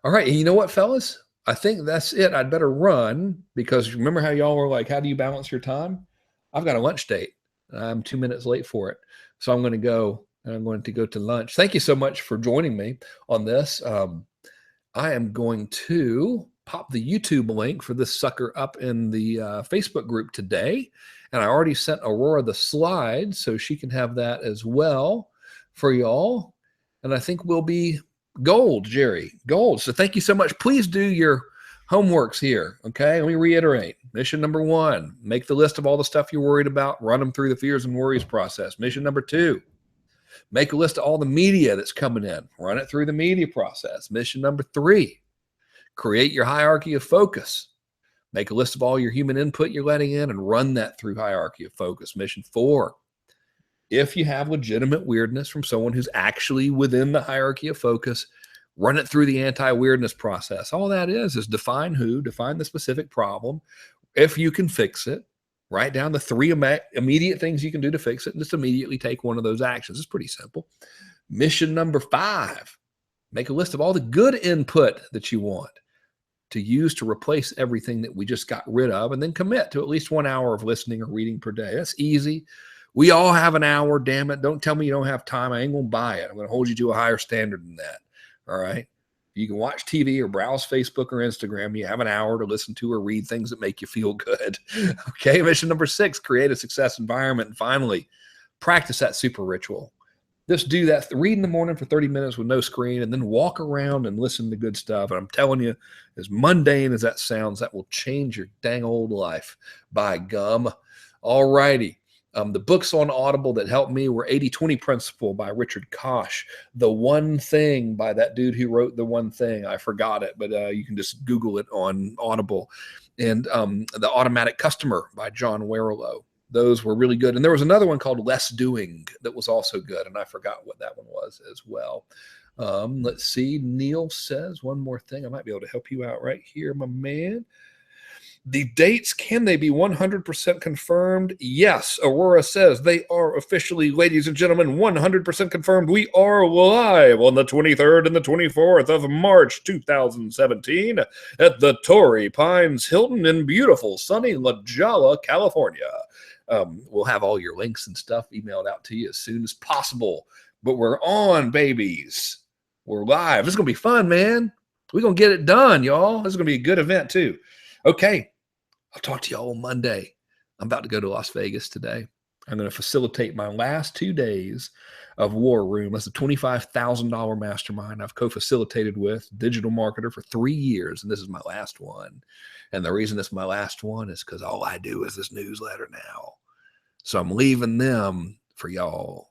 right. And you know what, fellas? I think that's it. I'd better run, because remember how y'all were like, how do you balance your time? I've got a lunch date. I'm 2 minutes late for it. So I'm going to go. And I'm going to go to lunch. Thank you so much for joining me on this. I am going to pop the YouTube link for this sucker up in the Facebook group today. And I already sent Aurora the slides, so she can have that as well for y'all. And I think we'll be gold, Jerry, gold. So thank you so much. Please do your homeworks here. Okay. Let me reiterate. Mission number 1, make the list of all the stuff you're worried about, run them through the fears and worries process. Mission number 2, make a list of all the media that's coming in, run it through the media process. Mission number 3, create your hierarchy of focus. Make a list of all your human input you're letting in and run that through hierarchy of focus. Mission 4, if you have legitimate weirdness from someone who's actually within the hierarchy of focus, run it through the anti-weirdness process. All that is define the specific problem. If you can fix it, write down the 3 immediate things you can do to fix it and just immediately take one of those actions. It's pretty simple. Mission number 5, make a list of all the good input that you want to use to replace everything that we just got rid of, and then commit to at least 1 hour of listening or reading per day. That's easy. We all have an hour, damn it. Don't tell me you don't have time. I ain't going to buy it. I'm going to hold you to a higher standard than that. All right. You can watch TV or browse Facebook or Instagram. You have an hour to listen to or read things that make you feel good. Okay. Mission number 6, create a success environment. And finally, practice that super ritual. Just do that. Read in the morning for 30 minutes with no screen, and then walk around and listen to good stuff. And I'm telling you, as mundane as that sounds, that will change your dang old life. By gum. All righty. The books on Audible that helped me were 80/20 Principle by Richard Koch, The One Thing by that dude who wrote The One Thing. I forgot it, but you can just Google it on Audible. And The Automatic Customer by John Warrillow. Those were really good. And there was another one called Less Doing that was also good, and I forgot what that one was as well. Let's see. Neil says one more thing. I might be able to help you out right here, my man. The dates, can they be 100% confirmed? Yes. Aurora says they are officially, ladies and gentlemen, 100% confirmed. We are live on the 23rd and the 24th of March 2017 at the Torrey Pines Hilton in beautiful, sunny La Jolla, California. We'll have all your links and stuff emailed out to you as soon as possible. But we're on, babies. We're live. This is going to be fun, man. We're going to get it done, y'all. This is going to be a good event, too. Okay. I'll talk to y'all on Monday. I'm about to go to Las Vegas today. I'm going to facilitate my last 2 days of War Room. That's a $25,000 mastermind I've co-facilitated with digital marketer for 3 years, and this is my last one. And the reason it's my last one is because all I do is this newsletter now. So I'm leaving them for y'all.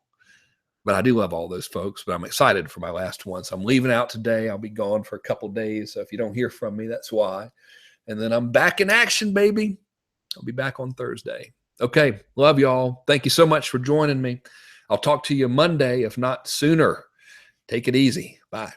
But I do love all those folks, but I'm excited for my last one. So I'm leaving out today. I'll be gone for a couple of days. So if you don't hear from me, that's why. And then I'm back in action, baby. I'll be back on Thursday. Okay. Love y'all. Thank you so much for joining me. I'll talk to you Monday, if not sooner. Take it easy. Bye.